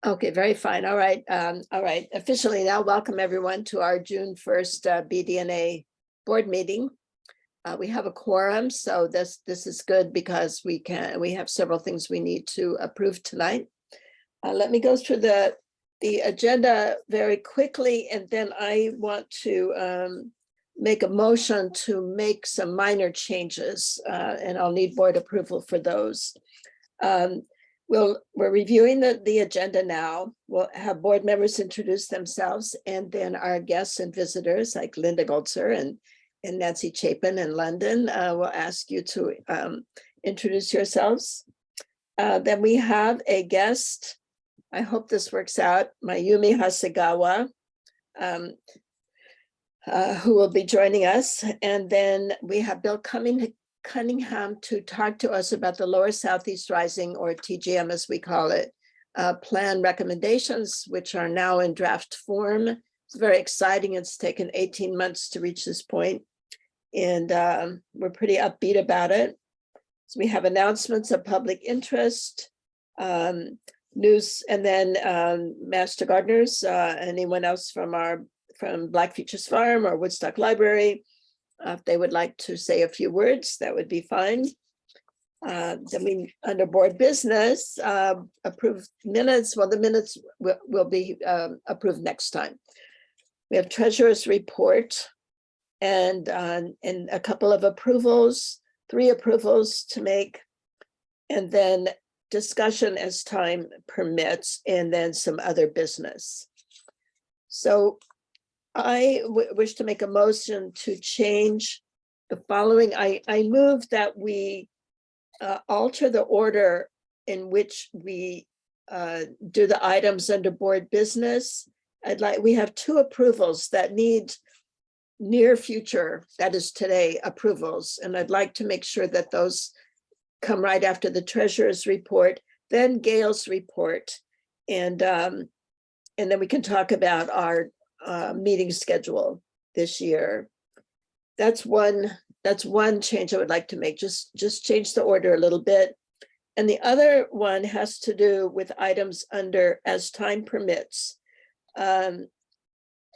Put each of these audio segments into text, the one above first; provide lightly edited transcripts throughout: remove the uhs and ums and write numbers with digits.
Okay, very fine. All right. All right. Officially now, welcome everyone to our June 1st BDNA board meeting. We have a quorum, so this is good because we have several things we need to approve tonight. Let me go through the agenda very quickly, and then I want to make a motion to make some minor changes, and I'll need board approval for those. We're reviewing the agenda now. We'll have board members introduce themselves, and then our guests and visitors like Linda Goldser and Nancy Chapin in London will ask you to introduce yourselves. Then we have a guest. I hope this works out, Mayumi Hasegawa, who will be joining us. And then we have Bill Cunningham to talk to us about the Lower Southeast Rising, or TGM as we call it, plan recommendations, which are now in draft form. It's very exciting. It's taken 18 months to reach this point, and we're pretty upbeat about it. So we have announcements of public interest, news, and then Master Gardeners, anyone else from Black Futures Farm or Woodstock Library. If they would like to say a few words, that would be fine. Then we, under board business, approve minutes. Well, the minutes will be approved next time. We have treasurer's report and a couple of approvals, 3 approvals to make, and then discussion as time permits, and then some other business. So I wish to make a motion to change the following. I move that we alter the order in which we do the items under board business. We have 2 approvals that need near future, that is today, approvals. And I'd like to make sure that those come right after the treasurer's report, then Gail's report. And then we can talk about our meeting schedule this year. That's one change I would like to make. Just change the order a little bit. And the other one has to do with items under as time permits. I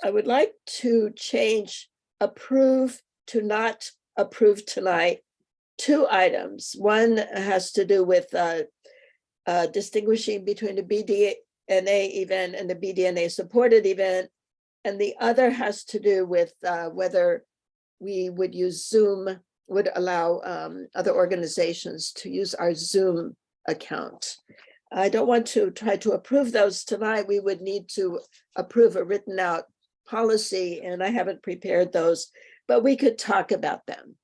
would like to change approve to not approve tonight 2 items. One has to do with distinguishing between the BDNA event and the BDNA supported event. And the other has to do with whether we would use Zoom, would allow other organizations to use our Zoom account. I don't want to try to approve those tonight. We would need to approve a written out policy, and I haven't prepared those, but we could talk about them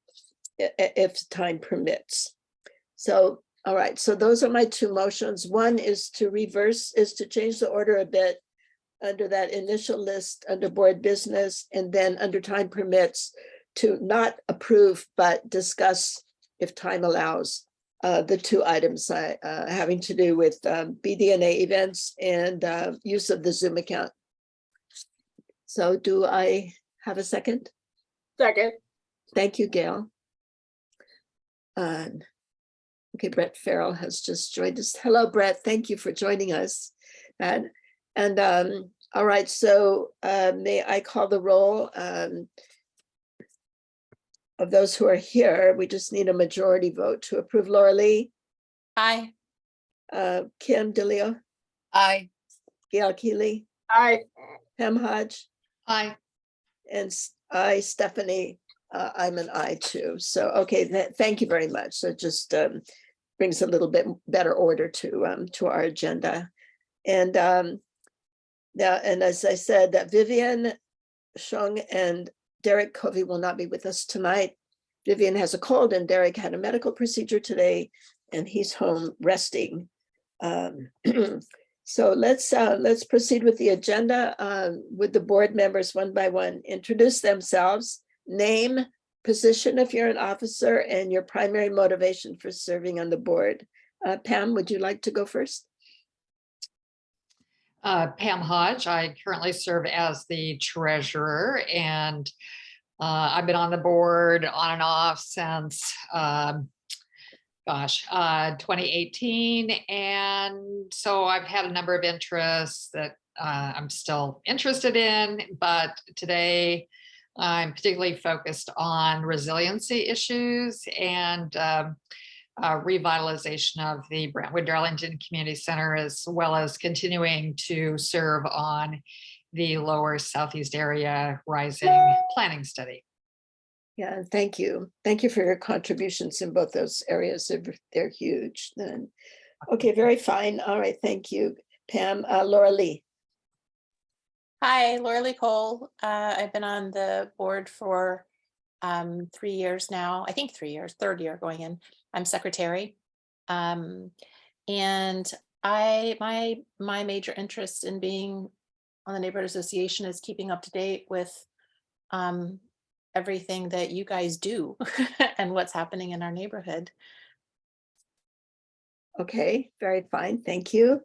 if time permits. So, all right, so those are my 2 motions. One is to change the order a bit under that initial list under board business, and then under time permits to not approve, but discuss if time allows the 2 items having to do with BDNA events and use of the Zoom account. So do I have a second? Second. Thank you, Gail. Okay, Brett Farrell has just joined us. Hello, Brett. Thank you for joining us. And all right, so may I call the roll of those who are here? We just need a majority vote to approve. Laura Lee? Aye. Kim DeLeo? Aye. Gail Keeley? Aye. Pam Hodge? Aye. And I, Stephanie, I'm an aye too. So, okay, thank you very much. So it just brings a little bit better order to our agenda. And now, and as I said, that Vivian Shung and Derek Covey will not be with us tonight. Vivian has a cold, and Derek had a medical procedure today, and he's home resting. So let's proceed with the agenda. With the board members one by one introduce themselves, name, position if you're an officer, and your primary motivation for serving on the board. Pam, would you like to go first? Pam Hodge. I currently serve as the treasurer, and I've been on the board on and off since 2018. And so I've had a number of interests that I'm still interested in, but today I'm particularly focused on resiliency issues and revitalization of the Brentwood Darlington Community Center, as well as continuing to serve on the Lower Southeast Area Rising Planning Study. Yeah, thank you. Thank you for your contributions in both those areas. They're huge. Then, okay, very fine. All right, thank you, Pam. Laura Lee. Hi, Laura Lee Cole. I've been on the board for 3 years now. I think 3 years, third year going in. I'm secretary. And my major interest in being on the neighborhood association is keeping up to date with everything that you guys do and what's happening in our neighborhood. Okay, very fine. Thank you.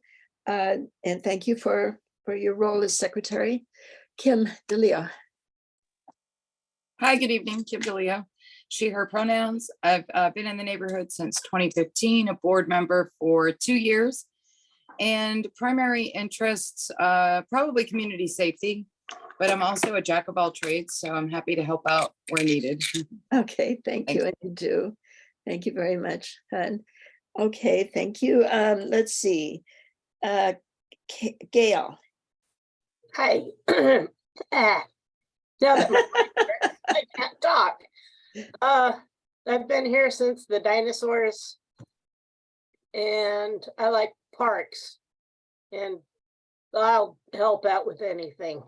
And thank you for your role as secretary. Kim DeLeo. Hi, good evening, Kim DeLeo. She, her pronouns. I've been in the neighborhood since 2015, a board member for 2 years. And primary interests, probably community safety, but I'm also a jack of all trades, so I'm happy to help out where needed. Okay, thank you. And you do. Thank you very much. And okay, thank you. Let's see. Gail. Hi. Now that I can't talk. I've been here since the dinosaurs, and I like parks, and I'll help out with anything.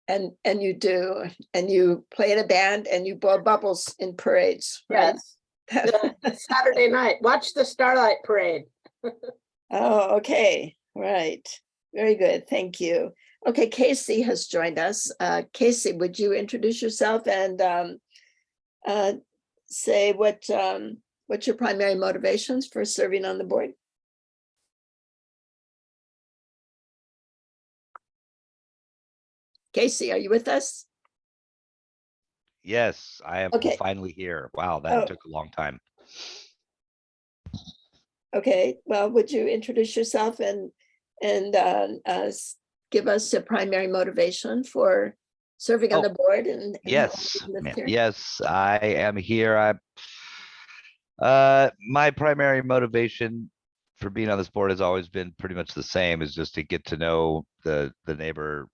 And you do, and you play in a band, and you blow bubbles in parades, right? Yes. Saturday night, watch the Starlight Parade. Oh, okay, right. Very good, thank you. Okay, Casey has joined us. Casey, would you introduce yourself and say what's your primary motivations for serving on the board? Casey, are you with us? Yes, I am Okay. finally here. Wow, that Oh. took a long time. Okay, well, would you introduce yourself and give us a primary motivation for serving on Oh, the board and how Yes, you lived ma'am. here? Yes, I am here. My primary motivation for being on this board has always been pretty much the same, is just to get to know the neighborhood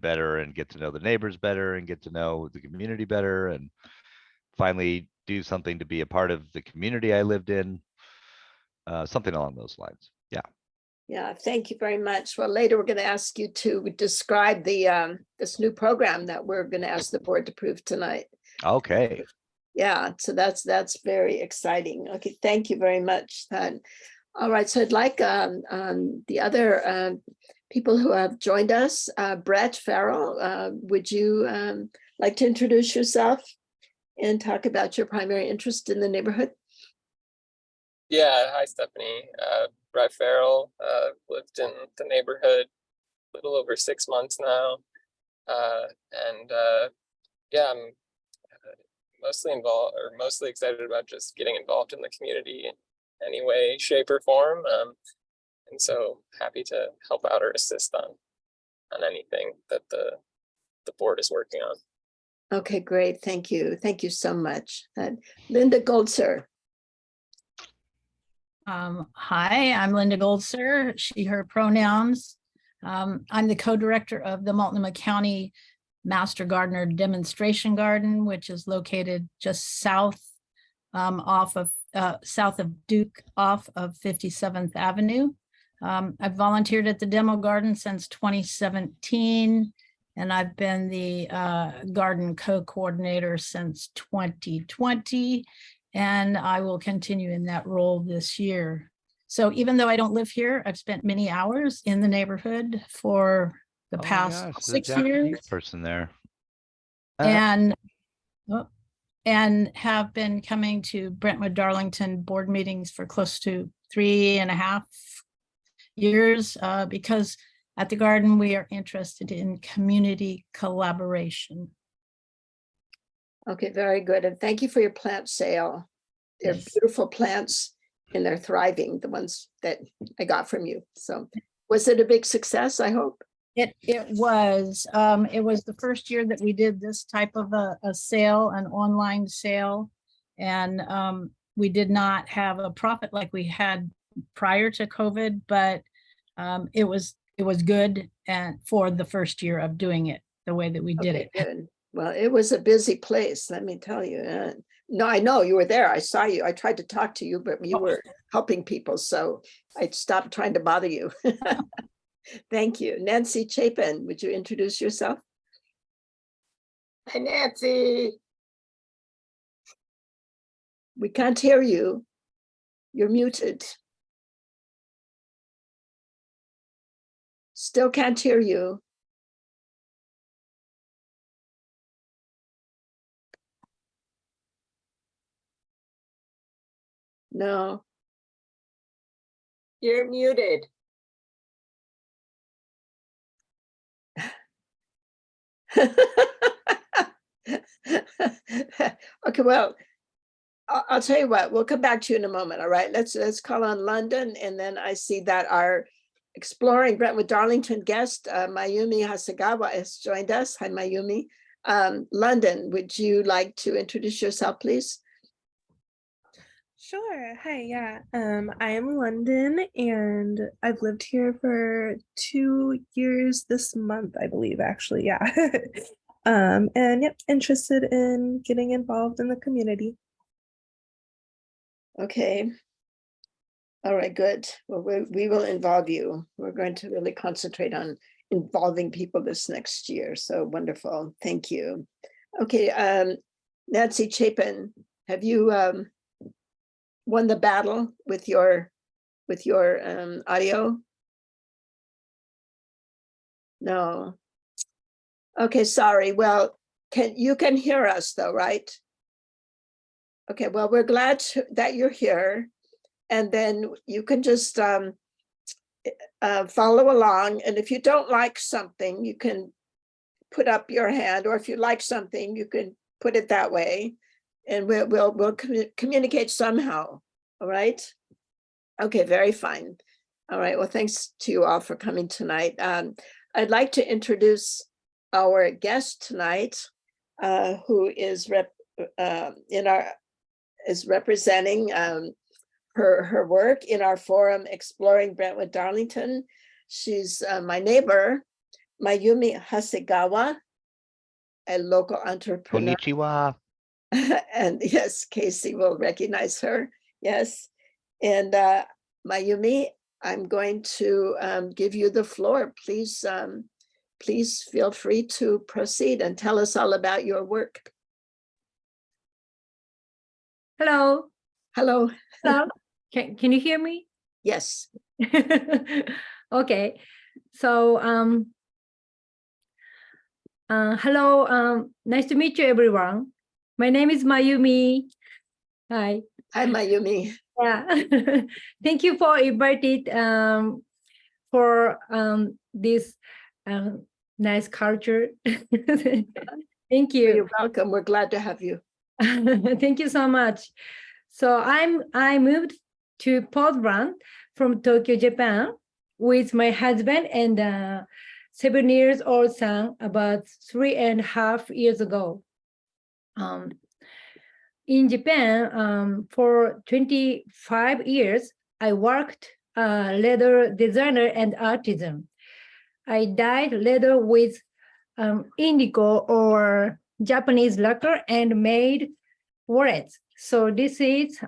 better and get to know the neighbors better and get to know the community better and finally do something to be a part of the community I lived in. Something along those lines. Yeah. Yeah, thank you very much. Well, later we're going to ask you to describe the this new program that we're going to ask the board to approve tonight. Okay. Yeah, so that's very exciting. Okay, thank you very much. All right, so I'd like the other people who have joined us. Brett Farrell, would you like to introduce yourself and talk about your primary interest in the neighborhood? Yeah, hi Stephanie. Brett Farrell, lived in the neighborhood a little over 6 months now. Yeah, I'm mostly involved or mostly excited about just getting involved in the community in any way, shape, or form. And so happy to help out or assist on anything that the board is working on. Okay, great. Thank you. Thank you so much. Linda Goldser. Hi, I'm Linda Goldser, she, her pronouns. I'm the co-director of the Multnomah County Master Gardener Demonstration Garden, which is located just south south of Duke off of 57th Avenue. I've volunteered at the demo garden since 2017, and I've been the garden co-coordinator since 2020. And I will continue in that role this year. So even though I don't live here, I've spent many hours in the neighborhood for the Oh my past gosh, there's a 6 Japanese years. person there. And have been coming to Brentwood Darlington board meetings for close to 3.5 years because at the garden we are interested in community collaboration. Okay, very good. And thank you for your plant sale. they're Yes. beautiful plants and they're thriving, the ones that I got from you. So was it a big success, I hope? It was the first year that we did this type of a sale, an online sale. And we did not have a profit like we had prior to COVID, but it was good and for the first year of doing it the way that we did Okay, it. good. Well, it was a busy place, let me tell you. No, I know you were there. I saw you. I tried to talk to you, but you were helping people. So I stopped trying to bother you. Thank you. Nancy Chapin, would you introduce yourself? Hi, Nancy. We can't hear you. You're muted. Still can't hear you. No. You're muted. Okay, well, I'll tell you what, we'll come back to you in a moment, all right? Let's call on London, and then I see that our Exploring Brentwood Darlington guest, Mayumi Hasegawa, has joined us. Hi, Mayumi. London, would you like to introduce yourself, please? Sure. Hi, yeah. I am London and I've lived here for 2 years this month, I believe, actually. Yeah. And yep, interested in getting involved in the community. Okay. All right, good. Well, we will involve you. We're going to really concentrate on involving people this next year. So wonderful. Thank you. Okay, Nancy Chapin, have you won the battle with your audio? No. Okay, sorry. Well, you can hear us though, right? Okay, well, we're glad that you're here. And then you can just follow along. And if you don't like something, you can put up your hand, or if you like something, you can put it that way. And we'll communicate somehow. All right. Okay, very fine. All right. Well, thanks to you all for coming tonight. I'd like to introduce our guest tonight, who is representing her work in our forum, Exploring Brentwood Darlington. She's my neighbor, Mayumi Hasegawa, a local entrepreneur. Konnichiwa. And yes, Casey will recognize her. Yes. And Mayumi, I'm going to give you the floor. Please, please feel free to proceed and tell us all about your work. Hello. Hello. Hello. Can you hear me? Yes. Okay. So hello. Nice to meet you, everyone. My name is Mayumi. Hi. Hi, Mayumi. Yeah. Thank you for inviting for this nice culture. Thank you. You're welcome. We're glad to have you. Thank you so much. So I moved to Portland from Tokyo, Japan, with my husband and 7-year-old son about 3.5 years ago. In Japan, for 25 years, I worked leather designer and artisan. I dyed leather with indigo or Japanese lacquer and made wallets. So this is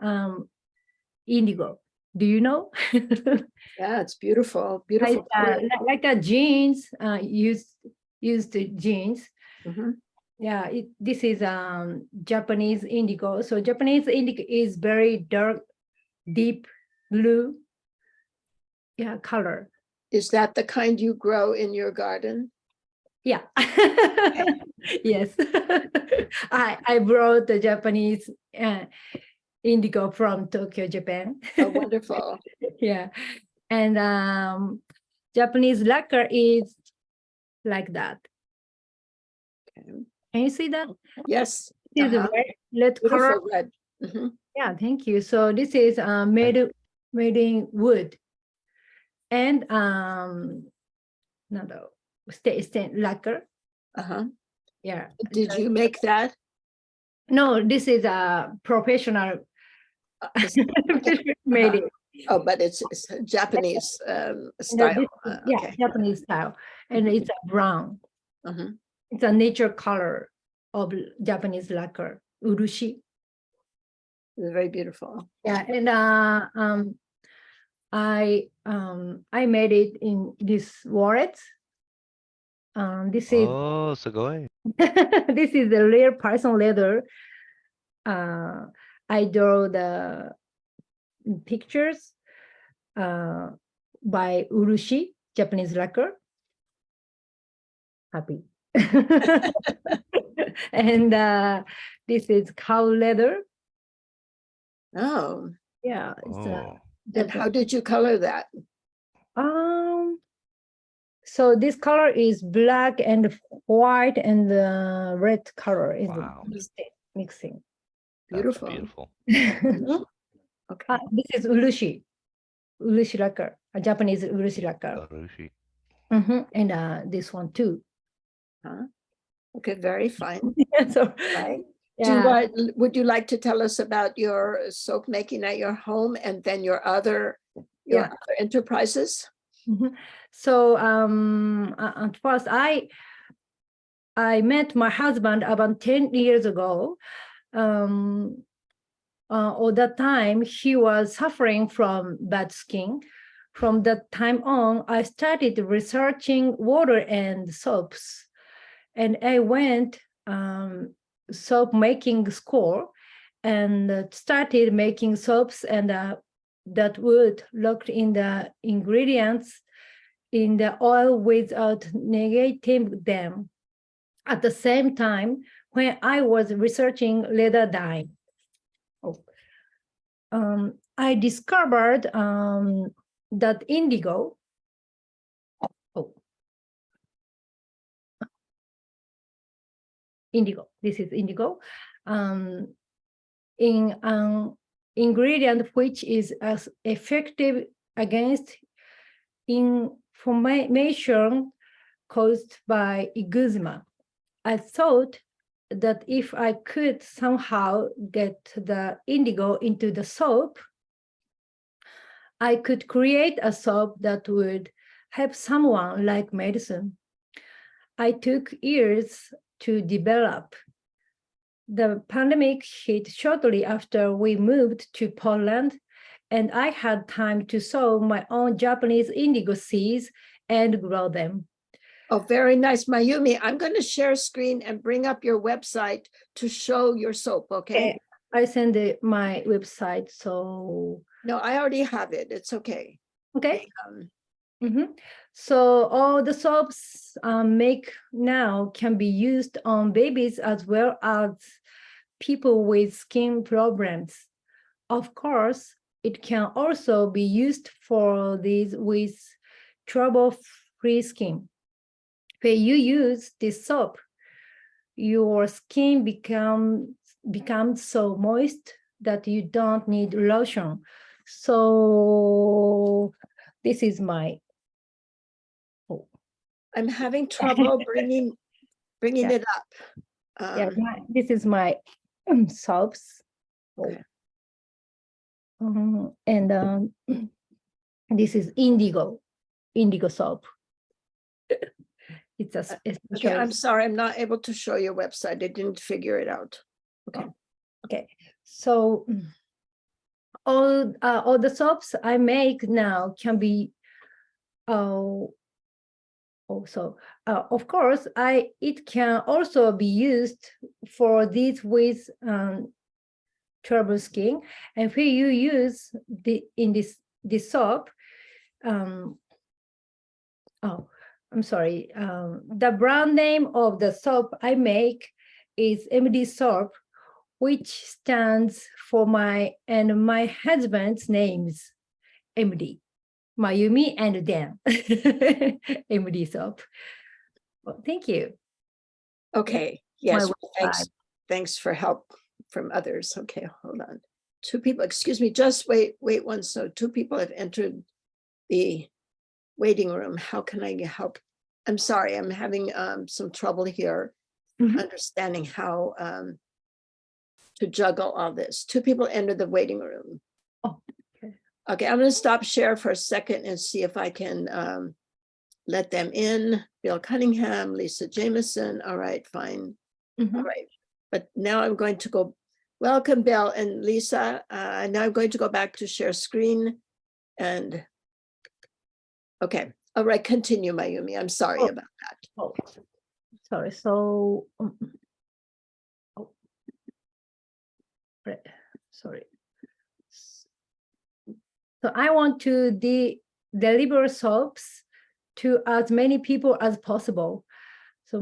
indigo. Do you know? Yeah, it's beautiful. Beautiful. Like a jeans, used jeans. Mm-hmm. Yeah, this is Japanese indigo. So Japanese indigo is very dark, deep blue, yeah, color. Is that the kind you grow in your garden? Yeah. Yes. I brought the Japanese indigo from Tokyo, Japan. Oh, wonderful. Yeah. And Japanese lacquer is like that. Okay. Can you see that? Yes. This is a red Beautiful color. red. Mm-hmm. Yeah, thank you. So this is made in wood and another stain lacquer. Uh-huh. Yeah. Did you make that? No, this is a professional made it. Oh, but it's a Japanese No, style. this is- yeah, Okay. Japanese style, and it's a brown. Mhm. It's a nature color of Japanese lacquer, urushi. It's very beautiful. Yeah, and I made it in this wallet. This is Oh, so go ahead. this is the rare Python leather. I draw the pictures by urushi, Japanese lacquer. Happy. And this is cow leather. Oh, Yeah, it's Oh, and how did you color that? So this color is black and white, and the red color is wow. mixing. That's Beautiful. beautiful. Okay. This is urushi lacquer, a Japanese urushi lacquer. Arushi. And this one too. Okay, very fine. So, Right. yeah. Would you like to tell us about your soap making at your home and then your other enterprises? So at first I met my husband about 10 years ago. All that time he was suffering from bad skin. From that time on, I started researching water and soaps, and I went soap making school and started making soaps, and that would look in the ingredients in the oil without negating them. At the same time, when I was researching leather dye, I discovered that indigo. Indigo. This is indigo. In an ingredient which is as effective against inflammation caused by eczema. I thought that if I could somehow get the indigo into the soap, I could create a soap that would help someone like medicine. I took years to develop. The pandemic hit shortly after we moved to Poland, and I had time to sow my own Japanese indigo seeds and grow them. Oh, very nice, Mayumi. I'm going to share screen and bring up your website to show your soap, okay? I send my website, so... No, I already have it. It's okay. Okay. So all the soaps make now can be used on babies as well as people with skin problems. Of course, it can also be used for these with trouble-free skin. When you use this soap, your skin becomes so moist that you don't need lotion. So this is my... I'm having trouble bringing it up. This is my soaps. Okay. And this is indigo soap. It's a special... Okay, I'm sorry, I'm not able to show your website. I didn't figure it out. Okay. Okay, so all the soaps I make now can be also, of course, it can also be used for these with trouble skin. And when you use this soap, I'm sorry. The brand name of the soap I make is MD soap, which stands for my and my husband's names, MD, Mayumi and Dan. MD soap. Well, thank you. Okay. Yes. My Thanks for help from others. Okay, hold on. two people, excuse me, just wait one. So two people have entered the waiting room. How can I help? I'm sorry, I'm having some trouble here Mhm. understanding how to juggle all this. Two people entered the waiting room. Oh, okay. Okay, I'm gonna stop share for a second and see if I can let them in. Bill Cunningham, Lisa Jameson. All right, fine. Mhm. All right, but now I'm going to go, welcome Bill and Lisa. Now I'm going to go back to share screen and, okay, all right, continue Mayumi. I'm sorry Oh. about that. Oh, sorry. So, oh, right, sorry. So I want to deliver soaps to as many people as possible. So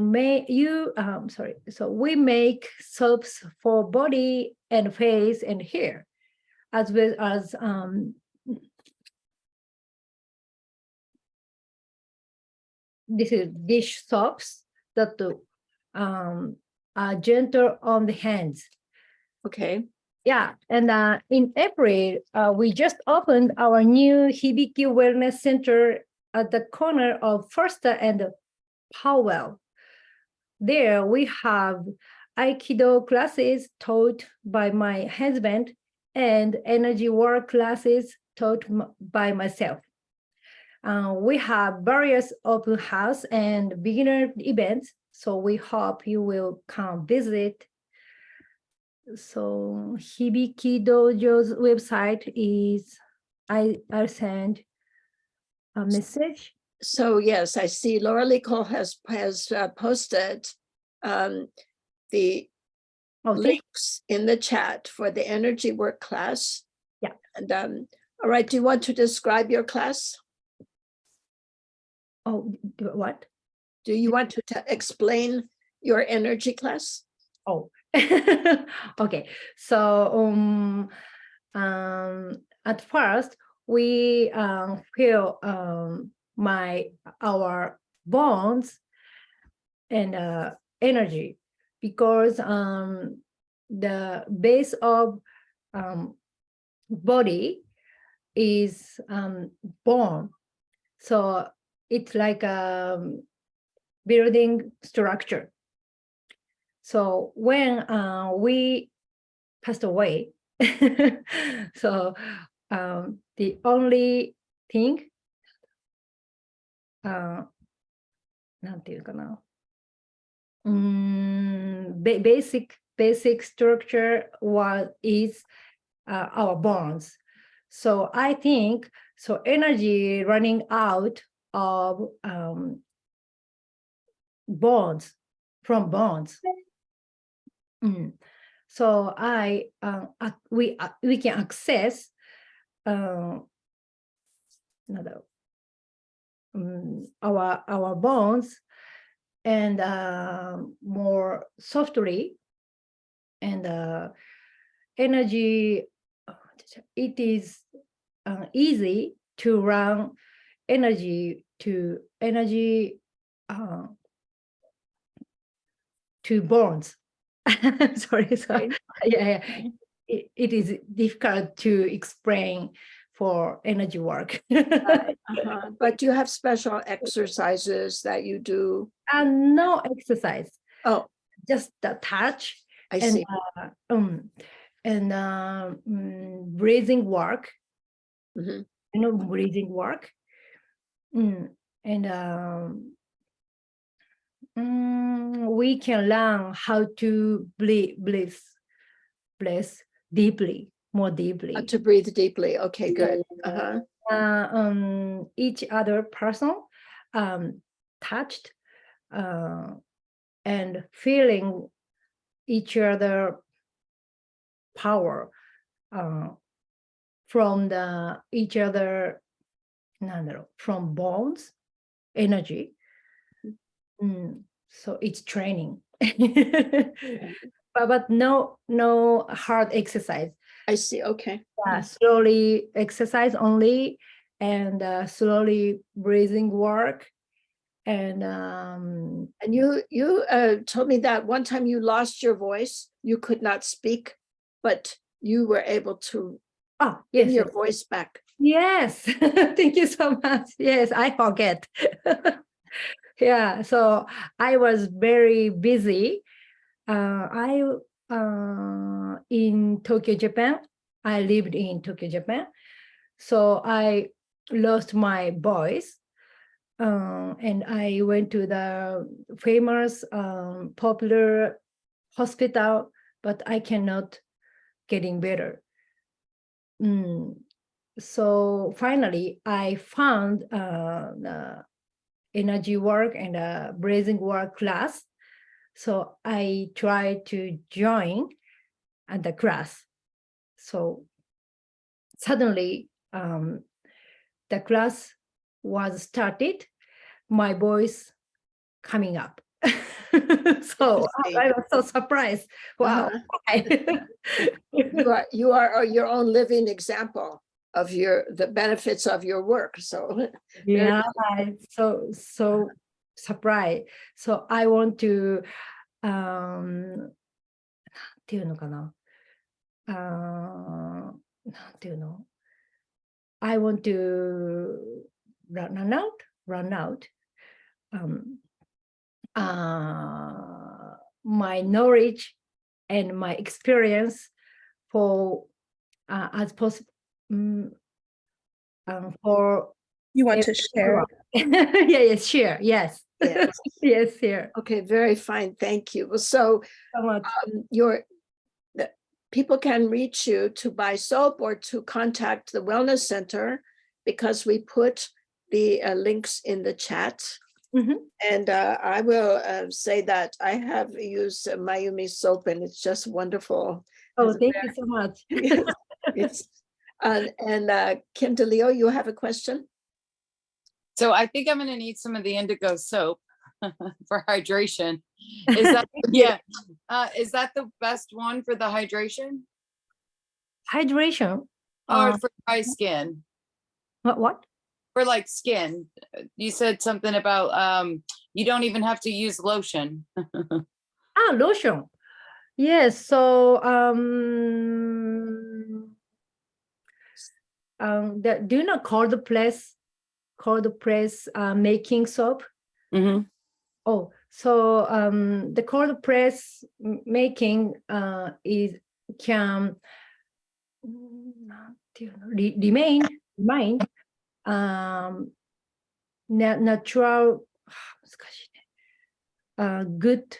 so we make soaps for body and face and hair, as well as this is dish soaps that are gentle on the hands. Okay, Yeah, and in April, we just opened our new Hibiki Wellness Center at the corner of First and Powell. There we have Aikido classes taught by my husband and energy work classes taught by myself. We have various open house and beginner events, so we hope you will come visit. So Hibiki Dojo's website is, I'll send a message. so yes, I see Laura Lee Cole has posted the Oh, thank links in the chat for the energy work class. Yeah. And all right, do you want to describe your class? Oh, what? Do you want to explain your energy class? Oh, okay. So at first we feel our bones and energy, because the base of body is bone. So it's like a building structure. So when we passed away, so the only thing, なんていうかな、basic structure is our bones. So I think so energy running out of bones, from bones. So we can access our bones and more softly, and energy. It is easy to run energy to bones. Sorry. Yeah. It is difficult to explain for energy work. But do you have special exercises that you do? No exercise. Oh, just the touch. I see. Breathing work. Mhm. Breathing work. We can learn how to breathe deeply, more deeply. To breathe deeply. Okay, good. Each other person touched and feeling each other power from each other, from bones, energy. So it's training, but no hard exercise. I see. Okay. Slowly exercise only, and slowly breathing work. And you told me that one time you lost your voice, you could not speak, but you were able to Oh, bring yes. your Yes. voice back. Yes, thank you so much. Yes, I forget. Yeah, so I was very busy. I in Tokyo, Japan. I lived in Tokyo, Japan. So I lost my voice. And I went to the famous, popular hospital, but I cannot getting better. So finally, I found the energy work and breathing work class. So I tried to join the class. So suddenly, the class was started, my voice coming up. So I was so surprised. Wow. You are your own living example of the benefits of your work. So Yeah, so surprised. So I want to っていうのかな。なんていうの I want to run out my knowledge and my experience for as possible for You want to share? yes, share. Yes. Yes. Yes, here. Okay, very fine. Thank you. Well, so So much. people can reach you to buy soap or to contact the Wellness Center because we put the links in the chat. And I will say that I have used Mayumi soap and it's just wonderful. Oh, thank you so much. It's and Kim DeLeo, you have a question? So I think I'm gonna need some of the indigo soap for hydration. Is that, yeah, is that the best one for the hydration Hydration. or for dry skin? What? For like skin, you said something about you don't even have to use lotion. Lotion. Yes. So do you know cold press making soap? Oh, so the cold press making is can remain natural good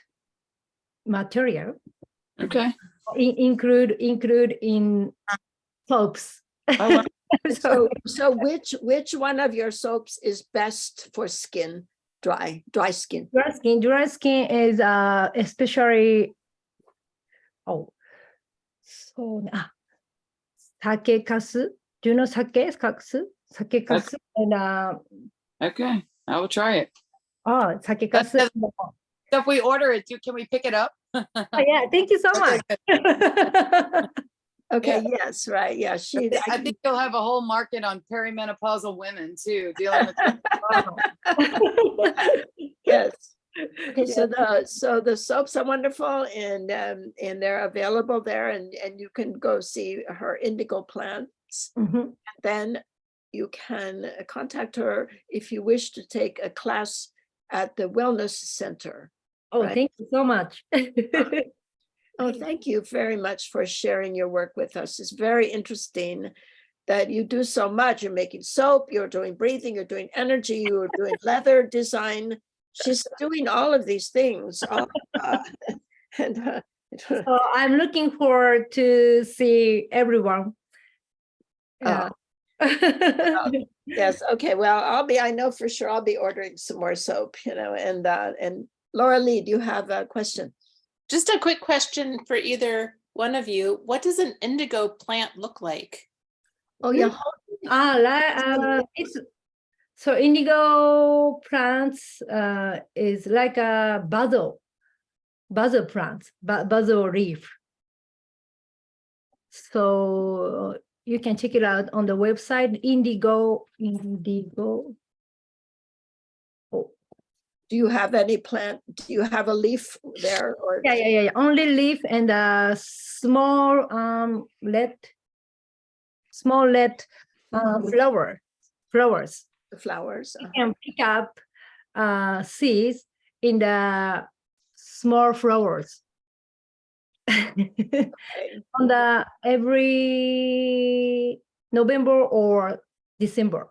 material. Okay. Include in soaps. Oh, So which one of your soaps is best for skin? Dry skin. Dry skin is especially sake kasu. Do you know sake kasu? Sake kasu and okay, I will try it. Sake kasu. So if we order it, can we pick it up? Yeah, thank you so much. Okay, yes, right. Yeah, I think you'll have a whole market on perimenopausal women too, dealing with yes. Okay, so the soaps are wonderful and they're available there and you can go see her indigo plants. And then you can contact her if you wish to take a class at the Wellness Center. Oh, right? Thank you so much. Oh, thank you very much for sharing your work with us. It's very interesting that you do so much. You're making soap, you're doing breathing, you're doing energy, you're doing leather design. She's doing all of these things. So I'm looking forward to see everyone. Yeah. Yes. Okay. Well, I know for sure I'll be ordering some more soap, and Laura Lee, do you have a question? Just a quick question for either one of you. What does an indigo plant look like? Oh, yeah. So indigo plants is like a basil plants, basil leaf. So you can check it out on the website indigo. Oh, Do you have any plant? Do you have a leaf there or? Yeah. Only leaf and small let flowers. The flowers? You can pick up seeds in the small flowers. Okay. On the every November or December.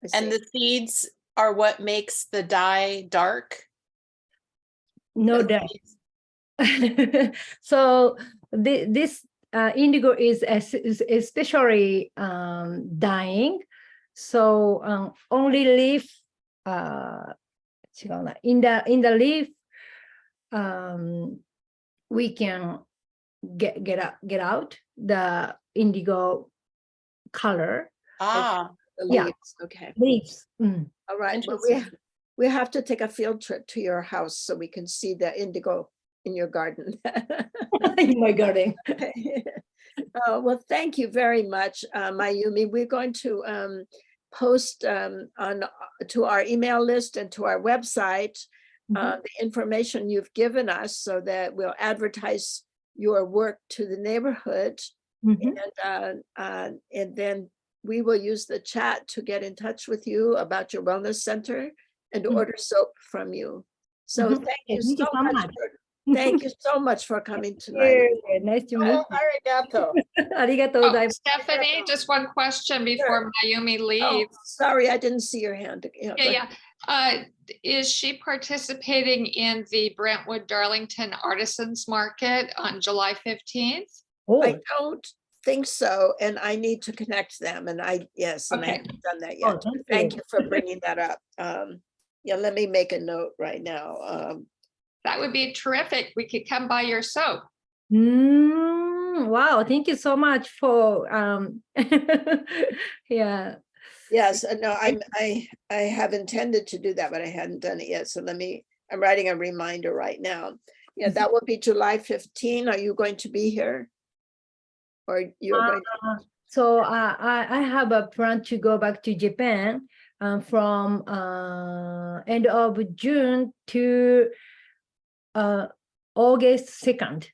I And see. the seeds are what makes the dye dark? No The doubt. seeds- So this indigo is especially dying. So only leaf 違うな in the leaf we can get out the indigo color Ah, The yeah. leaves, okay. leaves. All right, well, interesting. we have to take a field trip to your house so we can see the indigo in your garden. In my garden. Oh, well, thank you very much, Mayumi. We're going to post to our email list and to our website the information you've given us so that we'll advertise your work to the neighborhood. Mhm. And then we will use the chat to get in touch with you about your wellness center and Mhm. order soap from you. So Mhm. thank you Thank you so so much. much. Thank you so much for coming tonight. Nice to meet Oh, arigato. you. ありがとうございます。 Stephanie, just one question before Mayumi Oh, leaves. sorry, I didn't see your hand. Yeah, go ahead. yeah. Is she participating in the Brentwood Darlington Artisans Market on July 15th? Oh, I don't think so, and I need to connect them, and yes, and I Okay. haven't done that oh, yet. thank Thank you. you for bringing that up. Yeah, let me make a note right now. That would be terrific. We could come buy your soap. Wow, thank you so much for yeah. Yes, no, I have intended to do that, but I hadn't done it yet. So I'm writing a reminder right now. Yeah, that will be July 15. Are you going to be here? Or you're going to? So I have a plan to go back to Japan from end of June to August 2nd.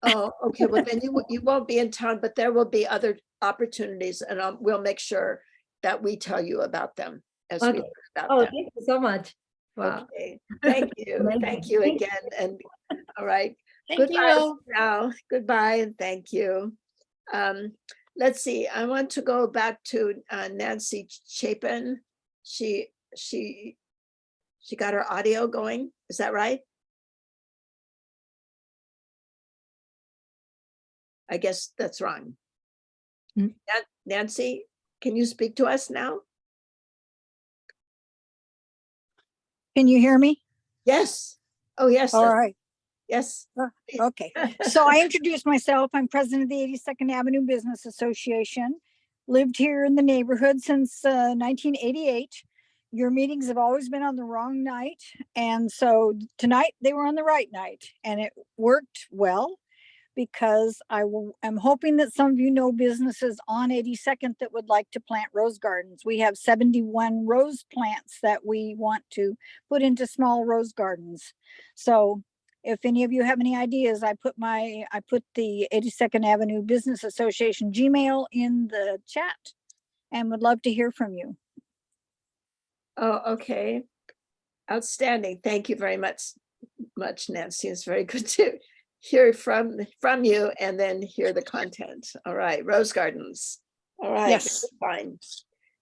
Oh, okay, well then you won't be in town, but there will be other opportunities and we'll make sure that we tell you about them as we Okay. learn about Oh, them. thank you so much. Wow. Okay, thank you. Thank Thank you. you Thank again. And all right. thank Goodbye you. for now. Goodbye and thank you. Let's see, I want to go back to Nancy Chapin. She got her audio going. Is that right? I guess that's wrong. Hmm. Nancy, can you speak to us now? Can you hear me? Yes. Oh, yes. All right. Yes. Okay. So I introduced myself. I'm president of the 82nd Avenue Business Association. Lived here in the neighborhood since 1988. Your meetings have always been on the wrong night. And so tonight they were on the right night, and it worked well because I'm hoping that some of you know businesses on 82nd that would like to plant rose gardens. We have 71 rose plants that we want to put into small rose gardens. So if any of you have any ideas, I put the 82nd Avenue Business Association Gmail in the chat and would love to hear from you. Oh, okay. Outstanding. Thank you very much, Nancy. It's very good to hear from you and then hear the content. All right, rose gardens. All right, Yes. fine.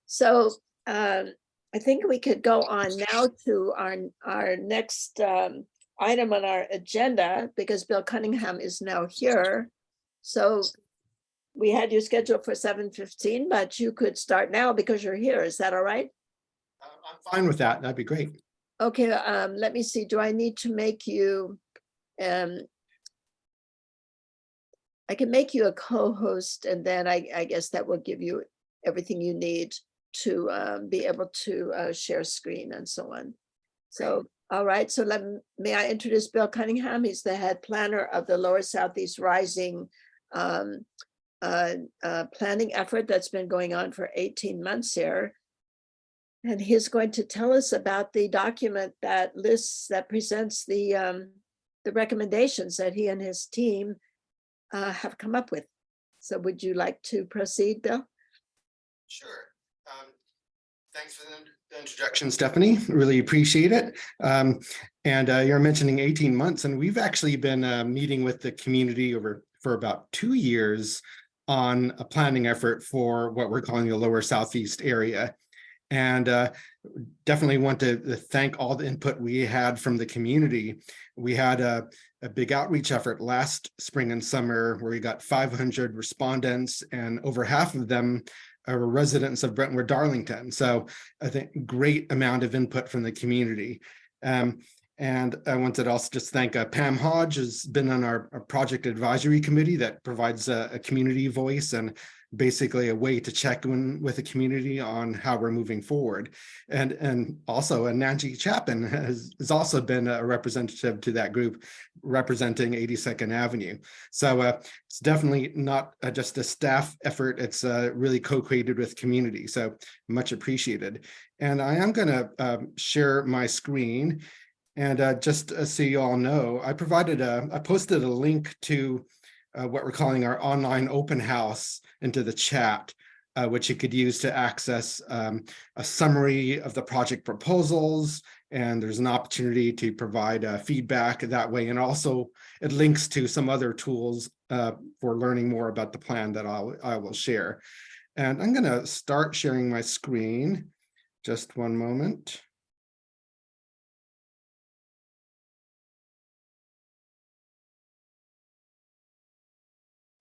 So I think we could go on now to our next item on our agenda because Bill Cunningham is now here. So we had you scheduled for 7:15, but you could start now because you're here. Is that all right? I'm fine with that. That'd be great. Okay, let me see. Do I need to make you I can make you a co-host and then I guess that will give you everything you need to be able to share screen and so on. So, all right, so may I introduce Bill Cunningham? He's the head planner of the Lower Southeast Rising planning effort that's been going on for 18 months here. And he's going to tell us about the document that presents the recommendations that he and his team have come up with. So would you like to proceed, Bill? Sure. Thanks for the introduction, Stephanie. Really appreciate it. And you're mentioning 18 months, and we've actually been meeting with the community for about 2 years on a planning effort for what we're calling the lower southeast area. And definitely want to thank all the input we had from the community. We had a big outreach effort last spring and summer where we got 500 respondents, and over half of them are residents of Brentwood Darlington. So I think great amount of input from the community. And I wanted to also just thank Pam Hodge, who's been on our project advisory committee that provides a community voice and basically a way to check in with the community on how we're moving forward. And also Nancy Chapin has also been a representative to that group representing 82nd Avenue. So it's definitely not just a staff effort, it's really co-created with community. So much appreciated. And I am gonna share my screen. And just so you all know, I posted a link to what we're calling our online open house into the chat, which you could use to access a summary of the project proposals. And there's an opportunity to provide feedback that way. And also it links to some other tools for learning more about the plan that I will share. And I'm gonna start sharing my screen. Just one moment.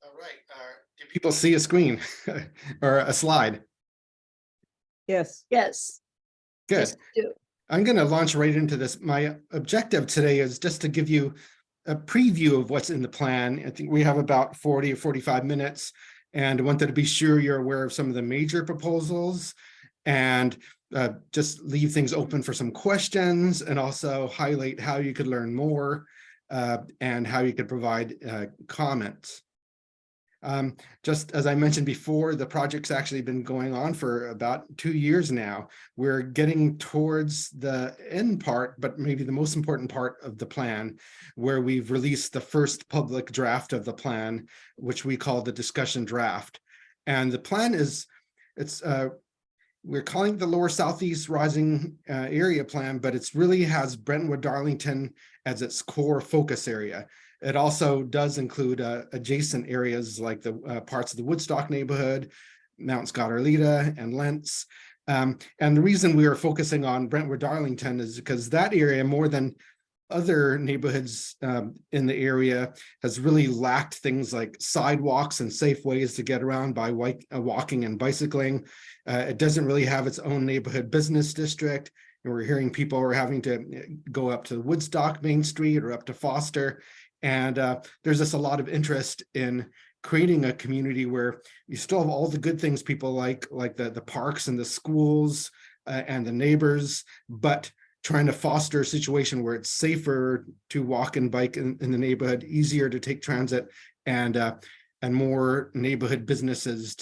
All right, do people see a screen or a slide? Yes. Yes. Good. Yes, we do. I'm going to launch right into this. My objective today is just to give you a preview of what's in the plan. I think we have about 40 or 45 minutes, and I wanted to be sure you're aware of some of the major proposals and just leave things open for some questions, and also highlight how you could learn more and how you could provide comments. Just as I mentioned before, the project's actually been going on for about 2 years now. We're getting towards the end part, but maybe the most important part of the plan, where we've released the first public draft of the plan, which we call the discussion draft. And the plan is, we're calling it the Lower Southeast Rising Area Plan, but it's really has Brentwood Darlington as its core focus area. It also does include adjacent areas like the parts of the Woodstock neighborhood, Mount Scott Arleta, and Lentz. And the reason we are focusing on Brentwood Darlington is because that area, more than other neighborhoods in the area, has really lacked things like sidewalks and safe ways to get around by walking and bicycling. It doesn't really have its own neighborhood business district. And we're hearing people are having to go up to Woodstock Main Street or up to Foster. And there's just a lot of interest in creating a community where you still have all the good things people like the parks and the schools and the neighbors, but trying to foster a situation where it's safer to walk and bike in the neighborhood, easier to take transit, and more neighborhood businesses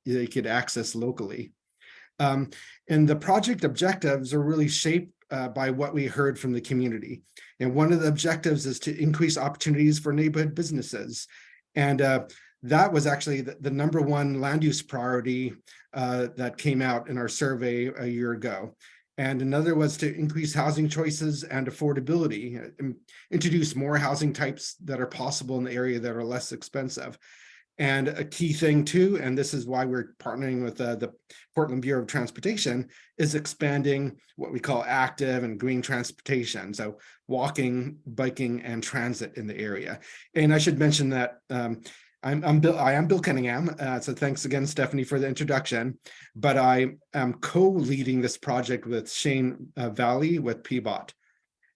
they could access locally. And the project objectives are really shaped by what we heard from the community. And one of the objectives is to increase opportunities for neighborhood businesses. And that was actually the number one land use priority that came out in our survey a year ago. And another was to increase housing choices and affordability, introduce more housing types that are possible in the area that are less expensive. And a key thing too, and this is why we're partnering with the Portland Bureau of Transportation, is expanding what we call active and green transportation. So walking, biking, and transit in the area. And I should mention that I am Bill Cunningham. So thanks again, Stephanie, for the introduction. But I am co-leading this project with Shane Valley with PBOT.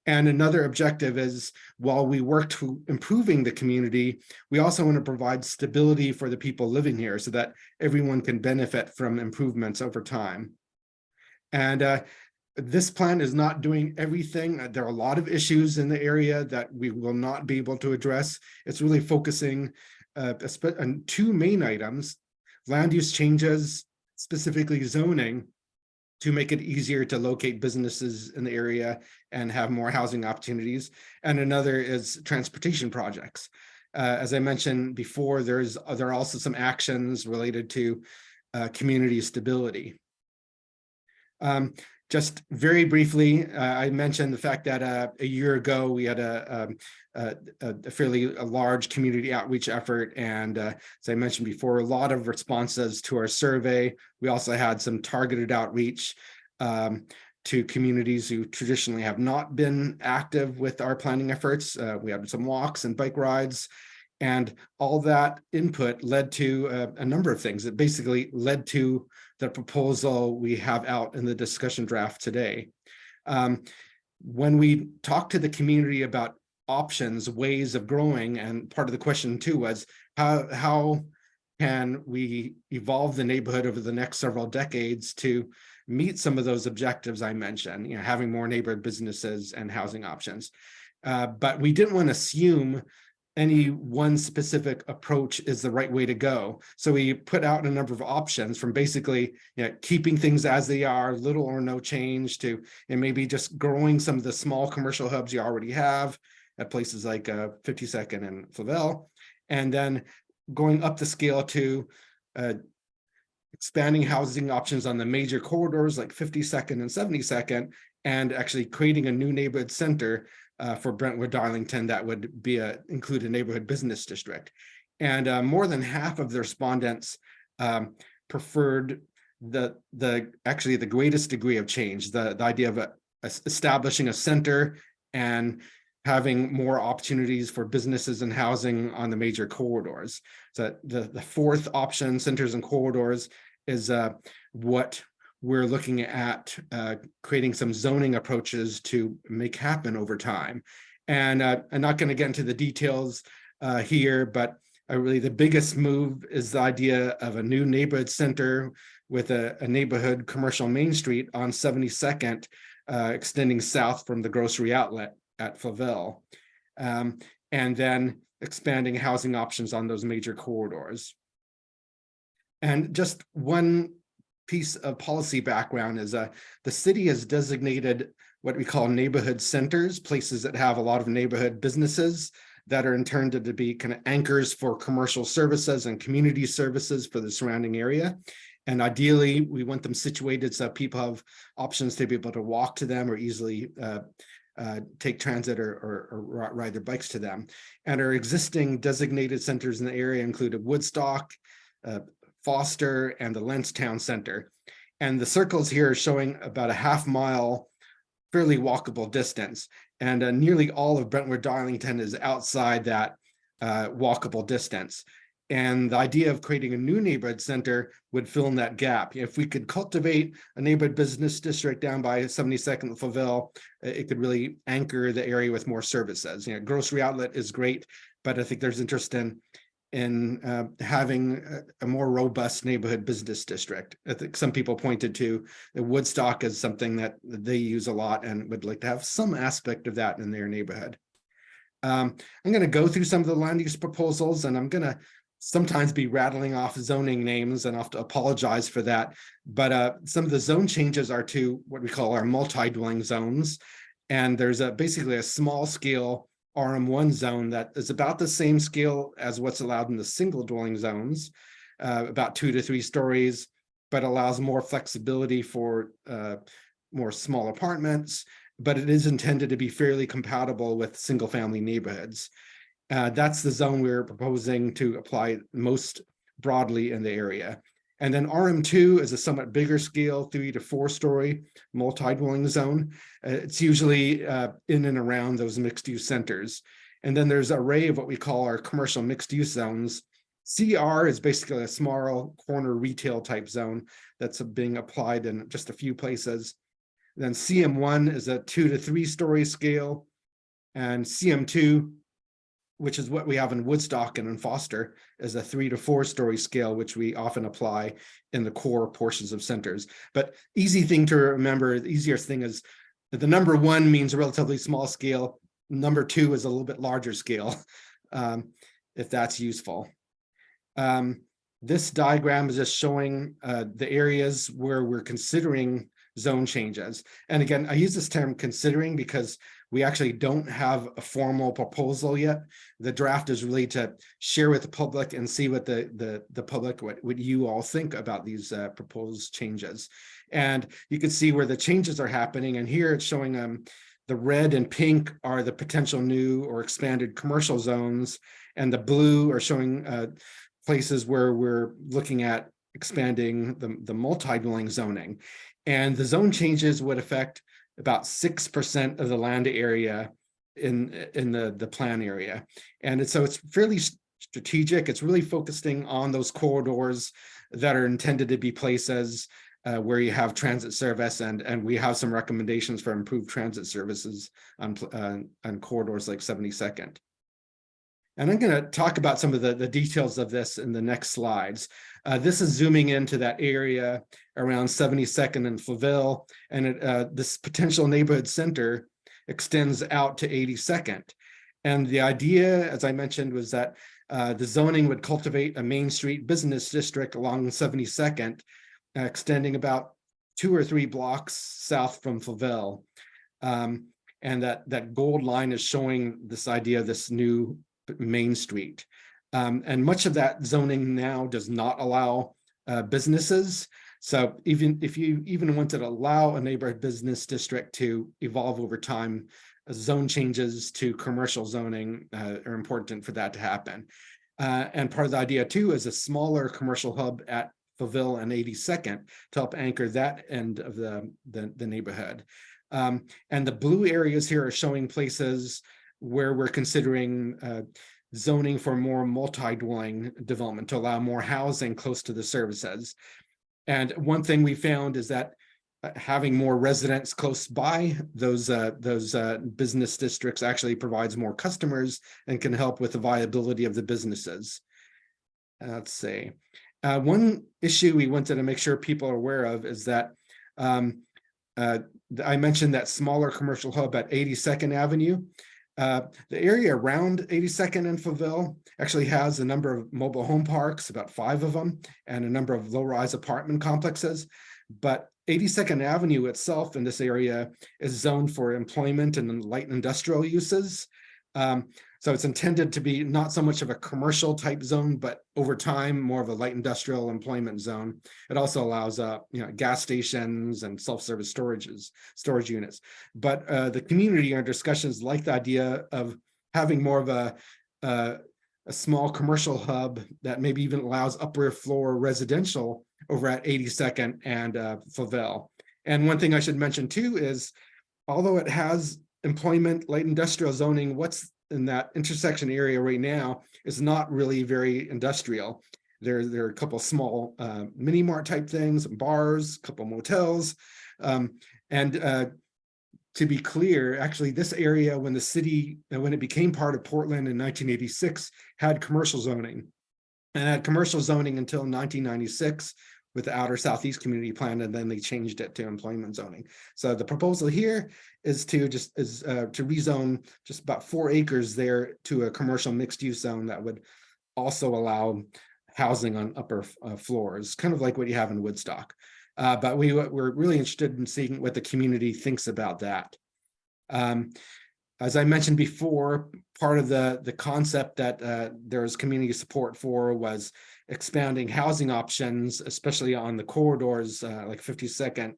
And another objective is, while we work to improving the community, we also want to provide stability for the people living here so that everyone can benefit from improvements over time. And this plan is not doing everything. There are a lot of issues in the area that we will not be able to address. It's really focusing on two main items: land use changes, specifically zoning, to make it easier to locate businesses in the area and have more housing opportunities. And another is transportation projects. As I mentioned before, there are also some actions related to community stability. Just very briefly, I mentioned the fact that a year ago we had a fairly large community outreach effort, and as I mentioned before, a lot of responses to our survey. We also had some targeted outreach to communities who traditionally have not been active with our planning efforts. We had some walks and bike rides, and all that input led to a number of things. It basically led to the proposal we have out in the discussion draft today. When we talked to the community about options, ways of growing, and part of the question too was how can we evolve the neighborhood over the next several decades to meet some of those objectives I mentioned, you know, having more neighborhood businesses and housing options. But we didn't want to assume any one specific approach is the right way to go. So we put out a number of options, from basically, you know, keeping things as they are, little or no change, to and maybe just growing some of the small commercial hubs you already have at places like 52nd and Flavel, and then going up the scale to expanding housing options on the major corridors like 52nd and 72nd, and actually creating a new neighborhood center for Brentwood Darlington that would include a neighborhood business district. And more than half of the respondents preferred actually the greatest degree of change, the idea of establishing a center and having more opportunities for businesses and housing on the major corridors. So the fourth option, centers and corridors, is what we're looking at creating some zoning approaches to make happen over time. And I'm not going to get into the details here, but really the biggest move is the idea of a new neighborhood center with a neighborhood commercial main street on 72nd, extending south from the grocery outlet at Flavel, and then expanding housing options on those major corridors. And just one piece of policy background is the city has designated what we call neighborhood centers, places that have a lot of neighborhood businesses that are intended to be kind of anchors for commercial services and community services for the surrounding area. And ideally, we want them situated so people have options to be able to walk to them or easily take transit or ride their bikes to them. And our existing designated centers in the area included Woodstock, Foster, and the Lentz Town Center. And the circles here are showing about a half-mile, fairly walkable distance. And nearly all of Brentwood Darlington is outside that walkable distance. And the idea of creating a new neighborhood center would fill in that gap. If we could cultivate a neighborhood business district down by 72nd and Flavel, it could really anchor the area with more services. You know, grocery outlet is great, but I think there's interest in having a more robust neighborhood business district. I think some people pointed to the Woodstock as something that they use a lot and would like to have some aspect of that in their neighborhood. I'm going to go through some of the land use proposals, and I'm going to sometimes be rattling off zoning names, and I'll have to apologize for that. But some of the zone changes are to what we call our multi-dwelling zones. And there's basically a small scale RM1 zone that is about the same scale as what's allowed in the single dwelling zones, about 2 to 3 stories, but allows more flexibility for more small apartments, but it is intended to be fairly compatible with single family neighborhoods. That's the zone we're proposing to apply most broadly in the area. And then RM2 is a somewhat bigger scale, 3 to 4 story multi-dwelling zone. It's usually in and around those mixed use centers. And then there's an array of what we call our commercial mixed use zones. CR is basically a small corner retail type zone that's being applied in just a few places. Then CM1 is a 2 to 3 story scale, and CM2, which is what we have in Woodstock and in Foster, is a 3 to 4 story scale, which we often apply in the core portions of centers. But easy thing to remember, the easiest thing is that the number 1 means relatively small scale. Number 2 is a little bit larger scale, if that's useful. This diagram is just showing the areas where we're considering zone changes. And again, I use this term considering because we actually don't have a formal proposal yet. The draft is really to share with the public and see what the public, what you all think about these proposed changes. And you can see where the changes are happening. And here it's showing the red and pink are the potential new or expanded commercial zones, and the blue are showing places where we're looking at expanding the multi-dwelling zoning. And the zone changes would affect about 6% of the land area in the plan area. And so it's fairly strategic. It's really focusing on those corridors that are intended to be places where you have transit service, and we have some recommendations for improved transit services on corridors like 72nd. And I'm going to talk about some of the details of this in the next slides. This is zooming into that area around 72nd and Flaville, and this potential neighborhood center extends out to 82nd. And the idea, as I mentioned, was that the zoning would cultivate a Main Street business district along 72nd, extending about 2 or 3 blocks south from Flaville. And that gold line is showing this idea of this new Main Street. And much of that zoning now does not allow businesses. So even if you wanted to allow a neighborhood business district to evolve over time, zone changes to commercial zoning are important for that to happen. And part of the idea too is a smaller commercial hub at Flaville and 82nd to help anchor that end of the neighborhood. And the blue areas here are showing places where we're considering zoning for more multi-dwelling development to allow more housing close to the services. And one thing we found is that having more residents close by those business districts actually provides more customers and can help with the viability of the businesses. Let's see. One issue we wanted to make sure people are aware of is that I mentioned that smaller commercial hub at 82nd Avenue. The area around 82nd and Flaville actually has a number of mobile home parks, about 5 of them, and a number of low-rise apartment complexes. But 82nd Avenue itself in this area is zoned for employment and light industrial uses. So it's intended to be not so much of a commercial type zone, but over time, more of a light industrial employment zone. It also allows gas stations and self-service storage units. But the community in discussions like the idea of having more of a small commercial hub that maybe even allows upper floor residential over at 82nd and Flaville. And one thing I should mention too is, although it has employment, light industrial zoning, what's in that intersection area right now is not really very industrial. There are a couple of small mini mart type things, bars, a couple motels. To be clear, actually this area, when it became part of Portland in 1986, had commercial zoning, and had commercial zoning until 1996 with the Outer Southeast Community Plan, and then they changed it to employment zoning. So the proposal here is to rezone just about 4 acres there to a commercial mixed-use zone that would also allow housing on upper floors, kind of like what you have in Woodstock. But we're really interested in seeing what the community thinks about that. As I mentioned before, part of the concept that there's community support for was expanding housing options, especially on the corridors like 52nd,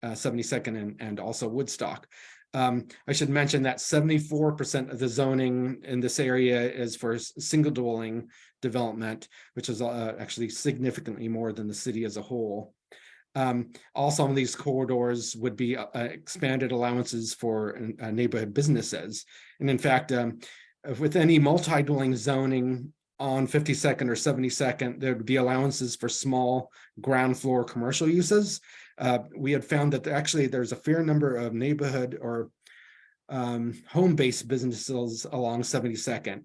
72nd, and also Woodstock. I should mention that 74% of the zoning in this area is for single dwelling development, which is actually significantly more than the city as a whole. Also on these corridors would be expanded allowances for neighborhood businesses. And in fact, with any multi-dwelling zoning on 52nd or 72nd, there would be allowances for small ground floor commercial uses. We had found that actually there's a fair number of neighborhood or home-based businesses along 72nd,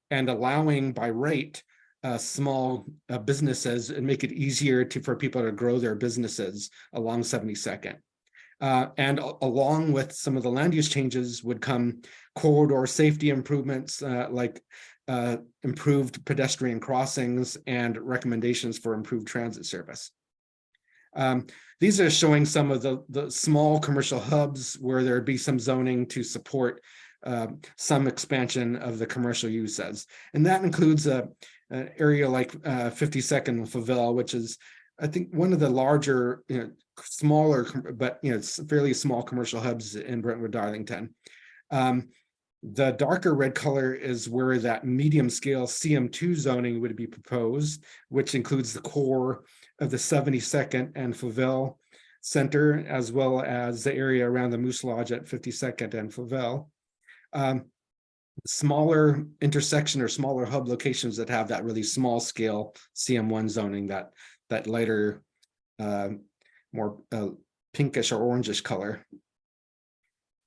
and allowing by right small businesses and make it easier for people to grow their businesses along 72nd. And along with some of the land use changes would come corridor safety improvements like improved pedestrian crossings and recommendations for improved transit service. these are showing some of the small commercial hubs where there'd be some zoning to support some expansion of the commercial uses. And that includes an area like 52nd Favela, which is, I think, one of the larger, smaller, but it's fairly small commercial hubs in Brentwood, Darlington. The darker red color is where that medium scale CM2 zoning would be proposed, which includes the core of the 72nd and Favela Center, as well as the area around the Moose Lodge at 52nd and Favela. Smaller intersection or smaller hub locations that have that really small scale CM1 zoning, that lighter, more pinkish or orangish color.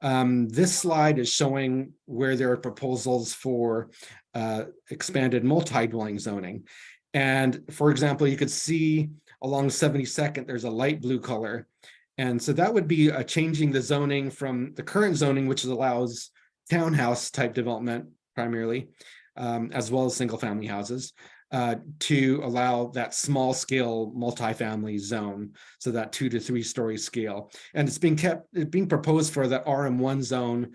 This slide is showing where there are proposals for expanded multi-dwelling zoning. And for example, you could see along 72nd, there's a light blue color. And so that would be changing the zoning from the current zoning, which allows townhouse type development primarily, as well as single family houses, to allow that small scale multifamily zone, so that 2 to 3 story scale. And it's being proposed for the RM1 zone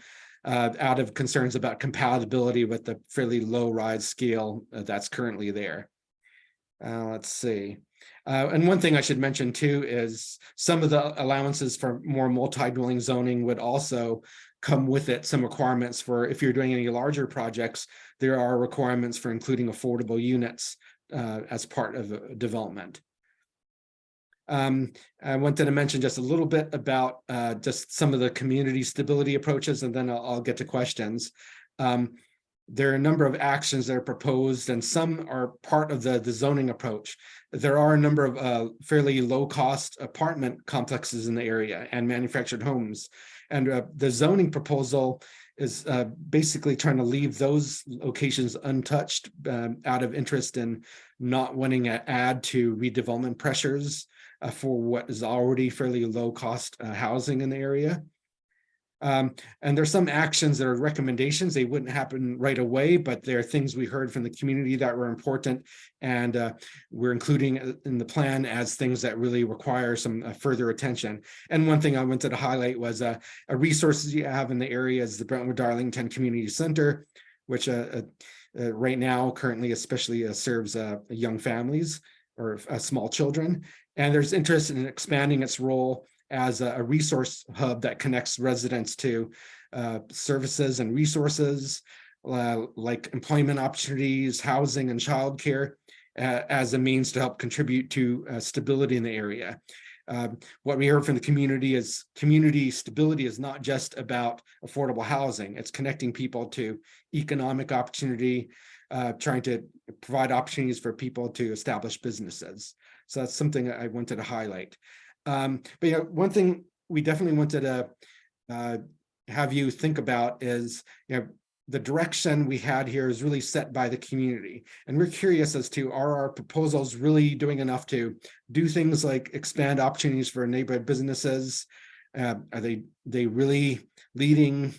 out of concerns about compatibility with the fairly low rise scale that's currently there. Let's see. And one thing I should mention too is some of the allowances for more multi-dwelling zoning would also come with it some requirements for, if you're doing any larger projects, there are requirements for including affordable units as part of development. I wanted to mention just a little bit about just some of the community stability approaches, and then I'll get to questions. There are a number of actions that are proposed, and some are part of the zoning approach. There are a number of fairly low-cost apartment complexes in the area and manufactured homes. And the zoning proposal is basically trying to leave those locations untouched out of interest in not wanting to add to redevelopment pressures for what is already fairly low-cost housing in the area. And there's some actions that are recommendations. They wouldn't happen right away, but they're things we heard from the community that were important, and we're including in the plan as things that really require some further attention. And one thing I wanted to highlight was a resources you have in the area is the Brentwood Darlington Community Center, which right now currently especially serves young families or small children. And there's interest in expanding its role as a resource hub that connects residents to services and resources like employment opportunities, housing, and childcare as a means to help contribute to stability in the area. What we heard from the community is community stability is not just about affordable housing. It's connecting people to economic opportunity, trying to provide opportunities for people to establish businesses. So that's something I wanted to highlight. But one thing we definitely wanted to have you think about is, the direction we had here is really set by the community. And we're curious as to, are our proposals really doing enough to do things like expand opportunities for neighborhood businesses? Are they really leading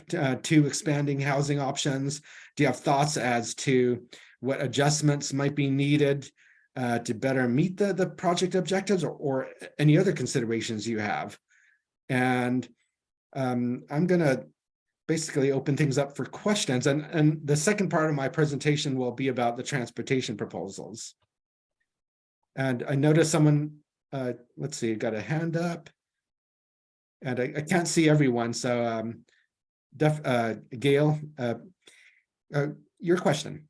to expanding housing options? Do you have thoughts as to what adjustments might be needed to better meet the project objectives, or any other considerations you have? And I'm going to basically open things up for questions. And the second part of my presentation will be about the transportation proposals. And I noticed someone, let's see, got a hand up. And I can't see everyone. So Gail, your question.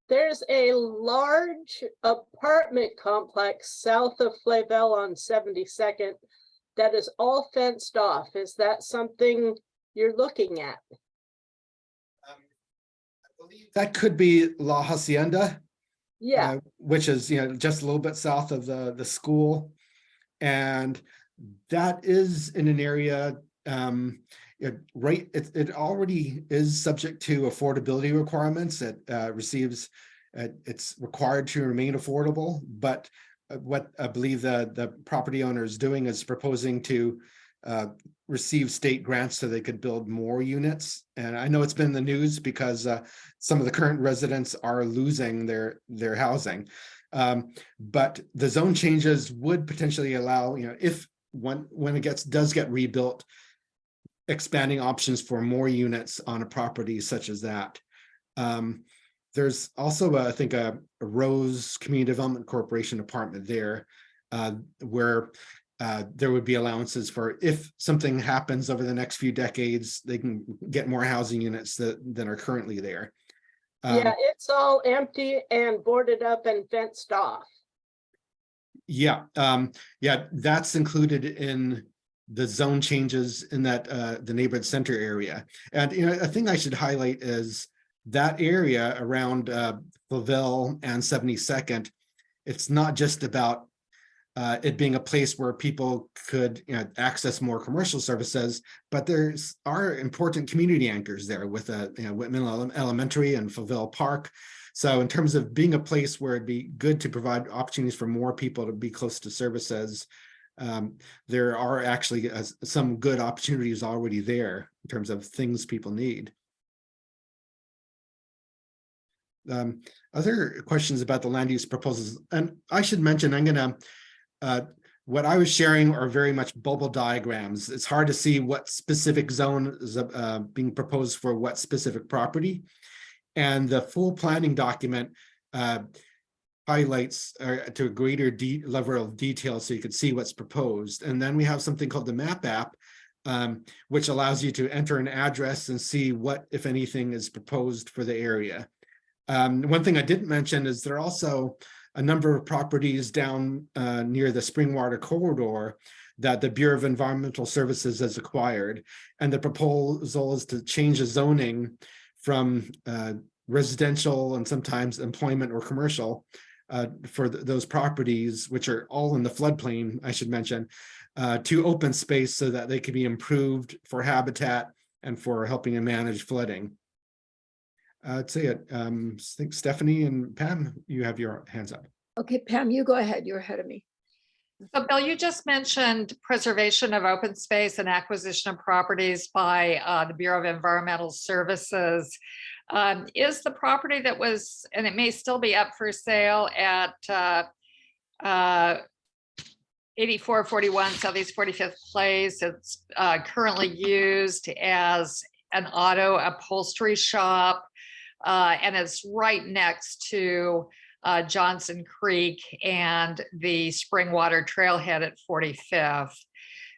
There's a large apartment complex south of Flavel on 72nd that is all fenced off. Is that something you're looking at? I believe that could be La Hacienda. Yeah. Which is, just a little bit south of the school. And that is in an area, it already is subject to affordability requirements. It receives, it's required to remain affordable, but what I believe the property owner is doing is proposing to receive state grants so they could build more units. And I know it's been in the news because some of the current residents are losing their housing. But the zone changes would potentially allow, if when it does get rebuilt, expanding options for more units on a property such as that. There's also, I think, a Rose Community Development Corporation apartment there, where there would be allowances for if something happens over the next few decades, they can get more housing units than are currently there. Yeah, it's all empty and boarded up and fenced off. Yeah, that's included in the zone changes in that the neighborhood center area. And a thing I should highlight is that area around Flavelle and 72nd. It's not just about it being a place where people could access more commercial services, but there's are important community anchors there with Whitman Elementary and Flavelle Park. So in terms of being a place where it'd be good to provide opportunities for more people to be close to services, there are actually some good opportunities already there in terms of things people need. Other questions about the land use proposals, and I should mention, I'm gonna what I was sharing are very much bubble diagrams. It's hard to see what specific zone is being proposed for what specific property. And the full planning document highlights to a greater level of detail so you can see what's proposed. And then we have something called the map app, which allows you to enter an address and see what, if anything, is proposed for the area. One thing I didn't mention is there are also a number of properties down near the Springwater corridor that the Bureau of Environmental Services has acquired. And the proposal is to change the zoning from residential and sometimes employment or commercial for those properties, which are all in the floodplain, I should mention, to open space so that they can be improved for habitat and for helping to manage flooding. I'd say it. I think Stephanie and Pam, you have your hands up. Okay, Pam, you go ahead. You're ahead of me. So Bill, you just mentioned preservation of open space and acquisition of properties by the Bureau of Environmental Services. Is the property that was, and it may still be up for sale at 8441 Southeast 45th Place. It's currently used as an auto upholstery shop, and it's right next to Johnson Creek and the Springwater Trailhead at 45th.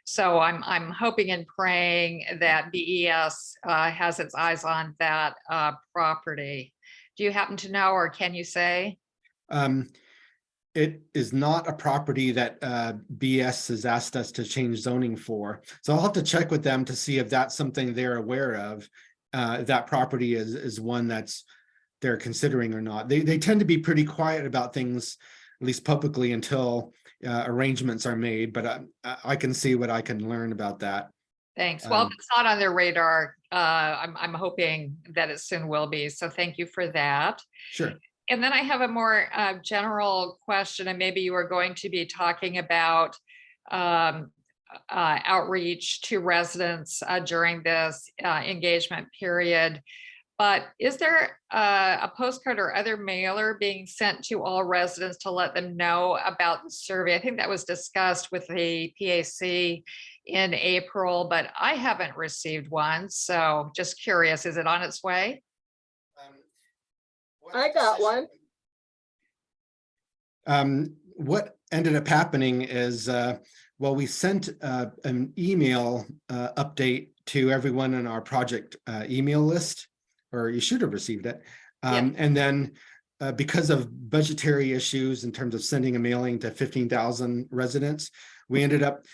So I'm hoping and praying that BES has its eyes on that property. Do you happen to know, or can you say? It is not a property that BS has asked us to change zoning for. So I'll have to check with them to see if that's something they're aware of. If that property is one that's they're considering or not. They tend to be pretty quiet about things, at least publicly, until arrangements are made, but I can see what I can learn about that. Thanks. Well, if it's not on their radar, I'm hoping that it soon will be. So thank you for that. Sure. And then I have a more general question, and maybe you are going to be talking about outreach to residents during this engagement period. But is there a postcard or other mailer being sent to all residents to let them know about the survey? I think that was discussed with the PAC in April, but I haven't received one. So just curious, is it on its way? I got one. What ended up happening is, well, we sent an email update to everyone in our project email list, or you should have received it. Yeah. And then because of budgetary issues in terms of sending a mailing to 15,000 residents, we ended up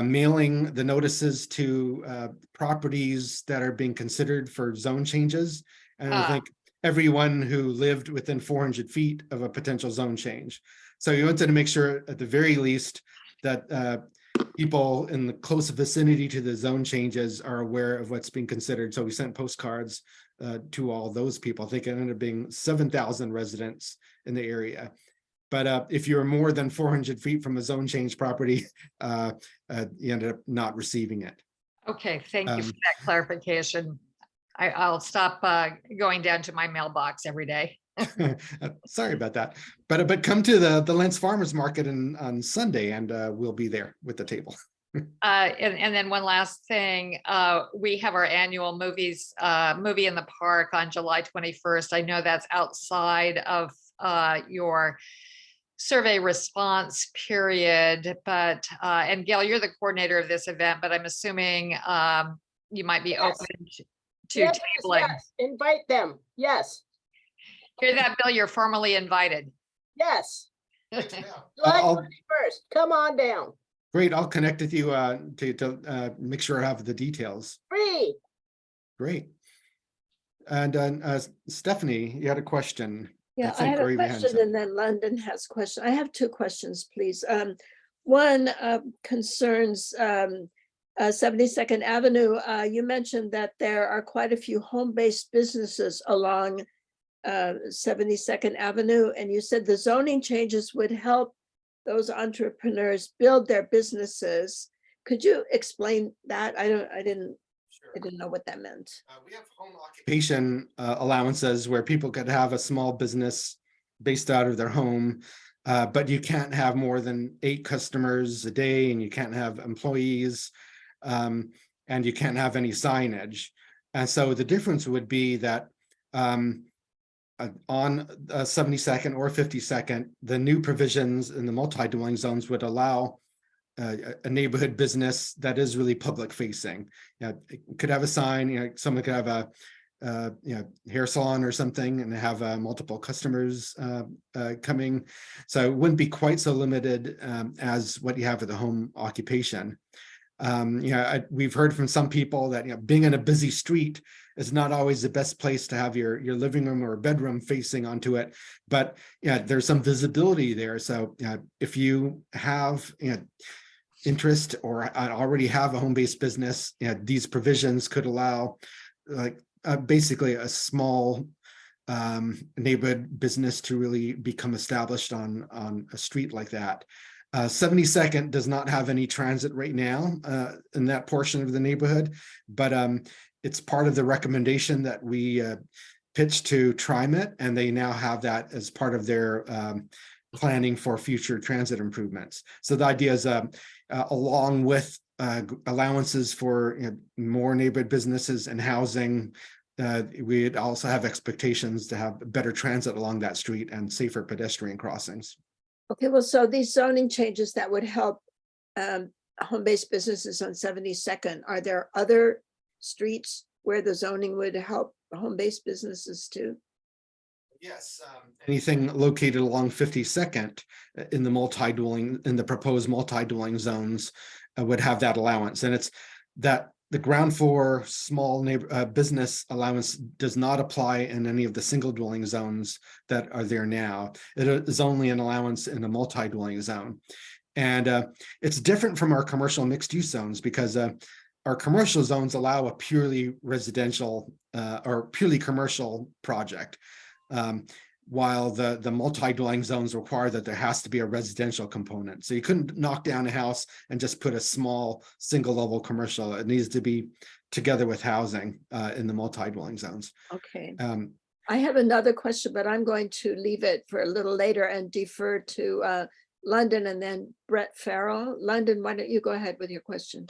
mailing the notices to properties that are being considered for zone changes. And I think everyone who lived within 400 feet of a potential zone change. So you wanted to make sure at the very least that people in the close vicinity to the zone changes are aware of what's being considered. So we sent postcards to all those people. I think it ended up being 7,000 residents in the area. But if you're more than 400 feet from a zone change property, you ended up not receiving it. Okay, thank you for that clarification. I'll stop going down to my mailbox every day. Sorry about that. But come to the Lents Farmers Market on Sunday, and we'll be there with the table. And then one last thing, we have our annual movie in the park on July 21st. I know that's outside of your survey response period, but and Gail, you're the coordinator of this event, but I'm assuming you might be Yes. open to Yes, tabling. yes, invite them. Yes, Hear that, Bill? You're formally invited. yes. I'll- July 21st, come on down. Great, I'll connect with you to make sure I have the details. Free. Great. And Stephanie, you had a question. Yeah, I think, have a or you had question some- and then London has a question. I have two questions, please. One concerns 72nd Avenue. You mentioned that there are quite a few home-based businesses along 72nd Avenue, and you said the zoning changes would help those entrepreneurs build their businesses. Could you explain that? I didn't know what that meant. We have home occupation allowances where people could have a small business based out of their home, but you can't have more than 8 customers a day, and you can't have employees, and you can't have any signage. And so the difference would be that on 72nd or 52nd, the new provisions in the multi-dwelling zones would allow a neighborhood business that is really public facing. It could have a sign, someone could have a hair salon or something and have multiple customers coming. So it wouldn't be quite so limited as what you have with the home occupation. We've heard from some people that being in a busy street is not always the best place to have your living room or bedroom facing onto it, but there's some visibility there. So if you have interest or already have a home-based business, these provisions could allow basically a small neighborhood business to really become established on a street like that. 72nd does not have any transit right now in that portion of the neighborhood, but it's part of the recommendation that we pitched to TriMet, and they now have that as part of their planning for future transit improvements. So the idea is along with allowances for more neighborhood businesses and housing, we'd also have expectations to have better transit along that street and safer pedestrian crossings. Okay, well, so these zoning changes that would help home-based businesses on 72nd, are there other streets where the zoning would help home-based businesses too? Yes, anything located along 52nd in the proposed multi-dwelling zones would have that allowance. And it's that the ground floor small business allowance does not apply in any of the single dwelling zones that are there now. It is only an allowance in a multi-dwelling zone. And it's different from our commercial mixed use zones because our commercial zones allow a purely residential or purely commercial project. While the multi-dwelling zones require that there has to be a residential component. So you couldn't knock down a house and just put a small single level commercial. It needs to be together with housing in the multi-dwelling zones. Okay. I have another question, but I'm going to leave it for a little later and defer to London and then Brett Farrell. London, why don't you go ahead with your question?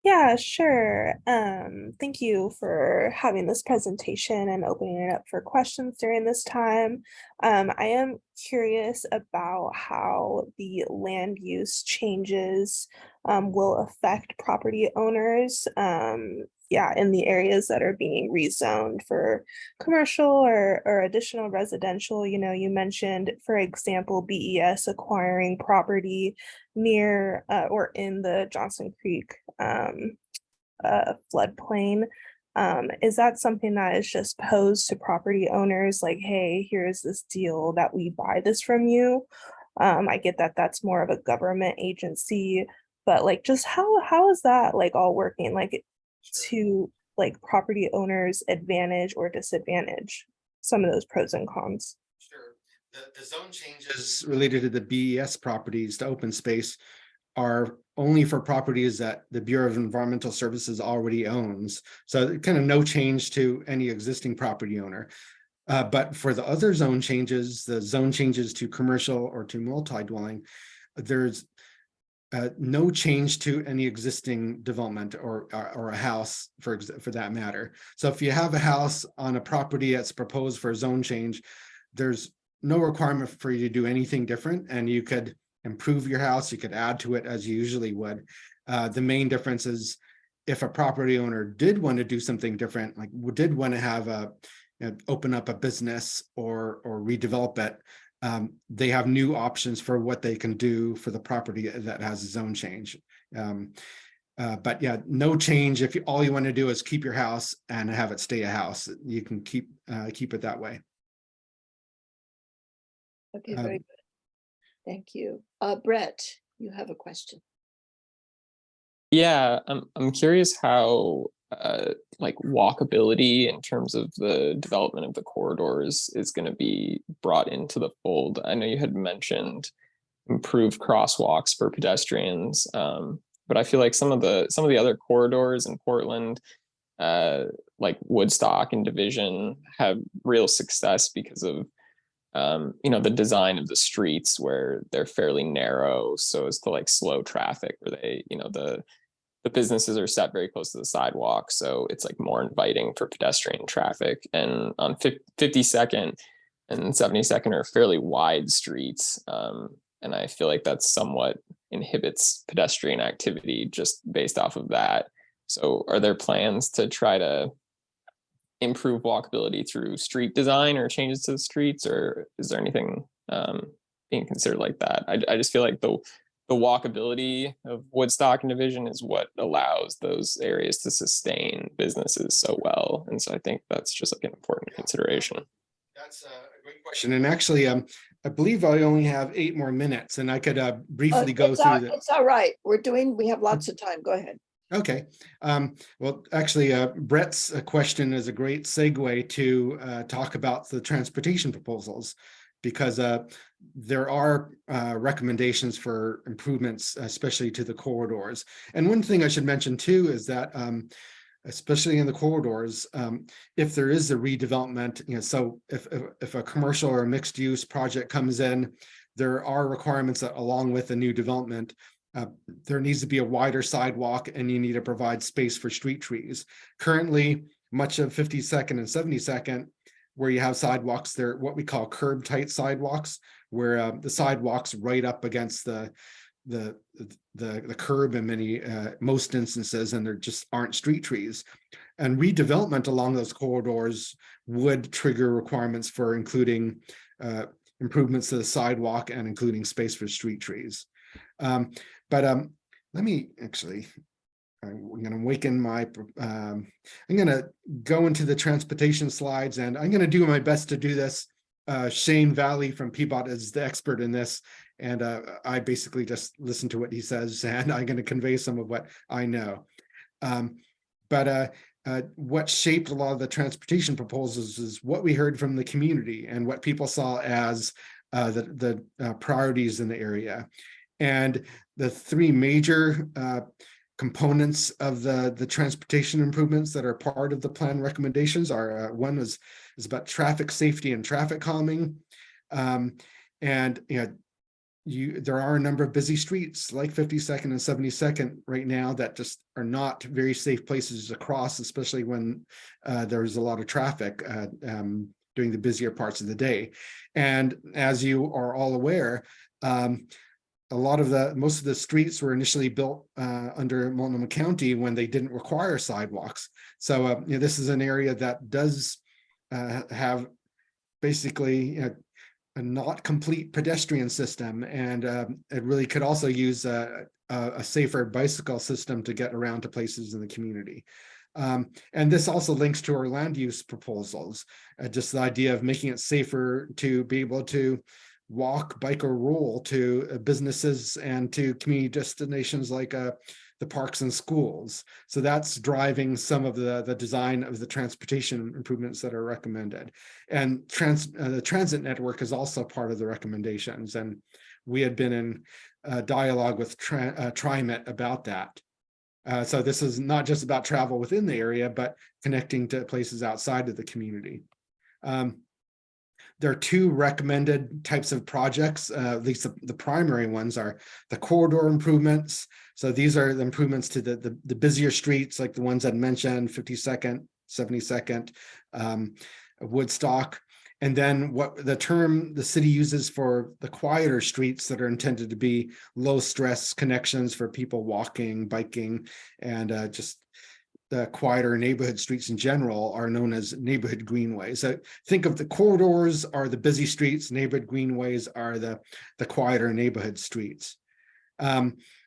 Yeah, sure. Thank you for having this presentation and opening it up for questions during this time. I am curious about how the land use changes will affect property owners. In the areas that are being rezoned for commercial or additional residential. You mentioned, for example, BES acquiring property near or in the Johnson Creek floodplain. Is that something that is just posed to property owners like, hey, here's this deal that we buy this from you? I get that that's more of a government agency, but just how is that all working to property owners' advantage or disadvantage, some of those pros and cons? Sure. The zone changes related to the BES properties to open space are only for properties that the Bureau of Environmental Services already owns. So kind of no change to any existing property owner. But for the other zone changes, the zone changes to commercial or to multi-dwelling, there's no change to any existing development or a house for that matter. So if you have a house on a property that's proposed for a zone change, there's no requirement for you to do anything different, and you could improve your house, you could add to it as you usually would. The main difference is if a property owner did want to do something different, like did want to have open up a business or redevelop it, they have new options for what they can do for the property that has a zone change. But yeah, no change. If all you want to do is keep your house and have it stay a house, you can keep it that way. Okay, very good. Thank you. Brett, you have a question. Yeah, I'm curious how like walkability in terms of the development of the corridors is going to be brought into the fold. I know you had mentioned improved crosswalks for pedestrians, but I feel like some of the other corridors in Portland, like Woodstock and Division, have real success because of the design of the streets where they're fairly narrow so as to like slow traffic, where they, the businesses are set very close to the sidewalk. So it's like more inviting for pedestrian traffic. And on 52nd and 72nd are fairly wide streets. And I feel like that somewhat inhibits pedestrian activity just based off of that. So are there plans to try to improve walkability through street design or changes to the streets, or is there anything being considered like that? I just feel like the walkability of Woodstock and Division is what allows those areas to sustain businesses so well. And so I think that's just like an important consideration. That's a great question. And actually, I believe I only have 8 more minutes, and I could briefly go through that. It's all right. We have lots of time. Go ahead. Okay. Well, actually, Brett's question is a great segue to talk about the transportation proposals, because there are recommendations for improvements, especially to the corridors. And one thing I should mention too is that especially in the corridors, if there is a redevelopment, so if a commercial or a mixed use project comes in, there are requirements that along with the new development, there needs to be a wider sidewalk, and you need to provide space for street trees. Currently, much of 52nd and 72nd, where you have sidewalks, they're what we call curb tight sidewalks, where the sidewalks right up against the curb in most instances, and there just aren't street trees. And redevelopment along those corridors would trigger requirements for including improvements to the sidewalk and including space for street trees. But let me actually, I'm going to awaken my, I'm going to go into the transportation slides, and I'm going to do my best to do this. Shane Valley from Peabody is the expert in this, and I basically just listen to what he says, and I'm going to convey some of what I know. But what shaped a lot of the transportation proposals is what we heard from the community and what people saw as the priorities in the area. And the 3 major components of the transportation improvements that are part of the plan recommendations are one is about traffic safety and traffic calming. And there are a number of busy streets like 52nd and 72nd right now that just are not very safe places to cross, especially when there's a lot of traffic during the busier parts of the day. And as you are all aware, most of the streets were initially built under Multnomah County when they didn't require sidewalks. So this is an area that does have basically a not complete pedestrian system, and it really could also use a safer bicycle system to get around to places in the community. And this also links to our land use proposals, just the idea of making it safer to be able to walk, bike, or roll to businesses and to community destinations like the parks and schools. So that's driving some of the design of the transportation improvements that are recommended. And the transit network is also part of the recommendations. And we had been in dialogue with TriMet about that. So this is not just about travel within the area, but connecting to places outside of the community. there are two recommended types of projects. At least the primary ones are the corridor improvements. So these are the improvements to the busier streets, like the ones I mentioned, 52nd, 72nd, Woodstock. And then what the term the city uses for the quieter streets that are intended to be low stress connections for people walking, biking, and just the quieter neighborhood streets in general are known as neighborhood greenways. So think of the corridors are the busy streets, neighborhood greenways are the quieter neighborhood streets.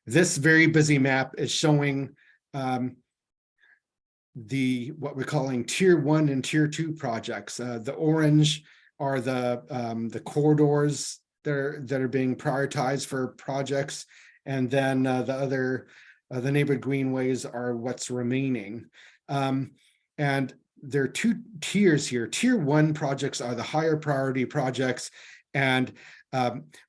This very busy map is showing what we're calling tier 1 and tier 2 projects. The orange are the corridors that are being prioritized for projects, and then the neighborhood greenways are what's remaining. And there are two tiers here. Tier 1 projects are the higher priority projects, and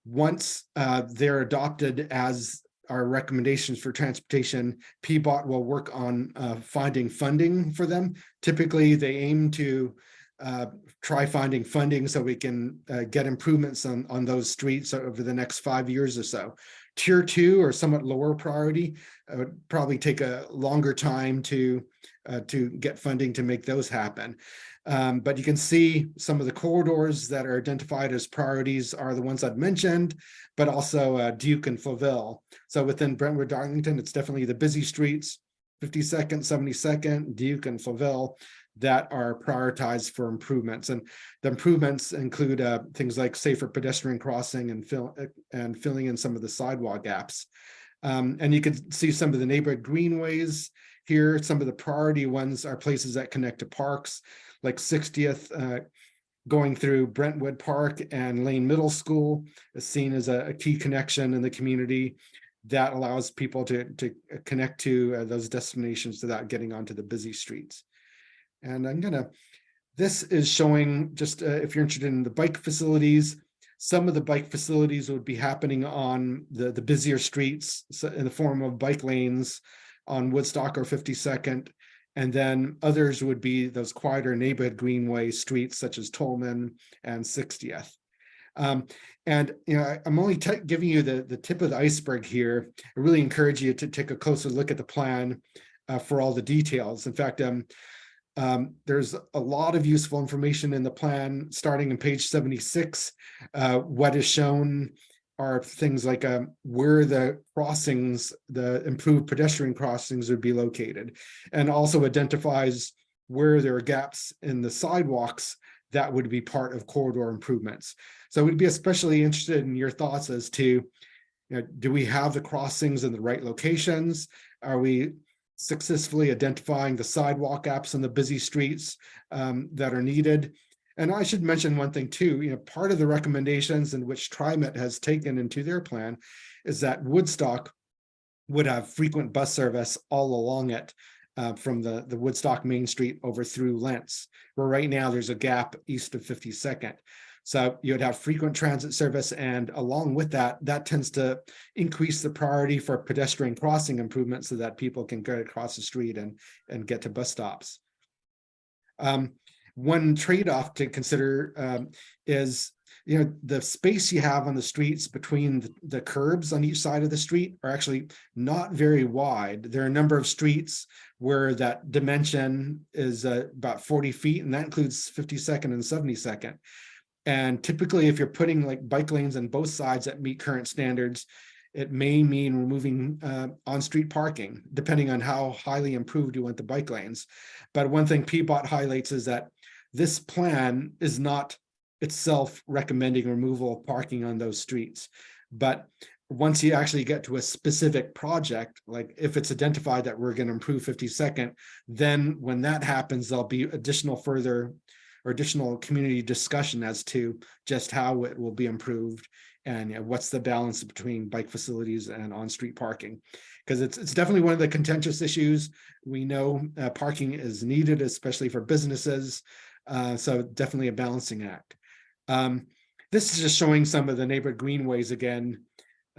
once they're adopted as our recommendations for transportation, PBOT will work on finding funding for them. Typically, they aim to try finding funding so we can get improvements on those streets over the next 5 years or so. Tier 2 or somewhat lower priority would probably take a longer time to get funding to make those happen. But you can see some of the corridors that are identified as priorities are the ones I've mentioned, but also Duke and Flaville. So within Brentwood, Darlington, it's definitely the busy streets, 52nd, 72nd, Duke and Flaville, that are prioritized for improvements. And the improvements include things like safer pedestrian crossing and filling in some of the sidewalk gaps. And you can see some of the neighborhood greenways here. Some of the priority ones are places that connect to parks, like 60th going through Brentwood Park and Lane Middle School is seen as a key connection in the community that allows people to connect to those destinations without getting onto the busy streets. And this is showing just if you're interested in the bike facilities, some of the bike facilities would be happening on the busier streets in the form of bike lanes on Woodstock or 52nd. And then others would be those quieter neighborhood greenway streets such as Tolman and 60th. And I'm only giving you the tip of the iceberg here. I really encourage you to take a closer look at the plan for all the details. In fact, there's a lot of useful information in the plan starting on page 76. What is shown are things like where the crossings, the improved pedestrian crossings would be located, and also identifies where there are gaps in the sidewalks that would be part of corridor improvements. So we'd be especially interested in your thoughts as to, do we have the crossings in the right locations? Are we successfully identifying the sidewalk gaps in the busy streets that are needed? And I should mention one thing too, part of the recommendations in which TriMet has taken into their plan is that Woodstock would have frequent bus service all along it from the Woodstock Main Street over through Lentz, where right now there's a gap east of 52nd. So you'd have frequent transit service, and along with that, that tends to increase the priority for pedestrian crossing improvements so that people can get across the street and get to bus stops. One trade-off to consider is, the space you have on the streets between the curbs on each side of the street are actually not very wide. There are a number of streets where that dimension is about 40 feet, and that includes 52nd and 72nd. And typically, if you're putting like bike lanes on both sides that meet current standards, it may mean removing on-street parking, depending on how highly improved you want the bike lanes. But one thing PBOT highlights is that this plan is not itself recommending removal of parking on those streets. But once you actually get to a specific project, like if it's identified that we're going to improve 52nd, then when that happens, there'll be additional community discussion as to just how it will be improved and what's the balance between bike facilities and on-street parking. Because it's definitely one of the contentious issues. We know parking is needed, especially for businesses. So definitely a balancing act. This is just showing some of the neighborhood greenways again,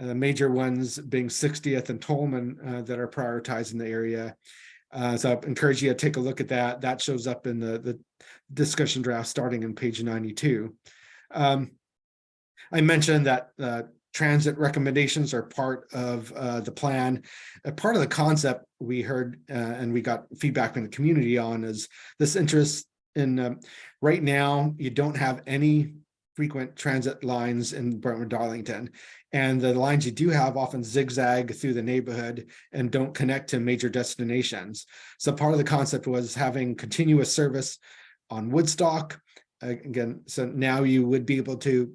major ones being 60th and Tolman that are prioritized in the area. So I encourage you to take a look at that. That shows up in the discussion draft starting on page 92. I mentioned that transit recommendations are part of the plan. Part of the concept we heard and we got feedback from the community on is this interest in right now, you don't have any frequent transit lines in Brentwood Darlington. And the lines you do have often zigzag through the neighborhood and don't connect to major destinations. So part of the concept was having continuous service on Woodstock. Again, so now you would be able to,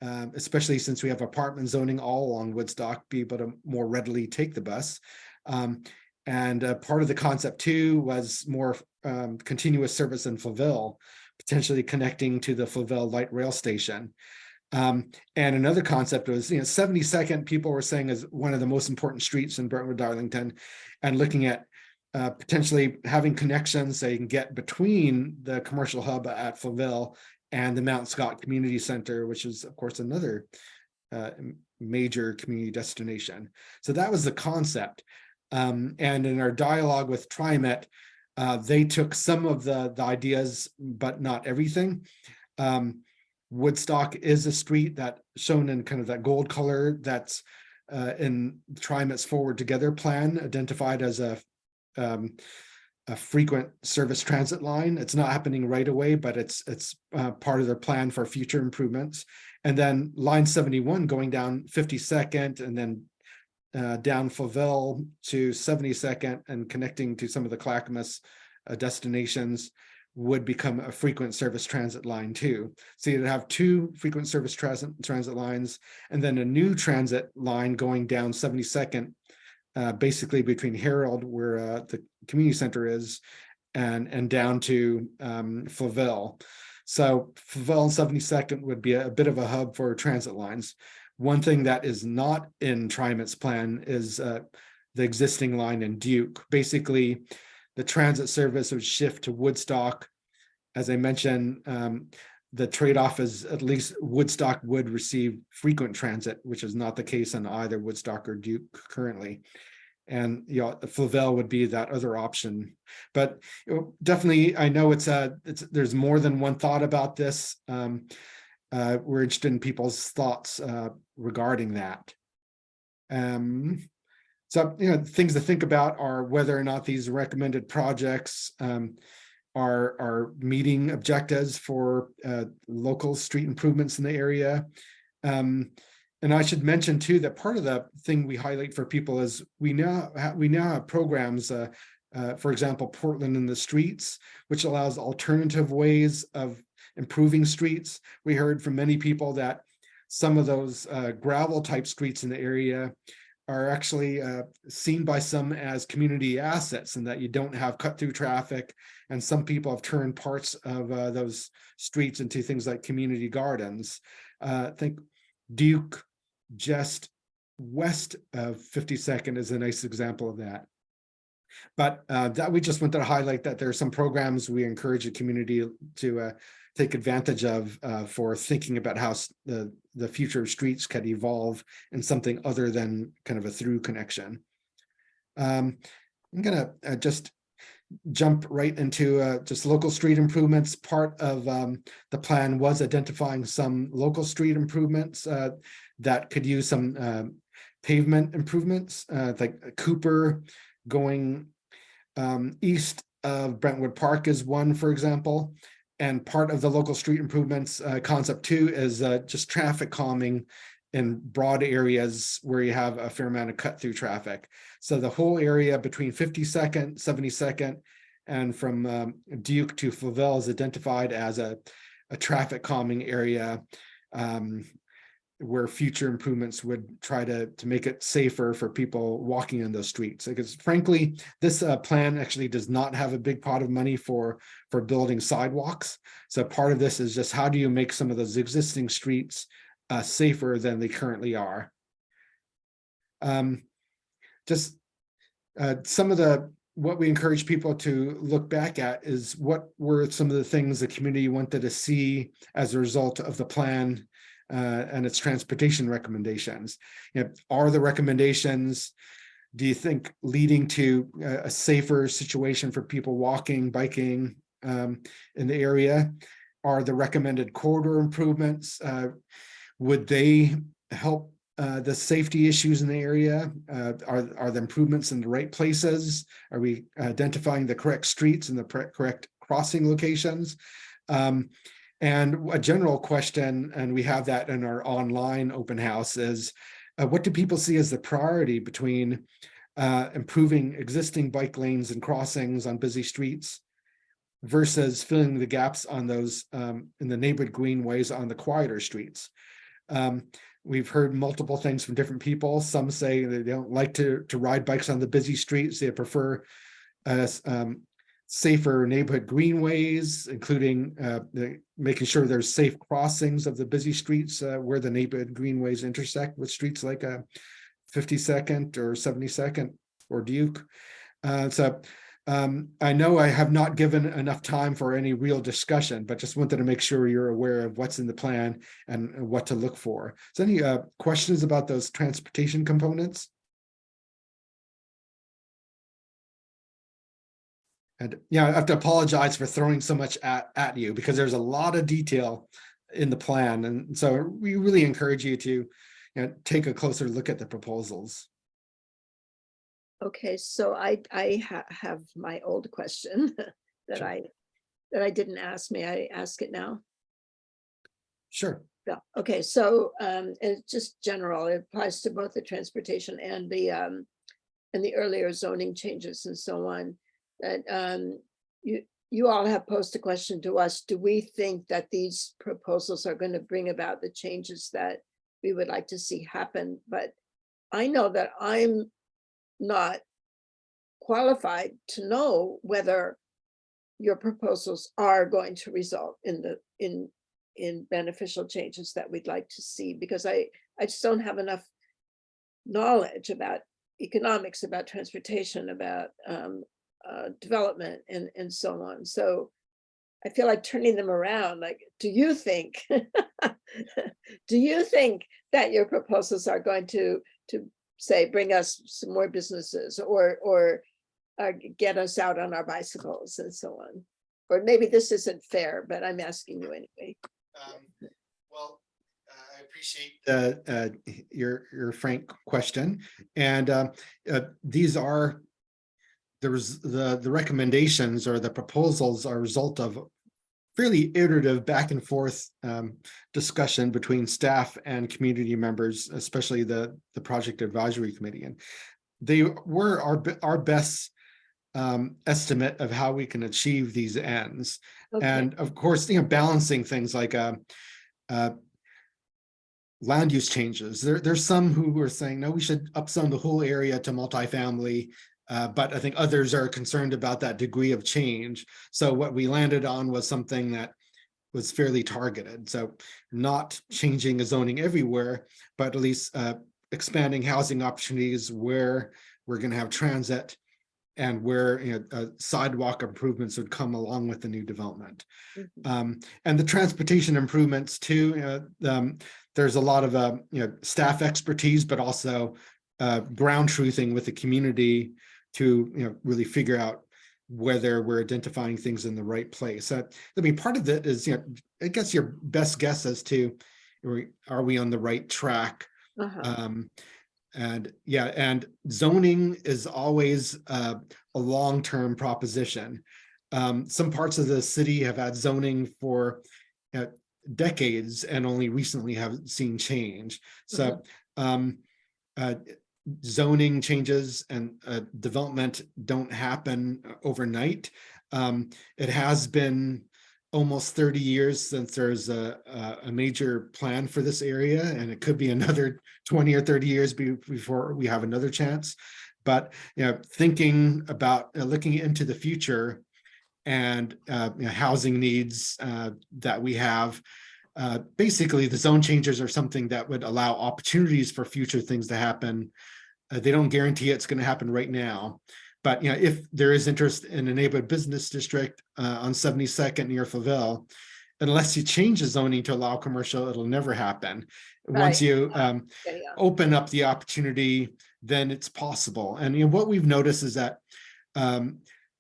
especially since we have apartment zoning all along Woodstock, be able to more readily take the bus. And part of the concept too was more continuous service in Flaville, potentially connecting to the Flaville light rail station. And another concept was, 72nd people were saying is one of the most important streets in Brentwood Darlington, and looking at potentially having connections so you can get between the commercial hub at Flaville and the Mount Scott Community Center, which is of course another major community destination. So that was the concept. And in our dialogue with TriMet, they took some of the ideas, but not everything. Woodstock is a street that shown in kind of that gold color that's in TriMet's Forward Together plan, identified as a frequent service transit line. It's not happening right away, but it's part of their plan for future improvements. And then line 71 going down 52nd and then down Flaville to 72nd and connecting to some of the Clackamas destinations would become a frequent service transit line too. So you'd have two frequent service transit lines and then a new transit line going down 72nd, basically between Herald, where the community center is, and down to Flaville. So Flaville and 72nd would be a bit of a hub for transit lines. One thing that is not in TriMet's plan is the existing line in Duke. Basically, the transit service would shift to Woodstock. As I mentioned, the trade-off is at least Woodstock would receive frequent transit, which is not the case on either Woodstock or Duke currently. And Flaville would be that other option. But definitely, I know there's more than one thought about this. We're interested in people's thoughts regarding that. So, things to think about are whether or not these recommended projects are meeting objectives for local street improvements in the area. And I should mention too that part of the thing we highlight for people is we now have programs, for example, Portland in the Streets, which allows alternative ways of improving streets. We heard from many people that some of those gravel type streets in the area are actually seen by some as community assets, and that you don't have cut through traffic. And some people have turned parts of those streets into things like community gardens. I think Duke, just west of 52nd, is a nice example of that. But that we just wanted to highlight that there are some programs we encourage the community to take advantage of for thinking about how the future of streets could evolve in something other than kind of a through connection. I'm gonna just jump right into just local street improvements. Part of the plan was identifying some local street improvements that could use some pavement improvements, like Cooper going east of Brentwood Park is one, for example. And part of the local street improvements concept too is just traffic calming in broad areas where you have a fair amount of cut through traffic. So the whole area between 52nd, 72nd, and from Duke to Flaville is identified as a traffic calming area where future improvements would try to make it safer for people walking in those streets. Because frankly, this plan actually does not have a big pot of money for building sidewalks. So part of this is just how do you make some of those existing streets safer than they currently are. Just some of what we encourage people to look back at is what were some of the things the community wanted to see as a result of the plan and its transportation recommendations. Are the recommendations, do you think, leading to a safer situation for people walking, biking in the area? are the recommended corridor improvements, would they help the safety issues in the area? Are the improvements in the right places? Are we identifying the correct streets and the correct crossing locations? And a general question, and we have that in our online open house, is what do people see as the priority between improving existing bike lanes and crossings on busy streets versus filling the gaps on those in the neighborhood greenways on the quieter streets? We've heard multiple things from different people. Some say they don't like to ride bikes on the busy streets. They prefer safer neighborhood greenways, including making sure there's safe crossings of the busy streets where the neighborhood greenways intersect with streets like 52nd or 72nd or Duke. I know I have not given enough time for any real discussion, but just wanted to make sure you're aware of what's in the plan and what to look for. So any questions about those transportation components? And yeah, I have to apologize for throwing so much at you because there's a lot of detail in the plan. And so we really encourage you to take a closer look at the proposals. Okay, so I have my old question that Sure. I didn't ask. May I ask it now? Sure. Yeah, okay, so it's just general, it applies to both the transportation and the earlier zoning changes and so on. That you all have posed a question to us. Do we think that these proposals are going to bring about the changes that we would like to see happen? But I know that I'm not qualified to know whether your proposals are going to result in beneficial changes that we'd like to see, because I just don't have enough knowledge about economics, about transportation, about development and so on. So I feel like turning them around. Like, do you think that your proposals are going to say bring us some more businesses or get us out on our bicycles and so on? Or maybe this isn't fair, but I'm asking you anyway. Well, I appreciate your frank question, and these are the recommendations or the proposals are a result of fairly iterative back and forth discussion between staff and community members, especially the project advisory committee, and they were our best estimate of how we can achieve these ends. Okay. And of course, balancing things like land use changes. There's some who are saying, no, we should upzone the whole area to multifamily. But I think others are concerned about that degree of change. So what we landed on was something that was fairly targeted. So not changing the zoning everywhere, but at least expanding housing opportunities where we're going to have transit and where sidewalk improvements would come along with the new development. Mhm. And the transportation improvements too. There's a lot of staff expertise, but also ground truthing with the community to really figure out whether we're identifying things in the right place. I mean, part of it is I guess your best guess as to are we on the right track. Uh-huh. And zoning is always a long-term proposition. Some parts of the city have had zoning for decades and only recently have seen change. So zoning changes and development don't happen overnight. It has been almost 30 years since there's a major plan for this area, and it could be another 20 or 30 years before we have another chance. But thinking about looking into the future and housing needs that we have, basically the zone changes are something that would allow opportunities for future things to happen. They don't guarantee it's going to happen right now. But if there is interest in a neighborhood business district on 72nd near Flavelle, unless you change the zoning to allow commercial, it'll never happen. Once Right. you Yeah. open up the opportunity, then it's possible. And what we've noticed is that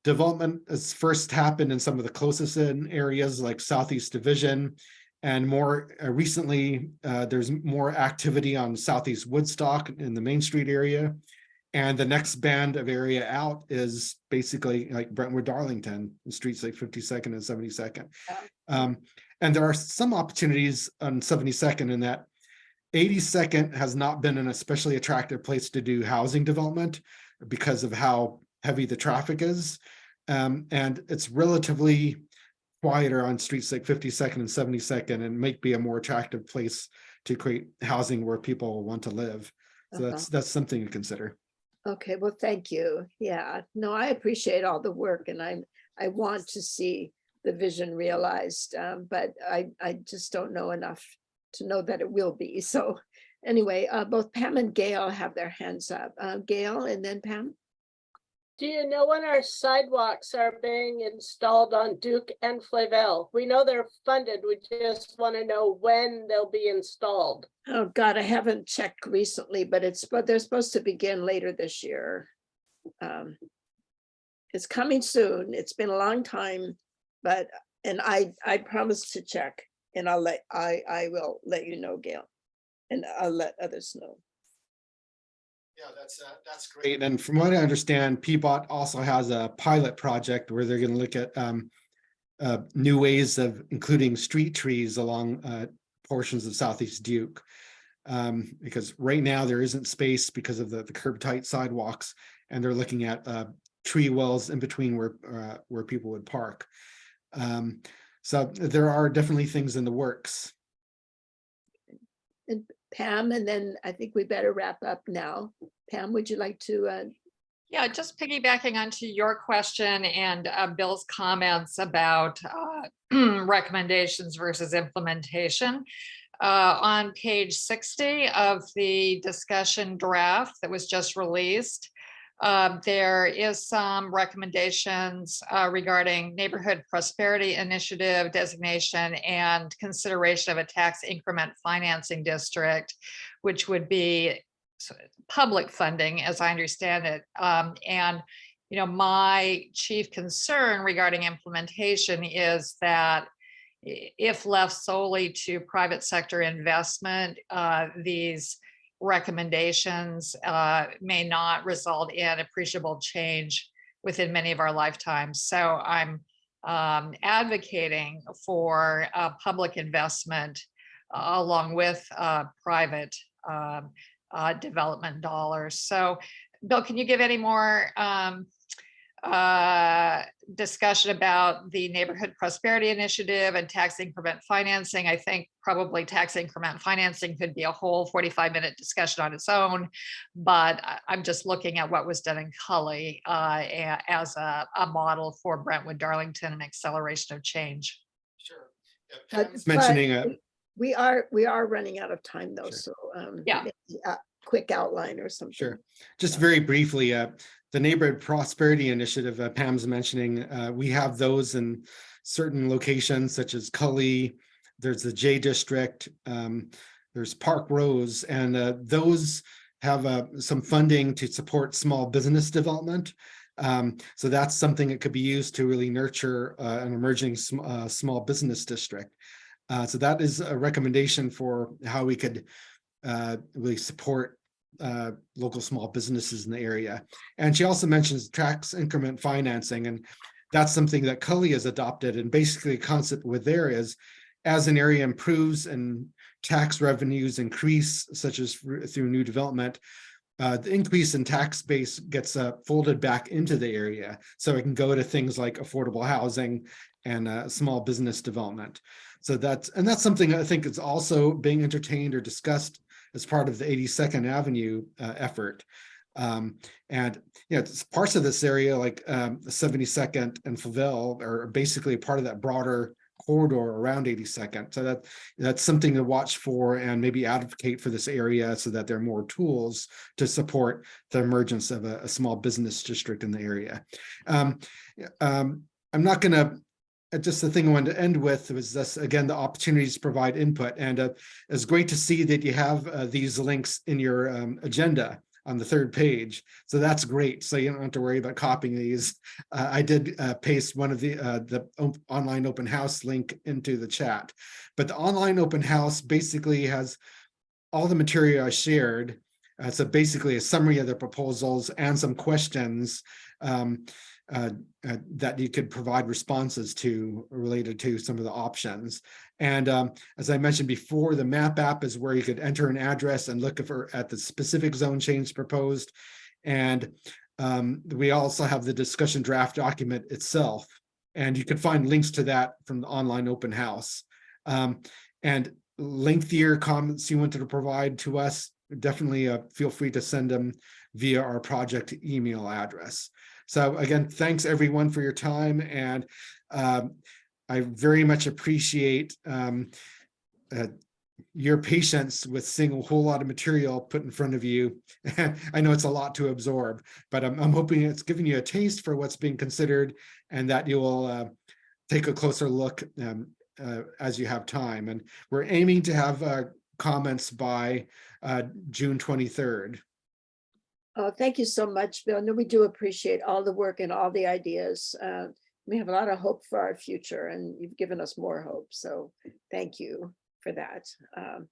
development has first happened in some of the closest in areas like Southeast Division. And more recently, there's more activity on Southeast Woodstock in the Main Street area. And the next band of area out is basically like Brentwood, Darlington, the streets like 52nd and 72nd. And there are some opportunities on 72nd in that 82nd has not been an especially attractive place to do housing development because of how heavy the traffic is. And it's relatively quieter on streets like 52nd and 72nd, and might be a more attractive place to create housing where people want to live. So that's something to consider. Okay, well, thank you. Yeah, no, I appreciate all the work, and I want to see the vision realized, but I just don't know enough to know that it will be. So anyway, both Pam and Gail have their hands up. Gail and then Pam. Do you know when our sidewalks are being installed on Duke and Flavel? We know they're funded. We just want to know when they'll be installed. Oh God, I haven't checked recently, but they're supposed to begin later this year. It's coming soon. It's been a long time, but I promised to check, and I will let you know, Gail, and I'll let others know. Yeah, that's great. And from what I understand, PBOT also has a pilot project where they're going to look at new ways of including street trees along portions of Southeast Duke. Because right now there isn't space because of the curb tight sidewalks, and they're looking at tree wells in between where people would park. So there are definitely things in the works. And Pam, and then I think we better wrap up now. Pam, would you like to? Yeah, just piggybacking onto your question and Bill's comments about recommendations versus implementation. On page 60 of the discussion draft that was just released, there is some recommendations regarding neighborhood prosperity initiative designation and consideration of a tax increment financing district, which would be public funding, as I understand it. And my chief concern regarding implementation is that if left solely to private sector investment, these recommendations may not result in appreciable change within many of our lifetimes. So I'm advocating for public investment along with private development dollars. So Bill, can you give any more discussion about the neighborhood prosperity initiative and tax increment financing? I think probably tax increment financing could be a whole 45-minute discussion on its own, but I'm just looking at what was done in Cully as a model for Brentwood, Darlington, and acceleration of change. Sure. Yeah, Pam's mentioning we are running out of time though, Sure. so Yeah. maybe a quick outline or something. Sure. Just very briefly, the neighborhood prosperity initiative Pam's mentioning, we have those in certain locations such as Cully. There's the J District, there's Park Rose, and those have some funding to support small business development. So that's something that could be used to really nurture an emerging small business district. So that is a recommendation for how we could really support local small businesses in the area. And she also mentions tax increment financing, and that's something that Cully has adopted. And basically the concept with there is, as an area improves and tax revenues increase, such as through new development, the increase in tax base gets folded back into the area. So it can go to things like affordable housing and small business development. So that's something I think is also being entertained or discussed as part of the 82nd Avenue effort. And parts of this area like the 72nd and Flavel are basically part of that broader corridor around 82nd. So that's something to watch for and maybe advocate for this area so that there are more tools to support the emergence of a small business district in the area. I'm not going to just the thing I wanted to end with was this, again, the opportunities to provide input. And it's great to see that you have these links in your agenda. on the third page. So that's great. So you don't have to worry about copying these. I did paste one of the online open house link into the chat, but the online open house basically has all the material I shared. So basically a summary of the proposals and some questions that you could provide responses to related to some of the options. And as I mentioned before, the map app is where you could enter an address and look at the specific zone change proposed. And we also have the discussion draft document itself. And you can find links to that from the online open house. And lengthier comments you wanted to provide to us, definitely feel free to send them via our project email address. So again, thanks everyone for your time, and I very much appreciate your patience with seeing a whole lot of material put in front of you. I know it's a lot to absorb, but I'm hoping it's giving you a taste for what's being considered, and that you will take a closer look as you have time. And we're aiming to have comments by June 23rd. Oh, thank you so much, Bill. No, we do appreciate all the work and all the ideas. We have a lot of hope for our future, and you've given us more hope. So thank you for that. And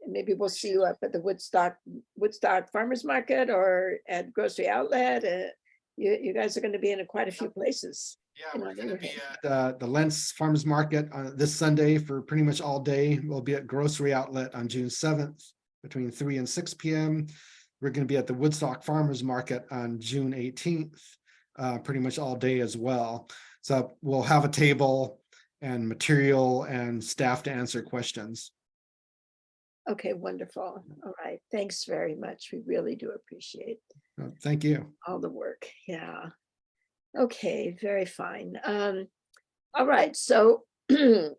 maybe we'll see you up at the Woodstock Farmers Market or at Grocery Outlet. You guys are going to be in quite a few places. Yeah, we're going to be at the Lentz Farmers Market this Sunday for pretty much all day. We'll be at Grocery Outlet on June 7th between 3 and 6 p.m. We're going to be at the Woodstock Farmers Market on June 18th, pretty much all day as well. So we'll have a table and material and staff to answer questions. Okay, wonderful. All right. Thanks very much. We really do appreciate Thank you. all the work. Yeah. Okay, very fine. All right. So with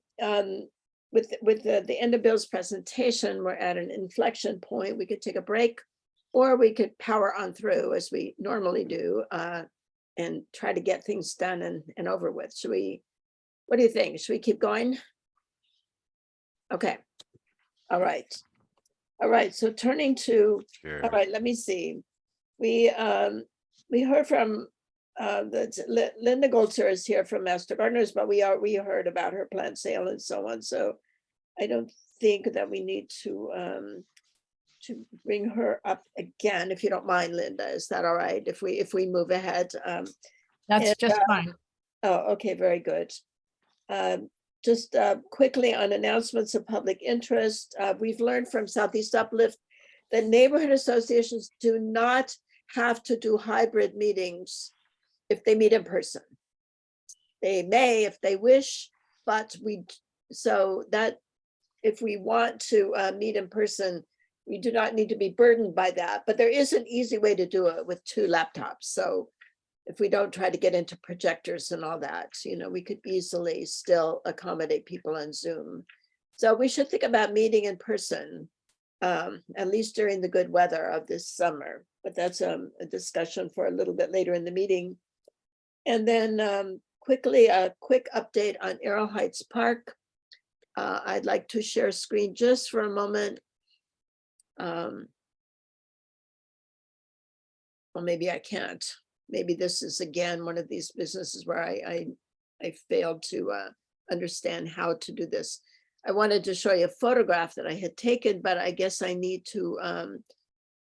the end of Bill's presentation, we're at an inflection point. We could take a break, or we could power on through as we normally do, and try to get things done and over with. Should we, what do you think? Should we keep going? Okay. All right. All right. So turning to, Sure. all right, let me see. We heard from Linda Goldser is here from Master Gardeners, but we heard about her plant sale and so on. So I don't think that we need to bring her up again, if you don't mind, Linda. Is that all right if we move ahead? That's just fine. Oh, okay, very good. Just quickly on announcements of public interest, we've learned from Southeast Uplift that neighborhood associations do not have to do hybrid meetings if they meet in person. They may if they wish, but so that if we want to meet in person, we do not need to be burdened by that. But there is an easy way to do it with 2 laptops. So if we don't try to get into projectors and all that, we could easily still accommodate people on Zoom. So we should think about meeting in person, at least during the good weather of this summer. But that's a discussion for a little bit later in the meeting. And then quickly, a quick update on Arrow Heights Park. I'd like to share a screen just for a moment. Well, maybe I can't. Maybe this is again one of these businesses where I failed to understand how to do this. I wanted to show you a photograph that I had taken, but I guess I need to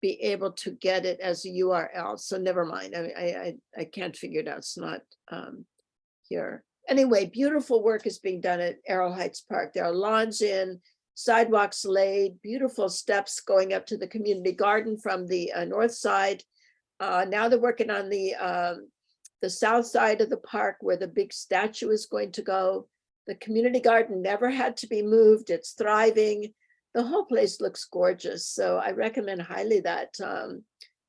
be able to get it as a URL. So never mind. I can't figure it out. It's not here. Anyway, beautiful work is being done at Arrow Heights Park. There are lawns in, sidewalks laid, beautiful steps going up to the community garden from the north side. Now they're working on the south side of the park where the big statue is going to go. The community garden never had to be moved. It's thriving. The whole place looks gorgeous. So I recommend highly that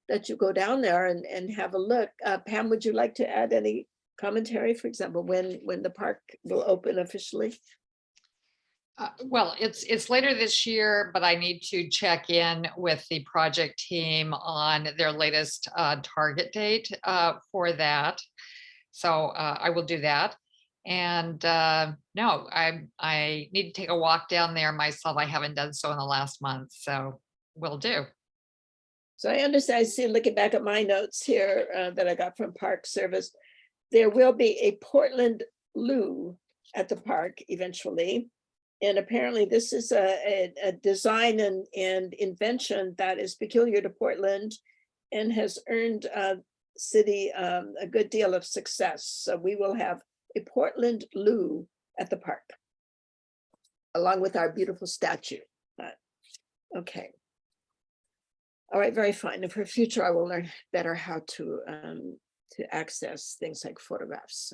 that you go down there and have a look. Pam, would you like to add any commentary, for example, when the park will open officially? Well, it's later this year, but I need to check in with the project team on their latest target date for that. So I will do that. And no, I need to take a walk down there myself. I haven't done so in the last month, so will do. So I understand, I see, looking back at my notes here that I got from Park Service, there will be a Portland loo at the park eventually. And apparently this is a design and invention that is peculiar to Portland and has earned city a good deal of success. So we will have a Portland loo at the park, along with our beautiful statue. Okay. All right, very fine. And for future, I will learn better how to access things like photographs.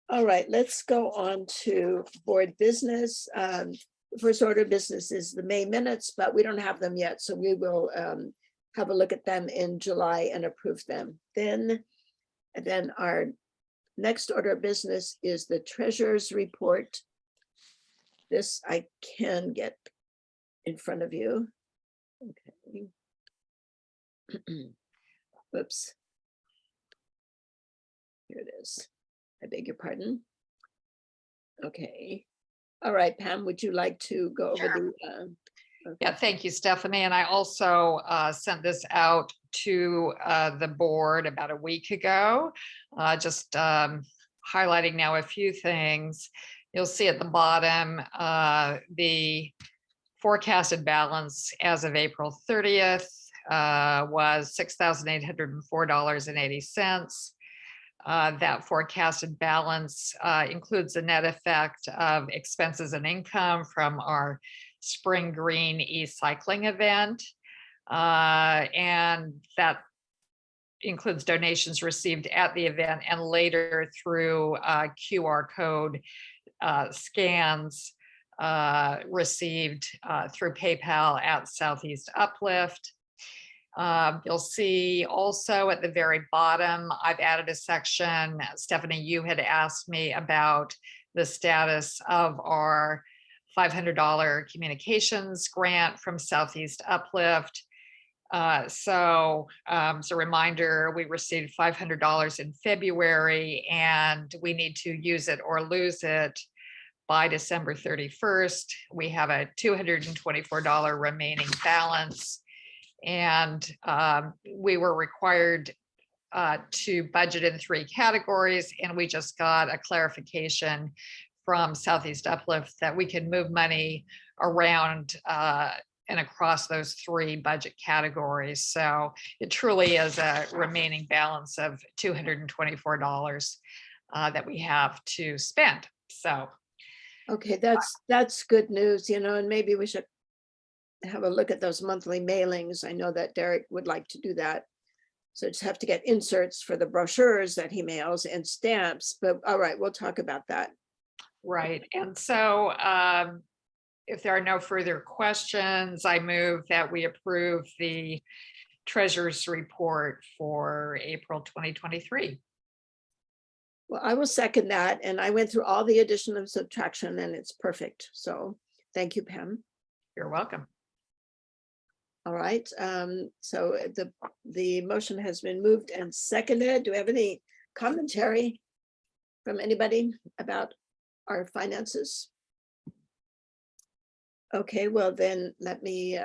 All right, let's go on to board business. First order of business is the May minutes, but we don't have them yet, so we will have a look at them in July and approve them. Then our next order of business is the treasurer's report. This I can get in front of you. Okay. Whoops. Here it is. I beg your pardon. Okay. All right, Pam, would you like to go over the? Yeah, thank you, Stephanie. And I also sent this out to the board about a week ago, just highlighting now a few things. You'll see at the bottom, the forecasted balance as of April 30th was $6,804.80. That forecasted balance includes the net effect of expenses and income from our Spring Green e-cycling event. And that includes donations received at the event and later through QR code scans received through PayPal at Southeast Uplift. You'll see also at the very bottom, I've added a section. Stephanie, you had asked me about the status of our $500 communications grant from Southeast Uplift. So as a reminder, we received $500 in February and we need to use it or lose it by December 31st. We have a $224 remaining balance. And we were required to budget in 3 categories, and we just got a clarification from Southeast Uplift that we can move money around and across those 3 budget categories. So it truly is a remaining balance of $224 that we have to spend. So. Okay, that's good news, you know, and maybe we should have a look at those monthly mailings. I know that Derek would like to do that. So just have to get inserts for the brochures that he mails and stamps, but all right, we'll talk about that. Right, and so if there are no further questions, I move that we approve the treasurer's report for April 2023. Well, I will second that, and I went through all the addition and subtraction and it's perfect. So thank you, Pam. You're welcome. All right, so the motion has been moved and seconded. Do we have any commentary from anybody about our finances? Okay, well then let me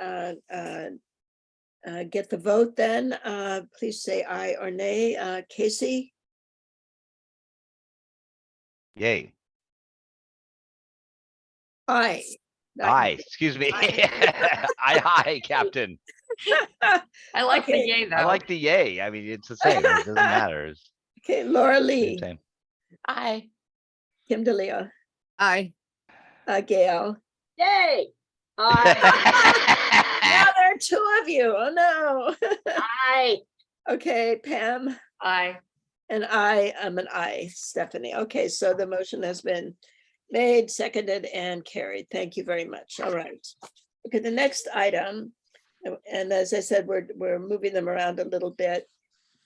get the vote then. Please say aye or nay. Casey? Yay. Aye. Aye, excuse me. Aye, Captain. I like the Okay. yay though. I like the yay. I mean, it's the same. It doesn't matter. It's Okay, Laura the Lee, same. Aye. Kim DeLeo, Aye. Gail. Yay! Now there are 2 of you. Oh no. Aye. Okay, Pam. Aye. And I am an aye, Stephanie. Okay, so the motion has been made, seconded, and carried. Thank you very much. All right. Okay, the next item, and as I said, we're moving them around a little bit,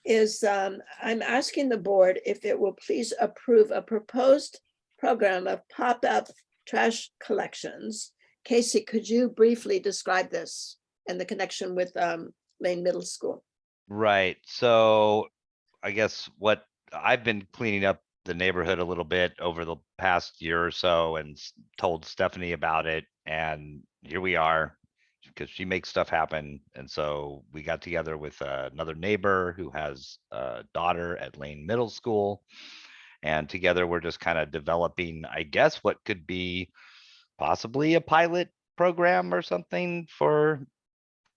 is I'm asking the board if it will please approve a proposed program of pop-up trash collections. Casey, could you briefly describe this and the connection with Lane Middle School? Right, so I guess what I've been cleaning up the neighborhood a little bit over the past year or so and told Stephanie about it, and here we are. because she makes stuff happen. And so we got together with another neighbor who has a daughter at Lane Middle School. And together we're just kind of developing, I guess, what could be possibly a pilot program or something for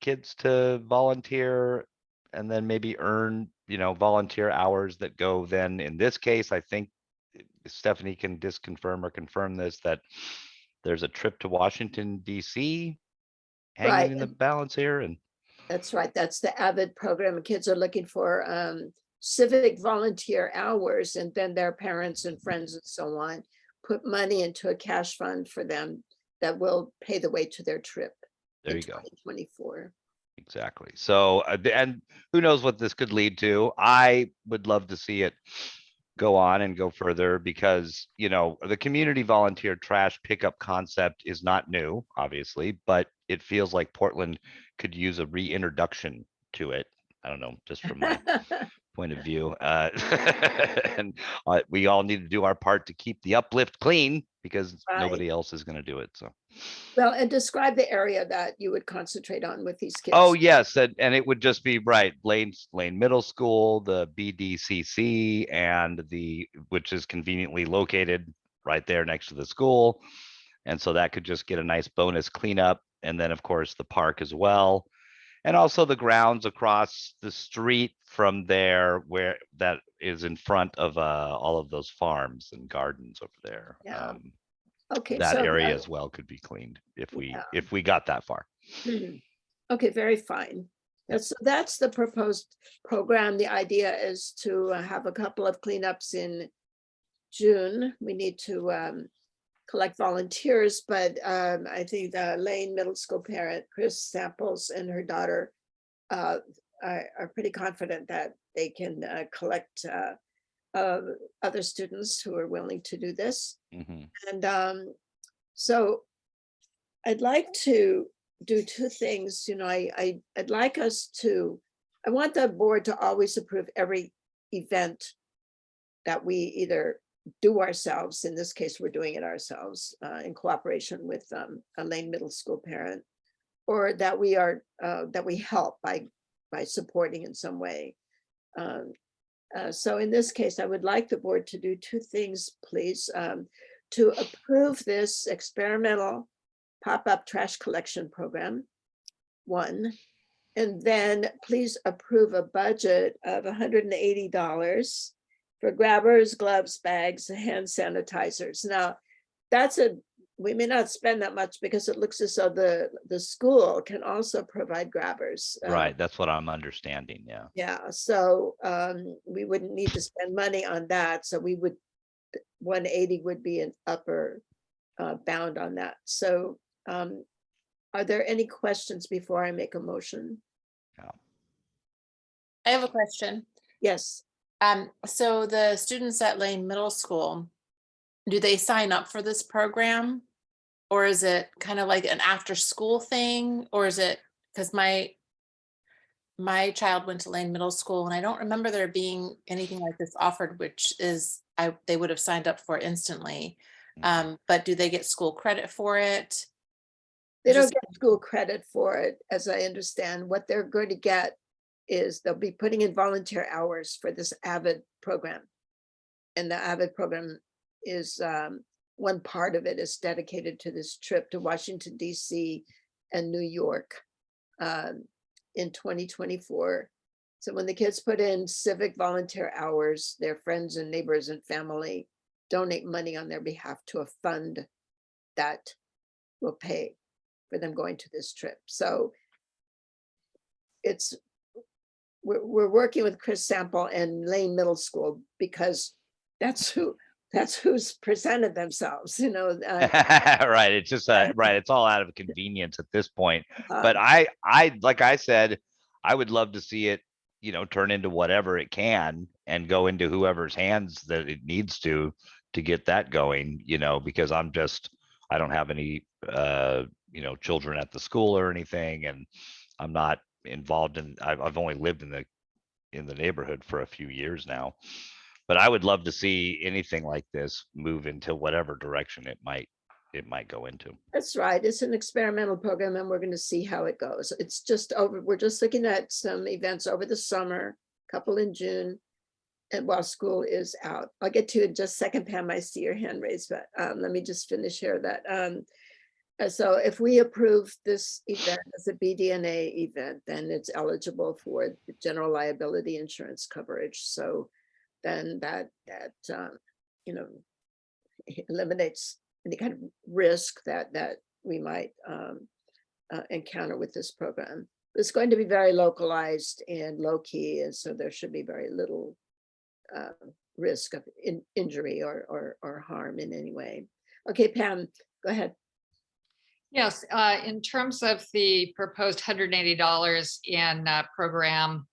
kids to volunteer and then maybe earn, volunteer hours that go then, in this case, I think Stephanie can disconfirm or confirm this, that there's a trip to Washington, DC Right. hanging in the balance here. And That's right. That's the AVID program. Kids are looking for civic volunteer hours, and then their parents and friends and so on put money into a cash fund for them that will pay the way to their trip. there in you go. 2024. Exactly. So, and who knows what this could lead to? I would love to see it go on and go further because, the community volunteer trash pickup concept is not new, obviously, but it feels like Portland could use a reintroduction to it. I don't know, just from my point of view. And we all need to do our part to keep the uplift clean because Right. nobody else is going to do it. So. Well, and describe the area that you would concentrate on with these kids. Oh, yes, and it would just be right, Lane Middle School, the BDCC, and which is conveniently located right there next to the school. And so that could just get a nice bonus cleanup. And then, of course, the park as well. And also the grounds across the street from there, where that is in front of all of those farms and gardens over there. Yeah. Okay, That so area as well could be cleaned if we got that far. Okay, very fine. That's the proposed program. The idea is to have a couple of cleanups in June. We need to collect volunteers, but I think the Lane Middle School parent, Chris Samples, and her daughter are pretty confident that they can collect other students who are willing to do this. And so I'd like to do two things. I'd like us to, I want the board to always approve every event that we either do ourselves. In this case, we're doing it ourselves in cooperation with a Lane Middle School parent, or that we help by supporting in some way. So in this case, I would like the board to do two things, please. To approve this experimental pop-up trash collection program, one, and then please approve a budget of $180 for grabbers, gloves, bags, hand sanitizers. Now, we may not spend that much because it looks as though the school can also provide grabbers. Right, that's what I'm understanding, yeah. Yeah, so we wouldn't need to spend money on that. So 180 would be an upper bound on that. So are there any questions before I make a motion? I have a question. Yes. So the students at Lane Middle School, do they sign up for this program? Or is it kind of like an after school thing? Or is it, because my child went to Lane Middle School and I don't remember there being anything like this offered, which is they would have signed up for instantly. But do they get school credit for it? They don't get school credit for it, as I understand. What they're going to get is they'll be putting in volunteer hours for this AVID program. And the AVID program is one part of it is dedicated to this trip to Washington, DC and New York in 2024. So when the kids put in civic volunteer hours, their friends and neighbors and family donate money on their behalf to a fund that will pay for them going to this trip. So we're working with Chris Sample and Lane Middle School because that's who's presented themselves, Right, it's just right, it's all out of convenience at this point. But I like I said, I would love to see it, turn into whatever it can and go into whoever's hands that it needs to get that going, because I don't have any children at the school or anything, and I'm not involved in, I've only lived in the neighborhood for a few years now. But I would love to see anything like this move into whatever direction it might it might go into. That's right. It's an experimental program and we're going to see how it goes. It's just over, we're just looking at some events over the summer, couple in June, and while school is out. I'll get to it in just a second, Pam. I see your hand raised, but let me just finish here that. So if we approve this event as a BDNA event, then it's eligible for the general liability insurance coverage. So then that you know, eliminates any kind of risk that we might encounter with this program. It's going to be very localized and low key, and so there should be very little risk of injury or harm in any way. Okay, Pam, go ahead. Yes, in terms of the proposed $180 in program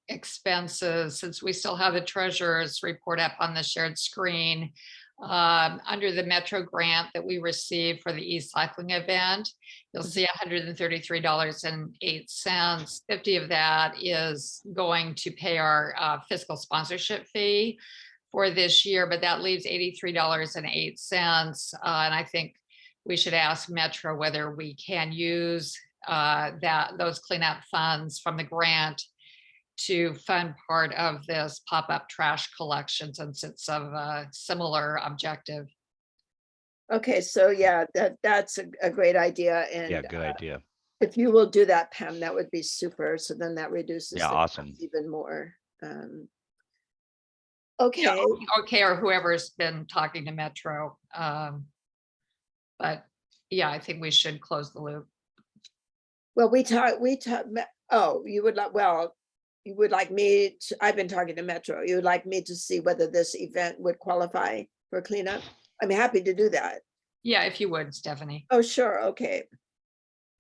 expenses, since we still have the treasurer's report up on the shared screen, under the Metro grant that we received for the e-cycling event, you'll see $133.08. 50 of that is going to pay our fiscal sponsorship fee for this year, but that leaves $83.08. And I think we should ask Metro whether we can use those cleanup funds from the grant to fund part of this pop-up trash collection, since it's of a similar objective. Okay, so yeah, that's a great idea. And Yeah, good idea. if you will do that, Pam, that would be super. So then that reduces Yeah, the awesome. cost even more. Yeah, Okay, okay, or whoever's been talking to Metro. But yeah, I think we should close the loop. well, oh, you would like, well, you would like me to, I've been talking to Metro. You would like me to see whether this event would qualify for cleanup? I'm happy to do that. Yeah, if you would, Stephanie. Oh, sure, okay.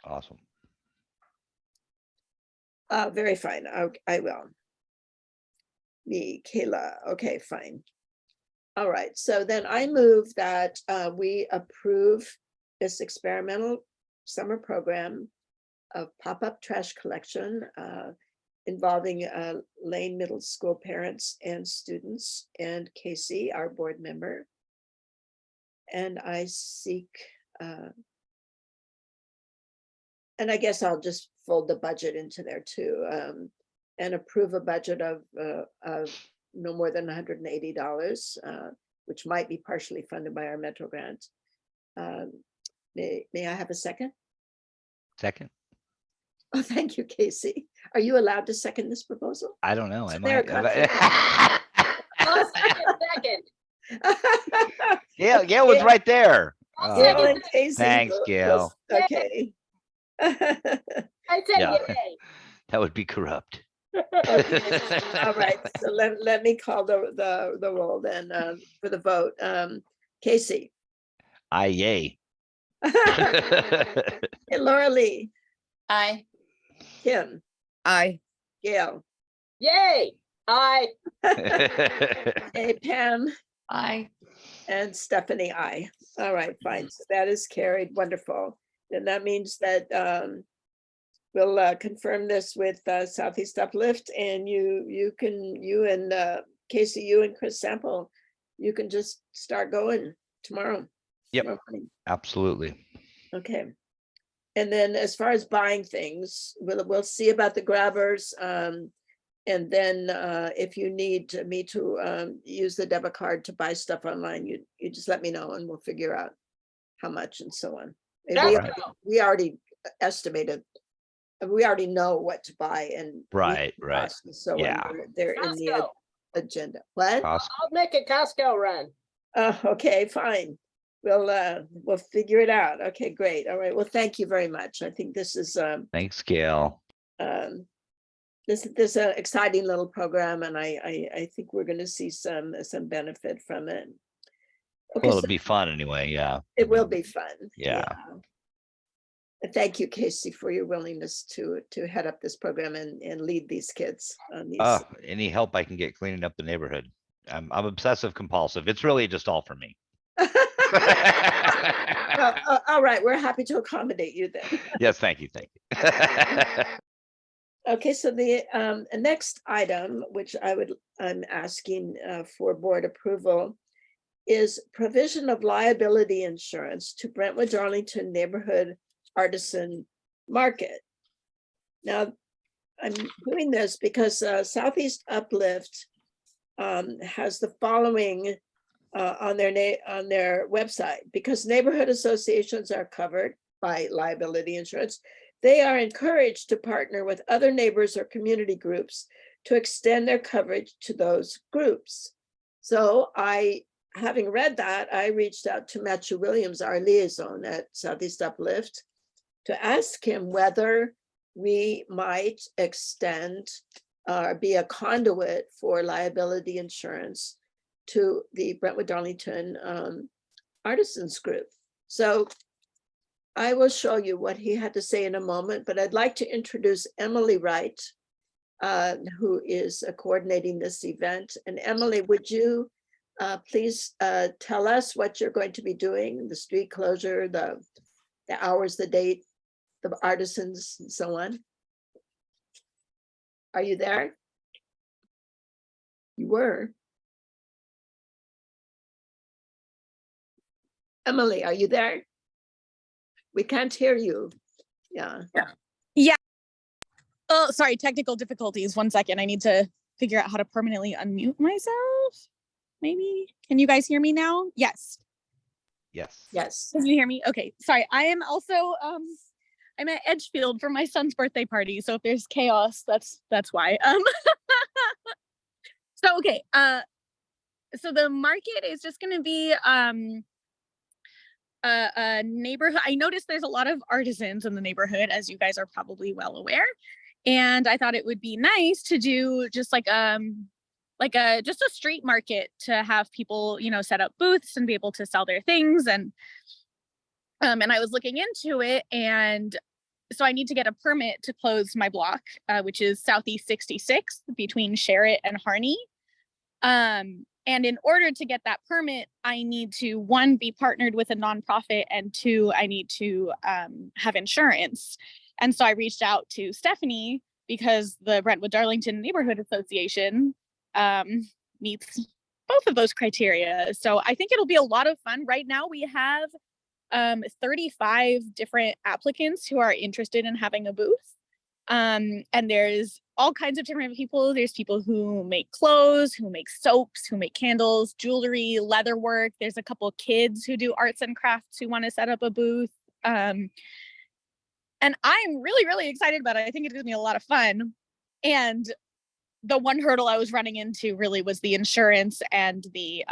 Awesome. Very fine, I will. Me, Kayla, okay, fine. All right, so then I move that we approve this experimental summer program of pop-up trash collection involving Lane Middle School parents and students and Casey, our board member. And I seek, and I guess I'll just fold the budget into there too, and approve a budget of no more than $180, which might be partially funded by our Metro grant. May I have a second? Second. Oh, thank you, Casey. Are you allowed to second this proposal? I don't know. So I there might. I'll second. Gail was right there. Gail Oh, and Casey thanks, will- Gail. Okay. I said Yeah. yay. That would be corrupt. Okay, all right, so let me call the roll then for the vote. Casey. Aye, yay. Hey, Laura Lee, Aye. Kim, Aye. Gail, Yay. I hey, Pam, Aye. and Stephanie, I. All right, fine, so that is carried, wonderful. Then that means that we'll confirm this with Southeast Uplift, and you and Casey, you and Chris Sample, you can just start going tomorrow. Yep. Tomorrow morning. Absolutely. Okay. And then as far as buying things, we'll see about the grabbers. And then if you need me to use the debit card to buy stuff online, you just let me know and we'll figure out how much and so on. And Right. we already estimated, we already know what to buy and Right. costs and so on. Yeah. They're in the Costco. agenda. What? Cost- I'll make a Costco run. Okay, fine. We'll figure it out. Okay, great. All right. Well, thank you very much. I think this is Thanks, Gail. this is an exciting little program, and I think we're going to see some benefit from it. Okay, Well, so it'll be fun anyway. Yeah. it will be fun. Yeah. And thank you, Casey, for your willingness to head up this program and lead these kids on these. Any help I can get cleaning up the neighborhood. I'm obsessive compulsive. It's really just all for me. All right, we're happy to accommodate you then. Yes, thank you. Thank you. Okay, so the next item, which I'm asking for board approval, is provision of liability insurance to Brentwood Darlington Neighborhood Artisan Market. Now, I'm doing this because Southeast Uplift has the following on their website. Because neighborhood associations are covered by liability insurance, they are encouraged to partner with other neighbors or community groups to extend their coverage to those groups. So having read that, I reached out to Matthew Williams, our liaison at Southeast Uplift, to ask him whether we might extend or be a conduit for liability insurance to the Brentwood Darlington Artisans Group. So I will show you what he had to say in a moment, but I'd like to introduce Emily Wright, who is coordinating this event. And Emily, would you please tell us what you're going to be doing, the street closure, the hours, the date, the artisans, and so on? Are you there? You were. Emily, are you there? We can't hear you. Yeah. Yeah. Oh, sorry, technical difficulties. 1 second. I need to figure out how to permanently unmute myself. Maybe. Can you guys hear me now? Yes. Yes. Yes. Can you hear me? Okay. Sorry. I am also I'm at Edgefield for my son's birthday party. So if there's chaos, that's why. So okay. So the market is just gonna be a neighborhood. I noticed there's a lot of artisans in the neighborhood, as you guys are probably well aware. And I thought it would be nice to do just like just a street market to have people, set up booths and be able to sell their things. And I was looking into it, and so I need to get a permit to close my block, which is Southeast 66 between Sherritt and Harney. And in order to get that permit, I need to, 1, be partnered with a nonprofit, and 2, I need to have insurance. And so I reached out to Stephanie because the Brentwood Darlington Neighborhood Association meets both of those criteria. So I think it'll be a lot of fun. Right now we have 35 different applicants who are interested in having a booth. And there's all kinds of different people. There's people who make clothes, who make soaps, who make candles, jewelry, leather work. There's a couple of kids who do arts and crafts who want to set up a booth. And I'm really, really excited about it. I think it's gonna be a lot of fun. And the one hurdle I was running into really was the insurance and the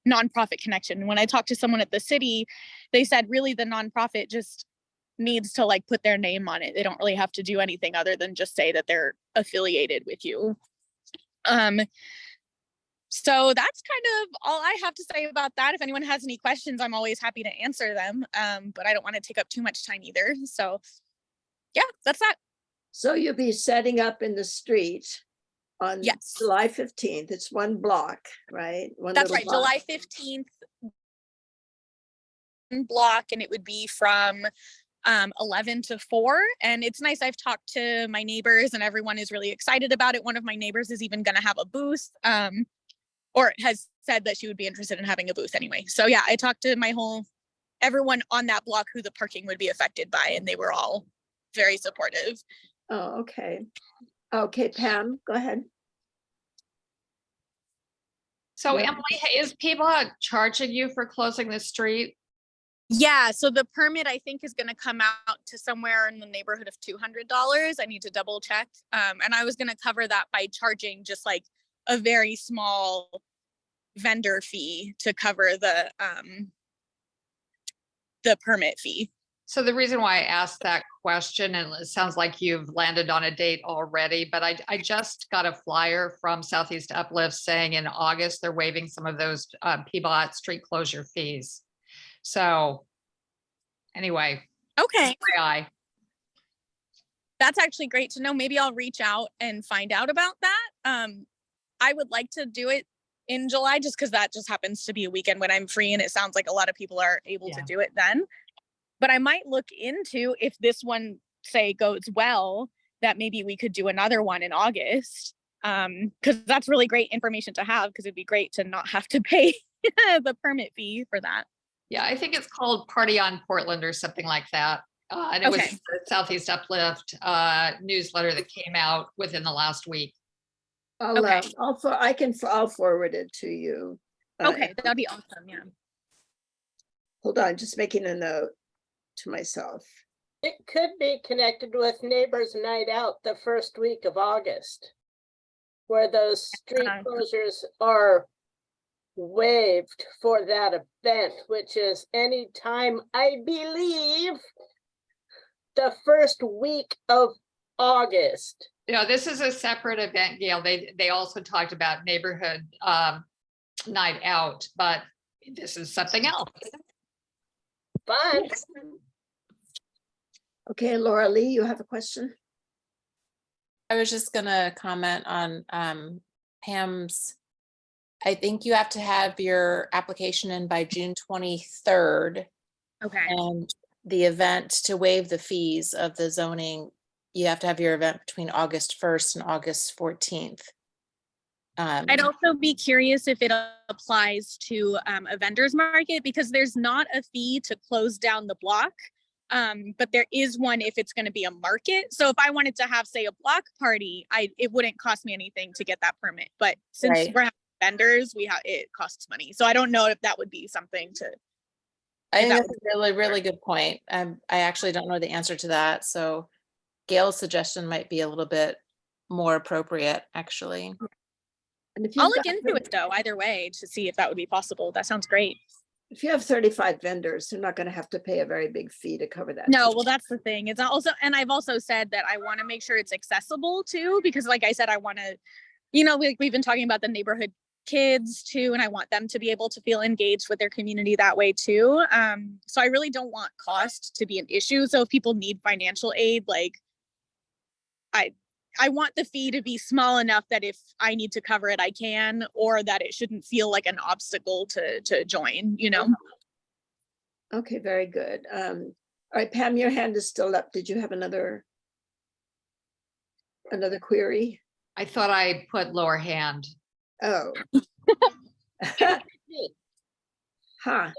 nonprofit connection. When I talked to someone at the city, they said really the nonprofit just needs to put their name on it. They don't really have to do anything other than just say that they're affiliated with you. So that's kind of all I have to say about that. If anyone has any questions, I'm always happy to answer them. But I don't want to take up too much time either. So yeah, that's that. So you'll be setting up in the street on Yes. July 15th. It's one block, right? That's right. Block. July 15th block, and it would be from 11 to 4. And it's nice. I've talked to my neighbors and everyone is really excited about it. One of my neighbors is even going to have a booth, or has said that she would be interested in having a booth anyway. So yeah, I talked to everyone on that block who the parking would be affected by, and they were all very supportive. Oh, okay. Okay, Pam, go ahead. So Yeah. Emily, is people charging you for closing the street? Yeah, so the permit I think is going to come out to somewhere in the neighborhood of $200. I need to double check. And I was going to cover that by charging just a very small vendor fee to cover the permit fee. So the reason why I asked that question, and it sounds like you've landed on a date already, but I just got a flyer from Southeast Uplift saying in August, they're waiving some of those PBOT street closure fees. So anyway. Okay. FYI. That's actually great to know. Maybe I'll reach out and find out about that. I would like to do it in July just because that just happens to be a weekend when I'm free, and it sounds like a lot of people are able to do it then. But I might look into, if this one say goes well, that maybe we could do another one in August. Because that's really great information to have, because it'd be great to not have to pay the permit fee for that. Yeah, I think it's called Party on Portland or something like that. And it was Okay. the Southeast Uplift newsletter that came out within the last week. Okay. I'll forward it to you. Okay, that'd be awesome. Yeah. Hold on, just making a note to myself. It could be connected with Neighbors Night Out the first week of August, where those street closures are waived for that event, which is anytime, I believe, the first week of August. Yeah, this is a separate event, Gail. They also talked about neighborhood night out, but this is something else. Fun. Okay, Laura Lee, you have a question? I was just gonna comment on Pam's. I think you have to have your application in by June 23rd. Okay. And the event to waive the fees of the zoning, you have to have your event between August 1st and August 14th. I'd also be curious if it applies to a vendor's market, because there's not a fee to close down the block. But there is one if it's going to be a market. So if I wanted to have, say, a block party, it wouldn't cost me anything to get that permit. But since Right. we're having vendors, it costs money. So I don't know if that would be something to. I think that that's a really, really good point. I actually don't know the answer to that. So Gail's suggestion might be a little bit more appropriate, actually. And if I'll you've look got into it though, either way, to see if that would be possible. That sounds great. If you have 35 vendors, they're not going to have to pay a very big fee to cover that. No, well, that's the thing. It's also, and I've also said that I want to make sure it's accessible too, because like I said, I want to, we've been talking about the neighborhood kids too, and I want them to be able to feel engaged with their community that way too. So I really don't want cost to be an issue. So if people need financial aid, like I want the fee to be small enough that if I need to cover it, I can, or that it shouldn't feel like an obstacle to join, Okay, very good. All right, Pam, your hand is still up. Did you have another query? I thought I put lower hand. Oh. Huh.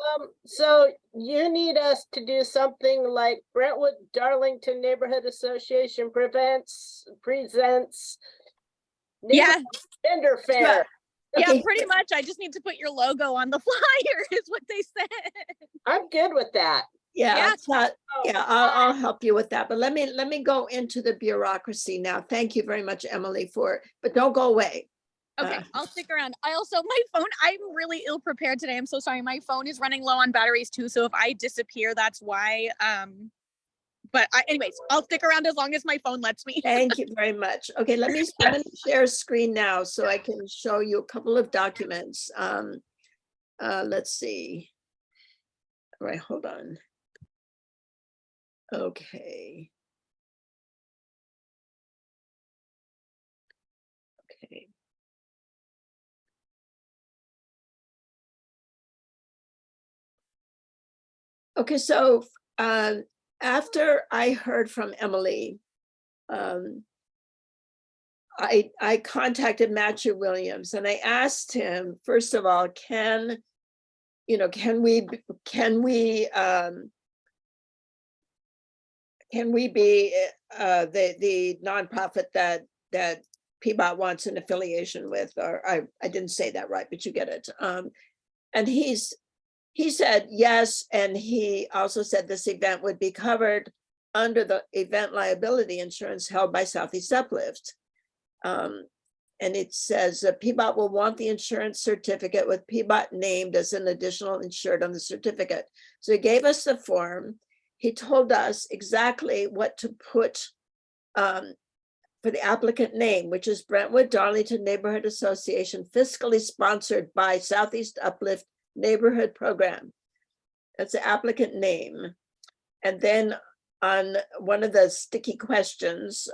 So you need us to do something like Brentwood Darlington Neighborhood Association presents Yeah. vendor fair. Yeah, Okay. pretty much. I just need to put your logo on the flyer is what they said. I'm good with that. Yeah, it's not, Oh, I'll help you with that, but let me go into the bureaucracy now. Thank you very much, Emily, but don't go away. Okay, I'll stick around. I'm really ill prepared today. I'm so sorry. My phone is running low on batteries too. So if I disappear, that's why. Anyways, I'll stick around as long as my phone lets me. Thank you very much. Okay, I'm gonna share screen now so I can show you a couple of documents. Let's see. All right, hold on. Okay. Okay. Okay, so after I heard from Emily, I contacted Matthew Williams and I asked him, first of all, can we be the nonprofit that PBOT wants an affiliation with, or I didn't say that right, but you get it. And he said yes, and he also said this event would be covered under the event liability insurance held by Southeast Uplift. And it says PBOT will want the insurance certificate with PBOT named as an additional insured on the certificate. So he gave us the form. He told us exactly what to put for the applicant name, which is Brentwood Darlington Neighborhood Association, fiscally sponsored by Southeast Uplift Neighborhood Program. That's the applicant name. And then on one of the sticky questions,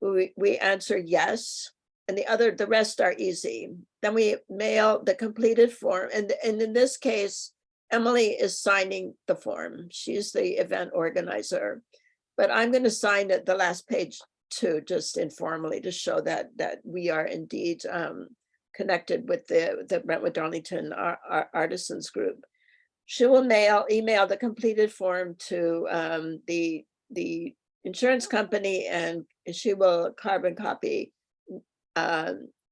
we answer yes, and the rest are easy. Then we mail the completed form, and in this case, Emily is signing the form. She's the event organizer, but I'm going to sign it, the last page too, just informally to show that we are indeed connected with the Brentwood Darlington Artisans Group. She will email the completed form to the insurance company, and she will carbon copy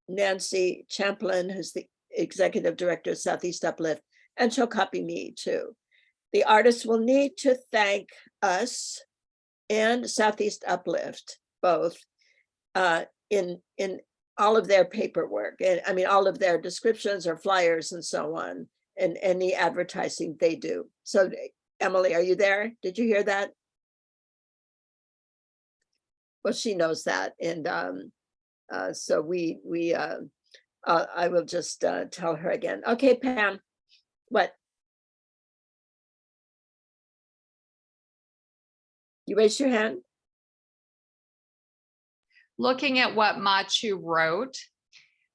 Nancy Champlin, who's the executive director of Southeast Uplift, and she'll copy me too. The artists will need to thank us and Southeast Uplift both in all of their paperwork, and I mean all of their descriptions or flyers and so on, and any advertising they do. So Emily, are you there? Did you hear that? Well, she knows that, and so I will just tell her again. Okay, Pam, what? You raised your hand? Looking at what Machu wrote,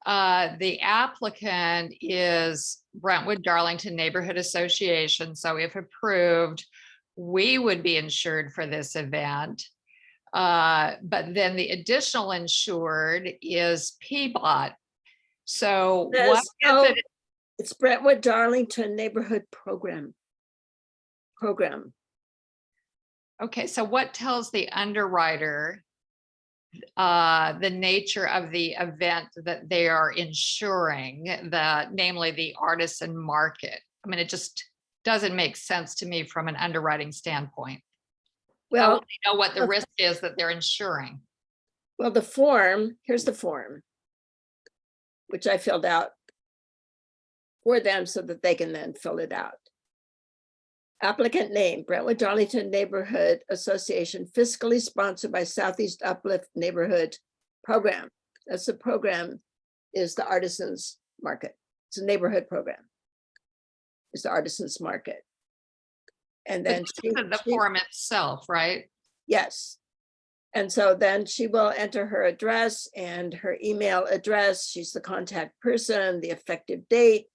the applicant is Brentwood Darlington Neighborhood Association. So if approved, we would be insured for this event. But then the additional insured is Peabody. So what is it? It's Brentwood Darlington Neighborhood Program. Okay, so what tells the underwriter the nature of the event that they are insuring, namely the artisan market? I mean, it just doesn't make sense to me from an underwriting standpoint. How Well, will they know what the risk is that they're insuring? well, the form, here's the form, which I filled out for them so that they can then fill it out. Applicant name, Brentwood Darlington Neighborhood Association, fiscally sponsored by Southeast Uplift Neighborhood Program. That's the program, is the Artisans Market. It's a neighborhood program. It's the Artisans Market. And then the form itself, right? Yes. And so then she will enter her address and her email address. She's the contact person, the effective date,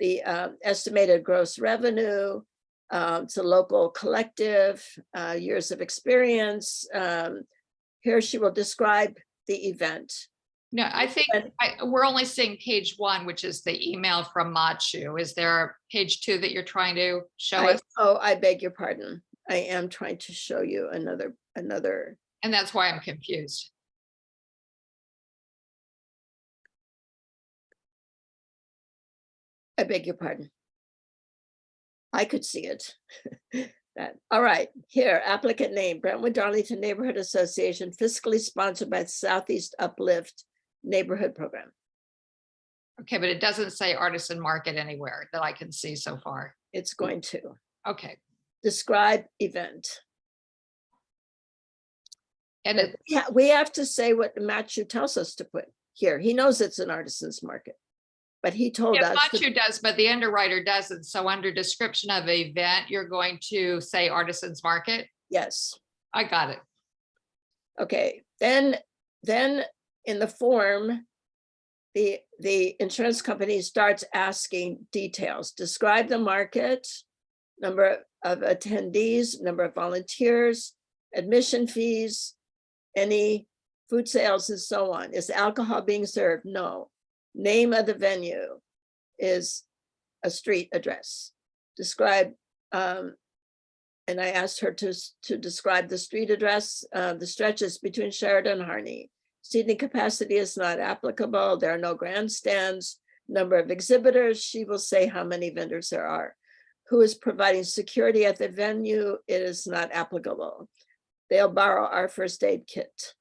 the estimated gross revenue. It's a local collective, years of experience. Here she will describe the event. No, I think we're only seeing page 1, which is the email from Machu. Is there a page 2 that you're trying to show us? Oh, I beg your pardon. I am trying to show you another. And that's why I'm confused. I beg your pardon. I could see it. All right, here, applicant name, Brentwood Darlington Neighborhood Association, fiscally sponsored by Southeast Uplift Neighborhood Program. Okay, but it doesn't say artisan market anywhere that I can see so far. It's going to. Okay. Describe event. And we have to say what Machu tells us to put here. He knows it's an artisan's market, but he told us. Machu does, but the underwriter doesn't. So under description of event, you're going to say artisan's market? Yes. I got it. Okay, then in the form, the insurance company starts asking details. Describe the market, number of attendees, number of volunteers, admission fees, any food sales and so on. Is alcohol being served? No. Name of the venue is a street address. Describe, and I asked her to describe the street address. The stretches between Sheridan and Harney. Seating capacity is not applicable. There are no grandstands. Number of exhibitors, she will say how many vendors there are. Who is providing security at the venue? It is not applicable. They'll borrow our first aid kit.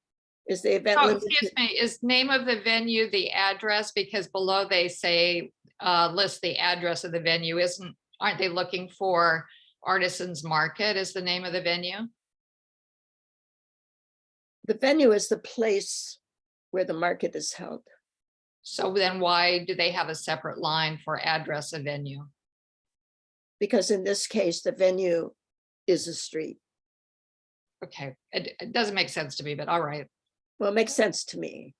Is the event limited? Excuse me, is name of the venue the address? Because below they say list the address of the venue. Aren't they looking for Artisans Market as the name of the venue? The venue is the place where the market is held. So then why do they have a separate line for address of venue? Because in this case, the venue is a street. Okay, it doesn't make sense to me, but all right. Well, it makes sense to me.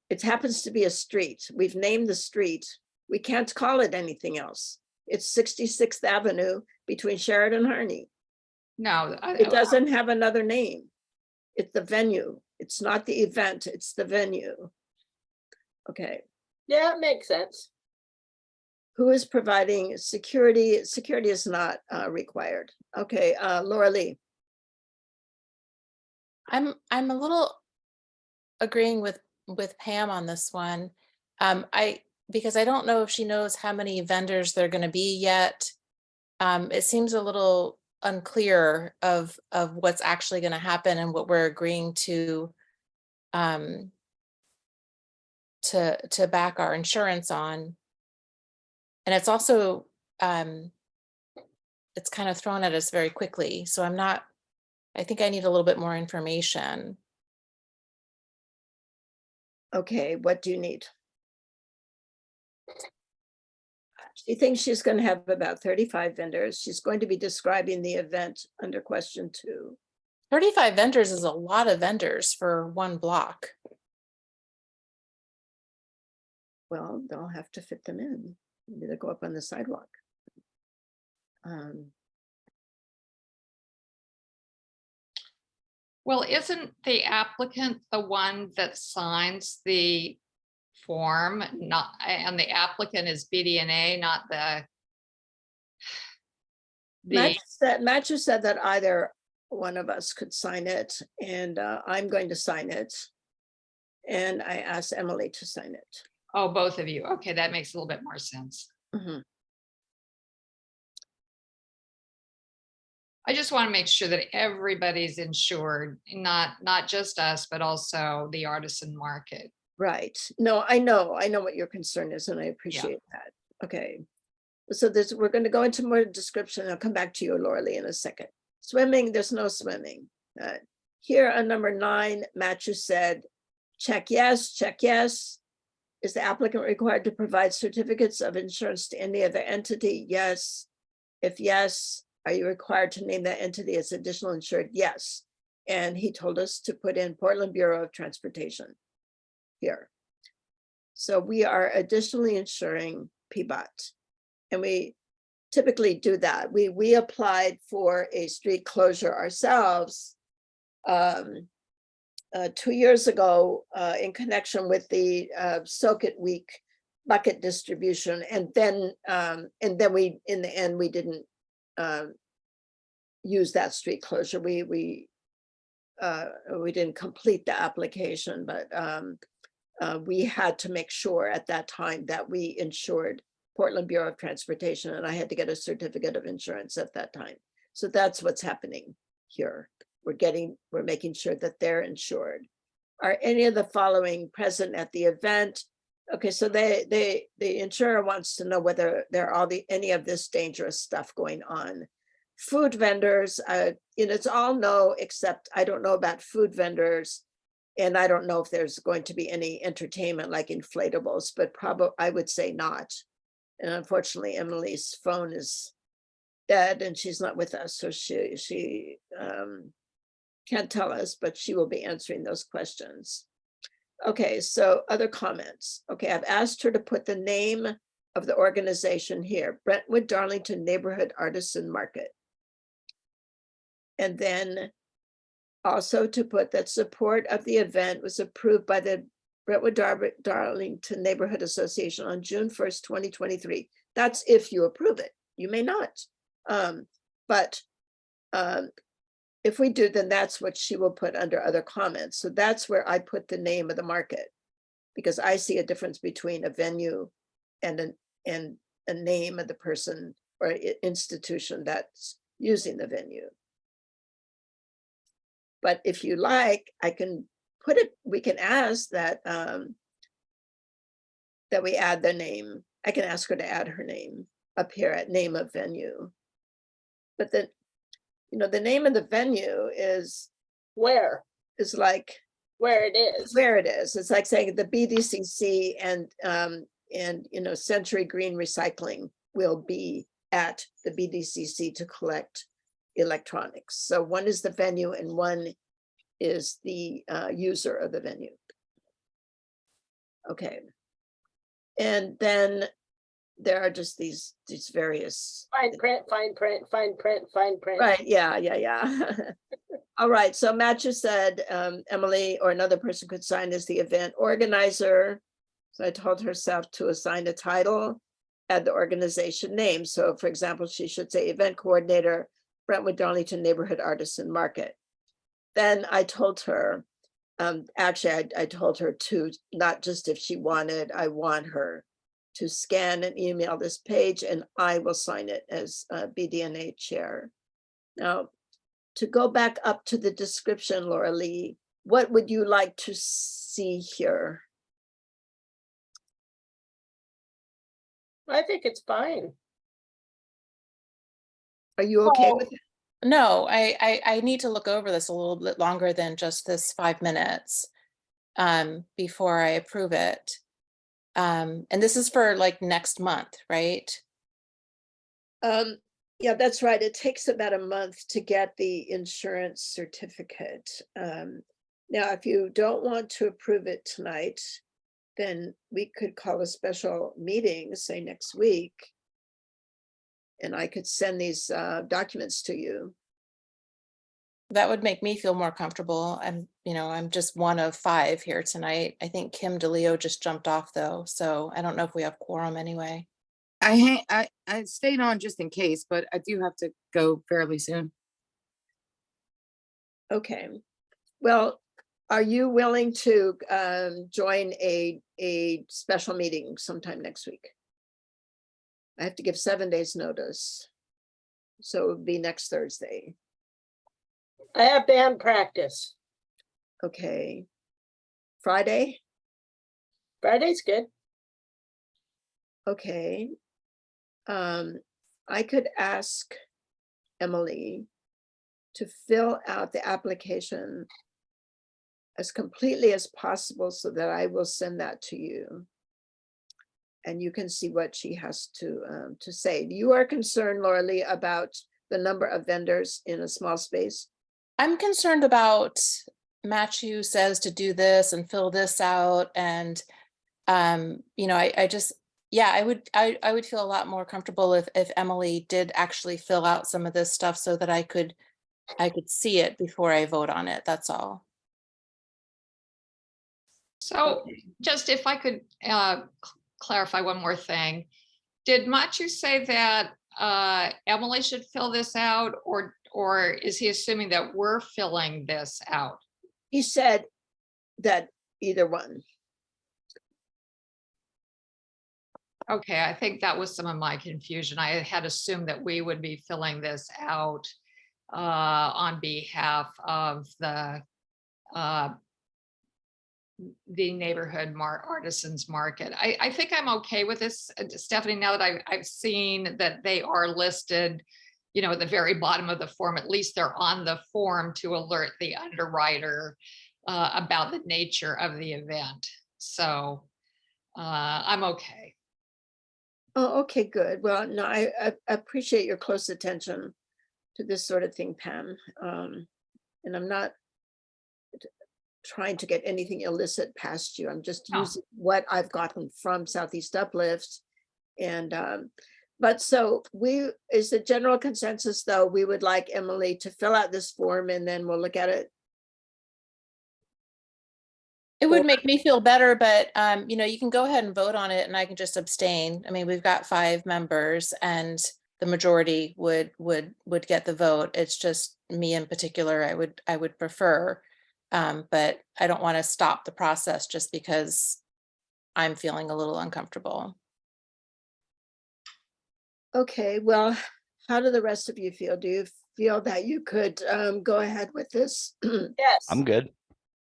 It happens to be a street. We've named the street. We can't call it anything else. It's 66th Avenue between Sheridan and Harney. No, It doesn't have another name. It's the venue. It's not the event, it's the venue. Okay, Yeah, it makes sense. who is providing security? Security is not required. Okay, Laura Lee. I'm a little agreeing with Pam on this one. Because I don't know if she knows how many vendors there are going to be yet. It seems a little unclear of what's actually going to happen and what we're agreeing to back our insurance on. And it's also it's kind of thrown at us very quickly. So I think I need a little bit more information. Okay, what do you need? She thinks she's going to have about 35 vendors. She's going to be describing the event under question 2. 35 vendors is a lot of vendors for one block. Well, they'll have to fit them in. Maybe they'll go up on the sidewalk. Well, isn't the applicant the one that signs the form, and the applicant is BDNA, not the Matthew said that either one of us could sign it, and I'm going to sign it. And I asked Emily to sign it. Oh, both of you. Okay, that makes a little bit more sense. Mm-hmm. I just want to make sure that everybody's insured, not just us, but also the artisan market. Right. No, I know what your concern is, and I appreciate that. Okay. So we're going to go into more description. I'll come back to you, Laura Lee, in a second. Swimming, there's no swimming. Here on number 9, Matthew said, check yes, check yes. Is the applicant required to provide certificates of insurance to any other entity? Yes. If yes, are you required to name that entity as additional insured? Yes. And he told us to put in Portland Bureau of Transportation here. So we are additionally insuring PBOT. And we typically do that. We applied for a street closure ourselves 2 years ago in connection with the Socket Week bucket distribution. And then we, in the end, we didn't use that street closure. We didn't complete the application, but we had to make sure at that time that we insured Portland Bureau of Transportation, and I had to get a certificate of insurance at that time. So that's what's happening here. We're making sure that they're insured. Are any of the following present at the event? Okay, so the insurer wants to know whether there are any of this dangerous stuff going on. Food vendors, it's all no, except I don't know about food vendors. And I don't know if there's going to be any entertainment like inflatables, but probably I would say not. And unfortunately, Emily's phone is dead and she's not with us. So she can't tell us, but she will be answering those questions. Okay, so other comments. Okay, I've asked her to put the name of the organization here, Brentwood Darlington Neighborhood Artisan Market. And then also to put that support of the event was approved by the Brentwood Darlington Neighborhood Association on June 1st, 2023. That's if you approve it. You may not. But if we do, then that's what she will put under other comments. So that's where I put the name of the market, because I see a difference between a venue and a name of the person or institution that's using the venue. But if you like, I can put it, we can ask that that we add the name. I can ask her to add her name up here at name of venue. But then, the name of the venue is Where like it is. Where it is. It's like saying the BDCC and Century Green Recycling will be at the BDCC to collect electronics. So one is the venue and one is the user of the venue. Okay. And then there are just these various Fine print, fine print, fine print, fine print. right. Yeah. All right, so Matt just said Emily or another person could sign as the event organizer. So I told herself to assign a title, add the organization name. So for example, she should say event coordinator, Brentwood Darlington Neighborhood Artisan Market. Then I told her, actually, I told her to, not just if she wanted, I want her to scan and email this page and I will sign it as BDNA chair. Now, to go back up to the description, Laura Lee, what would you like to see here? I think it's fine. Are you okay Well, with it? No, I need to look over this a little bit longer than just this 5 minutes before I approve it. And this is for like next month, right? Yeah, that's right. It takes about a month to get the insurance certificate. Now, if you don't want to approve it tonight, then we could call a special meeting, say next week. And I could send these documents to you. That would make me feel more comfortable. I'm just one of 5 here tonight. I think Kim DeLeo just jumped off though, so I don't know if we have quorum anyway. I stayed on just in case, but I do have to go fairly soon. Okay. Well, are you willing to join a special meeting sometime next week? I have to give 7 days notice. So it would be next Thursday. I have band practice. Okay. Friday? Friday's good. Okay. I could ask Emily to fill out the application as completely as possible so that I will send that to you. And you can see what she has to say. You are concerned, Laura Lee, about the number of vendors in a small space? I'm concerned about Matthew says to do this and fill this out. And, I just, yeah, I would feel a lot more comfortable if Emily did actually fill out some of this stuff so that I could see it before I vote on it. That's all. So just if I could clarify one more thing. Did Machu say that Emily should fill this out, or is he assuming that we're filling this out? He said that either one. Okay, I think that was some of my confusion. I had assumed that we would be filling this out on behalf of the neighborhood artisans market. I think I'm okay with this, Stephanie, now that I've seen that they are listed, at the very bottom of the form. At least they're on the form to alert the underwriter about the nature of the event. So I'm okay. Oh, okay, good. Well, no, I appreciate your close attention to this sort of thing, Pam. And I'm not trying to get anything illicit past you. I'm just using what I've gotten from Southeast Uplift. And but so is the general consensus though, we would like Emily to fill out this form and then we'll look at it. It would make me feel better, but you can go ahead and vote on it and I can just abstain. I mean, we've got 5 members and the majority would get the vote. It's just me in particular, I would prefer. But I don't want to stop the process just because I'm feeling a little uncomfortable. Okay, well, how do the rest of you feel? Do you feel that you could go ahead with this? Yes. I'm good.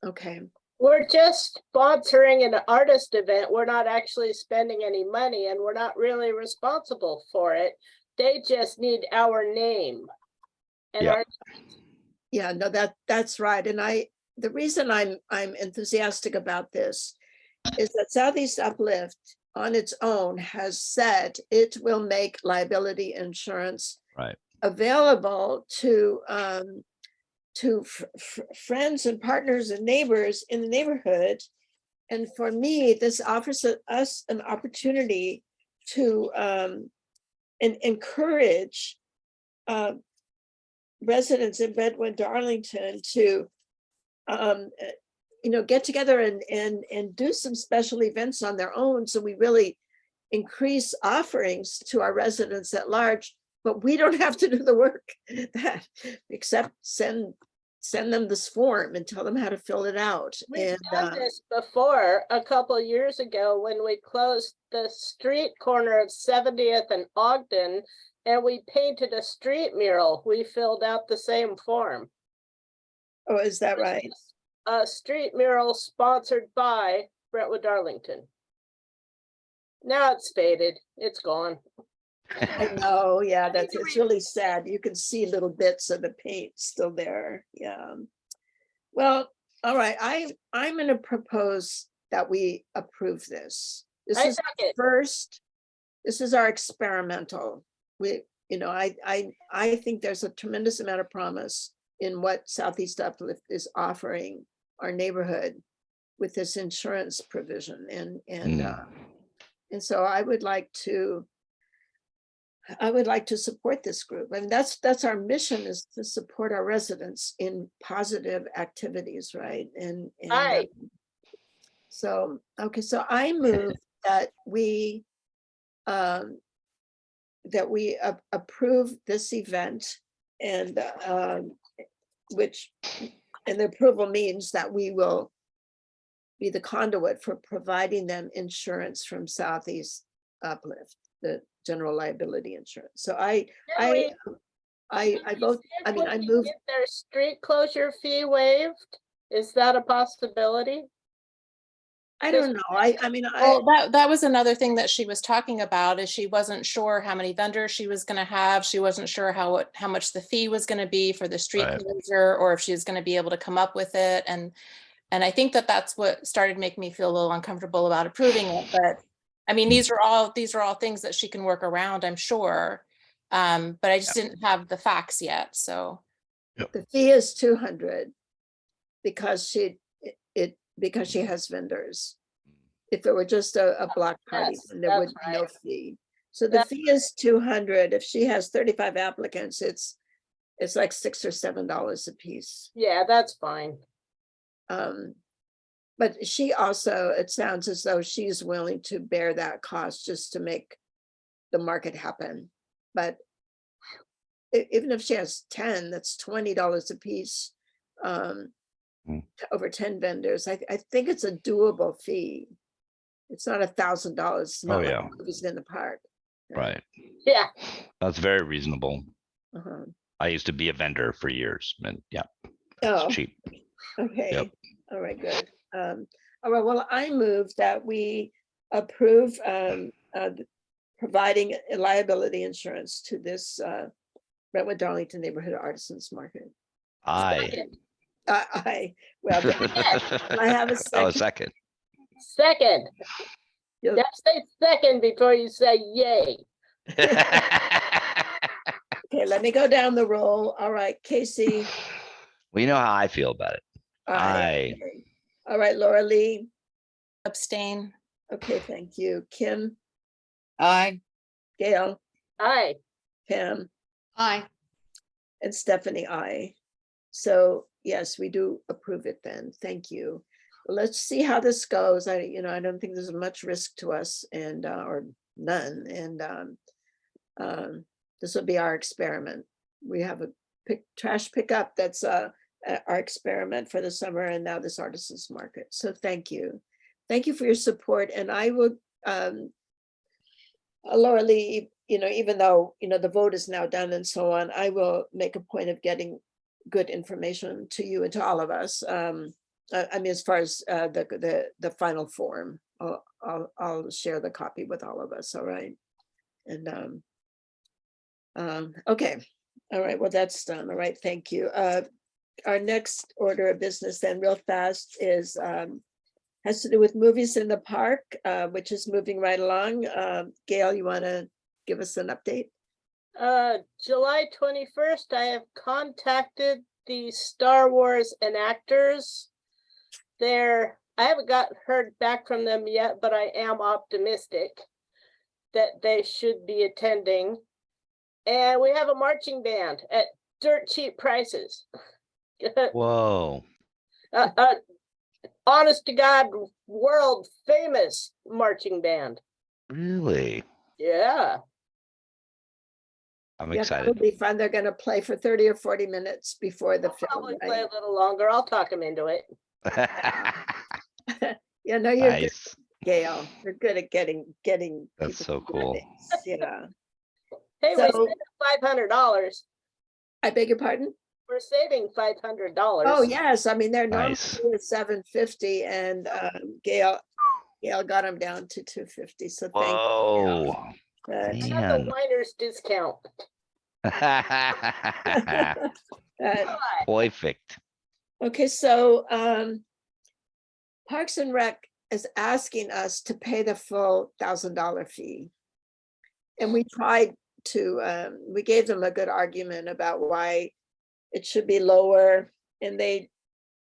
Okay. We're just sponsoring an artist event. We're not actually spending any money and we're not really responsible for it. They just need our name. And Yeah. Yeah, no, that's right. And the reason I'm enthusiastic about this is that Southeast Uplift on its own has said it will make liability insurance available to friends and partners and neighbors in the neighborhood. And for me, this offers us an opportunity to encourage residents in Bedouin Darlington to get together and do some special events on their own, so we really increase offerings to our residents at large, but we don't have to do the work except send them this form and tell them how to fill it out. We've done this before a couple of years ago when we closed the street corner of 70th and Ogden, and we painted a street mural. We filled out the same form. Oh, is that right? A street mural sponsored by Brentwood Darlington. Now it's faded. It's gone. I know, yeah, it's really sad. You can see little bits of the paint still there. Yeah. Well, all right. I'm going to propose that we approve this. This is first. This is our experimental. I think there's a tremendous amount of promise in what Southeast Uplift is offering our neighborhood with this insurance provision, and so I would like to support this group. I mean, that's our mission, is to support our residents in positive activities, right? And so I move that we approve this event, and the approval means that we will be the conduit for providing them insurance from Southeast Uplift, the general liability insurance. So I vote. I mean, I move. Get their street closure fee waived. Is that a possibility? I don't know. Well, that was another thing that she was talking about, is she wasn't sure how many vendors she was going to have. She wasn't sure how much the fee was going to be for the street closure, or if she was going to be able to come up with it. And I think that's what started making me feel a little uncomfortable about approving it. But I mean, these are all things that she can work around, I'm sure. But I just didn't have the facts yet. So the fee is $200 because she has vendors. If it were just a block party, then there would be no fee. So the fee is $200. If she has 35 applicants, it's like $6 or $7 a piece. Yeah, that's fine. But she also, it sounds as though she's willing to bear that cost just to make the market happen. But even if she has 10, that's $20 a piece. Over 10 vendors. I think it's a doable fee. It's not $1,000. It's not like movies in the park. Right. Yeah. That's very reasonable. Uh-huh. I used to be a vendor for years, and Oh, it's cheap. okay. Yep. All right, good. All right, well, I move that we approve providing liability insurance to this Brentwood Darlington Neighborhood Artisans Market. Well, can I have a second? Oh, a second. Second. You have to say second before you say yay. Okay, let me go down the roll. All right, Casey. Well, you know how I feel about it. Aye. All right, Laura Lee. Abstain. Okay, thank you. Kim. Aye. Gail. Aye. Pam. Aye. And Stephanie, aye. So yes, we do approve it then. Thank you. Let's see how this goes. I don't think there's much risk to us, and or none. And this will be our experiment. We have a trash pickup that's our experiment for the summer, and now this artisans market. So thank you for your support. And I would, Laura Lee, even though the vote is now done and so on, I will make a point of getting good information to you and to all of us. I mean, as far as the final form, I'll share the copy with all of us. All right. And okay. All right. Well, that's done. All right. Thank you. Our next order of business then, real fast, is has to do with movies in the park, which is moving right along. Gail, you want to give us an update? July 21st, I have contacted the Star Wars enactors. I haven't heard back from them yet, but I am optimistic that they should be attending. And we have a marching band at dirt cheap prices. Whoa, Honest to God, world famous marching band. really? Yeah. I'm Yeah, excited. that'll be fun. They're gonna play for 30 or 40 minutes before the I'll film, probably play right? a little longer. I'll talk them into it. Yeah, no, you're good, Nice. Gail. You're good at getting That's people so to do cool. things. Yeah. Hey, we So- saved $500. I beg your pardon? We're saving $500. Oh, yes. I mean, they're normally Nice. $750 and Gail got them down to 250. So thank you. Whoa. But- I got the Man. winer's discount. Perfect. Okay, so Parks and Rec is asking us to pay the full $1,000 fee. And we tried to, we gave them a good argument about why it should be lower. And they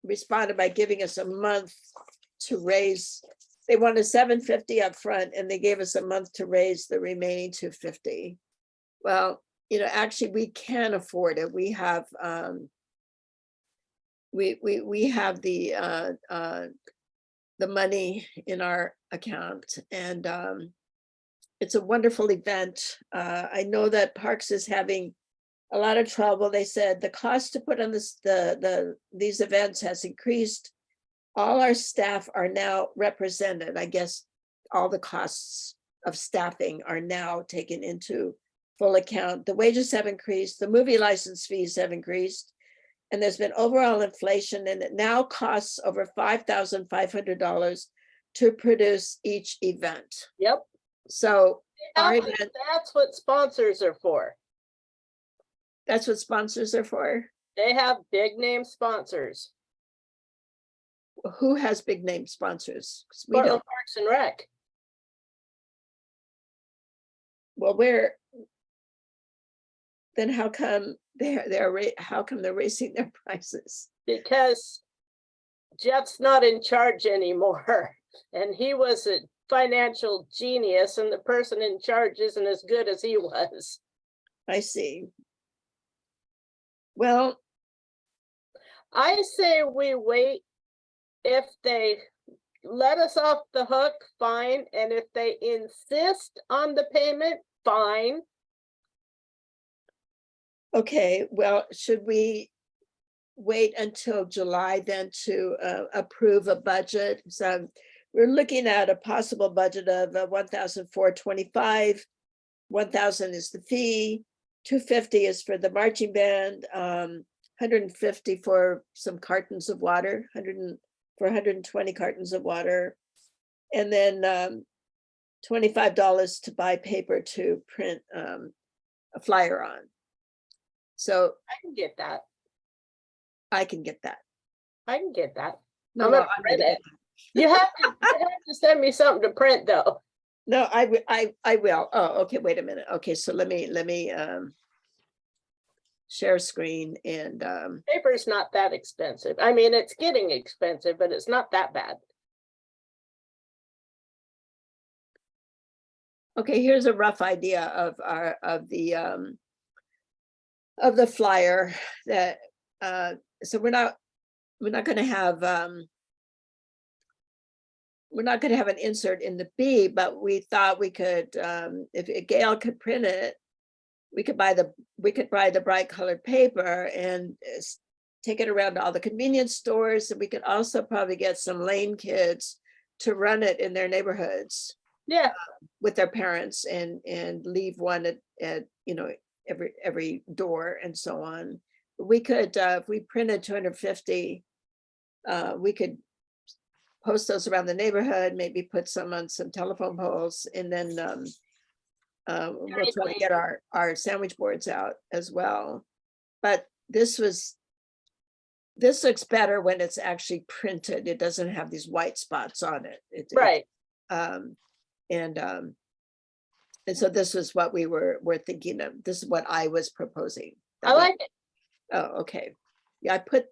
responded by giving us a month to raise, they wanted $750 up front and they gave us a month to raise the remaining $250. Well, you know, actually we can afford it. We have, we have the money in our account and it's a wonderful event. I know that Parks is having a lot of trouble. They said the cost to put on this, these events has increased. All our staff are now represented. I guess all the costs of staffing are now taken into full account. The wages have increased, the movie license fees have increased, and there's been overall inflation, and it now costs over $5,500 to produce each event. Yep. So our That's event, that's what sponsors are for. that's what sponsors are for. They have big name sponsors. Who has big name sponsors? 'Cause we Portland don't, Parks and Rec. well, then how come how come they're raising their prices? Because Jeff's not in charge anymore. And he was a financial genius and the person in charge isn't as good as he was. I see. Well, I say we wait. If they let us off the hook, fine. And if they insist on the payment, fine. okay, well, should we wait until July then to approve a budget? So we're looking at a possible budget of 1,425. 1,000 is the fee, 250 is for the marching band, 150 for some cartons of water, 120 cartons of water, and then $25 to buy paper to print a flyer on. So I can get that. I can get that. I can get that. No, I'm no, gonna I'm print gonna it. You have to send me something to print though. No, I will. Oh, okay, wait a minute. Okay, so let me share screen and Paper's not that expensive. I mean, it's getting expensive, but it's not that bad. okay, here's a rough idea of the flyer that so we're not going to have an insert in the B, but we thought we could if Gail could print it, we could buy the bright colored paper and take it around to all the convenience stores, and we could also probably get some lame kids to run it in their neighborhoods. Yeah. With their parents and leave one at you know every door and so on. We could if we printed 250, we could post those around the neighborhood, maybe put some on some telephone poles, and then we'll try to get our sandwich boards out as well. But this looks better when it's actually printed. It doesn't have these white spots on it. Right. And so this was what we're thinking of. This is what I was proposing. I like it. Oh, okay. Yeah, I put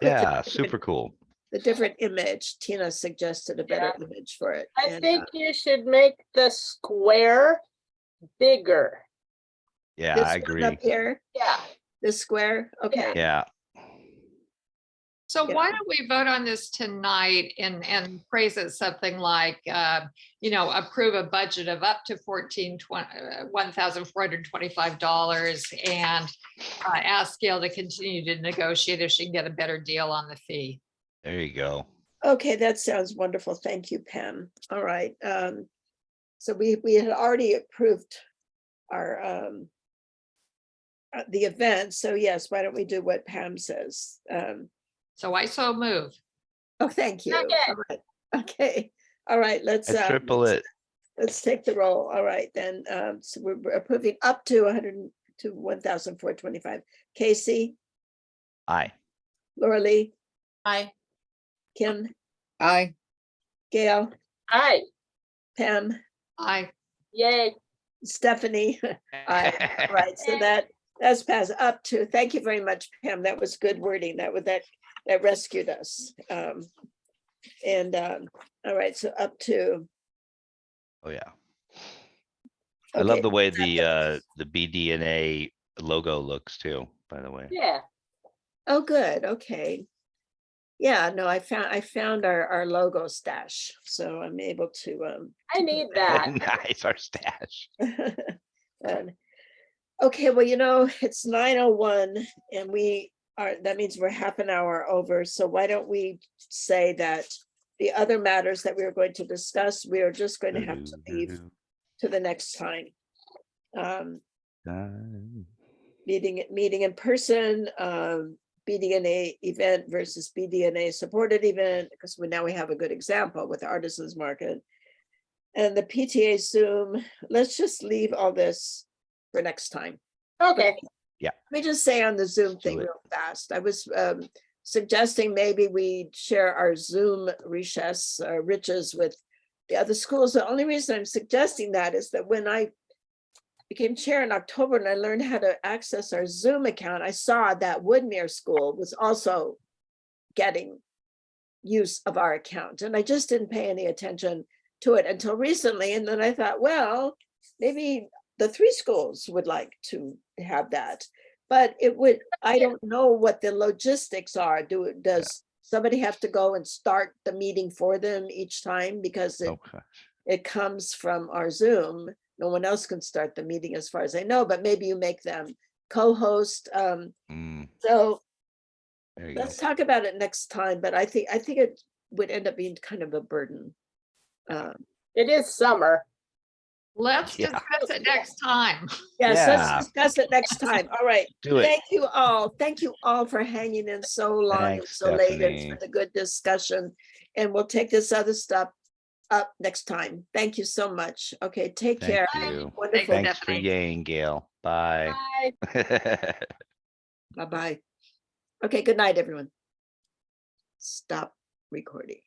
Yeah, super cool. the different image. Tina suggested a better image for it. I and, think you should make the square bigger. Yeah, this I one agree. up here. Yeah. This square, okay. Yeah, So Yeah. why don't we vote on this tonight and phrase it something like, approve a budget of up to $1,425 and ask Gail to continue to negotiate if she can get a better deal on the fee. there you go. Okay, that sounds wonderful. Thank you, Pam. All right. So we had already approved our the event. So yes, why don't we do what Pam says? So I so move. Oh, thank you. Second. All right. Okay. All right, let's I triple it. let's take the roll. All right, then. So we're approving up to 1,425. Casey, Aye. Laura Lee, Aye. Kim, Aye. Gail, Aye, Pam, yay. Stephanie. Aye. All right, so that's passed up to, thank you very much, Pam. That was good wording. That rescued us. All right, so up to. Oh, yeah. I love Okay, the way the BDNA logo looks too, by the way. Yeah, oh, good, okay. Yeah, no, I found our logo stash, so I'm able to I need that. Nice, our stash. and- okay, well, it's 9:01 and that means we're half an hour over, so why don't we say that the other matters that we are going to discuss, we are just going to have to leave to the next time. Meeting in person, BDNA event versus BDNA supported event, because now we have a good example with the Artisans Market. And the PTA Zoom, let's just leave all this for next time. Okay, Let me just say on the Zoom do thing it. real fast. I was suggesting maybe we share our Zoom riches with the other schools. The only reason I'm suggesting that is that when I became chair in October and I learned how to access our Zoom account, I saw that Woodmere School was also getting use of our account. And I just didn't pay any attention to it until recently. And then I thought, well, maybe the 3 schools would like to have that. But I don't know what the logistics are. Does somebody have to go and start the meeting for them each time? Because Okay. it comes from our Zoom. No one else can start the meeting as far as I know, but maybe you make them co-host. So There you go. let's talk about it next time, but I think it would end up being kind of a burden. it is summer. Let's Yeah. discuss it next time. Yes, Yeah. let's discuss it next time. All right. Do it. Thank you all. Thank you all for hanging in so long and Thanks, so late and for Stephanie. the good discussion. And we'll take this other stuff up next time. Thank you so much. Okay, take care. Thank you. Wonderful. Thanks for Stephanie. yaying, Gail. Bye. Bye. Bye-bye. Okay, good night, everyone. Stop recording.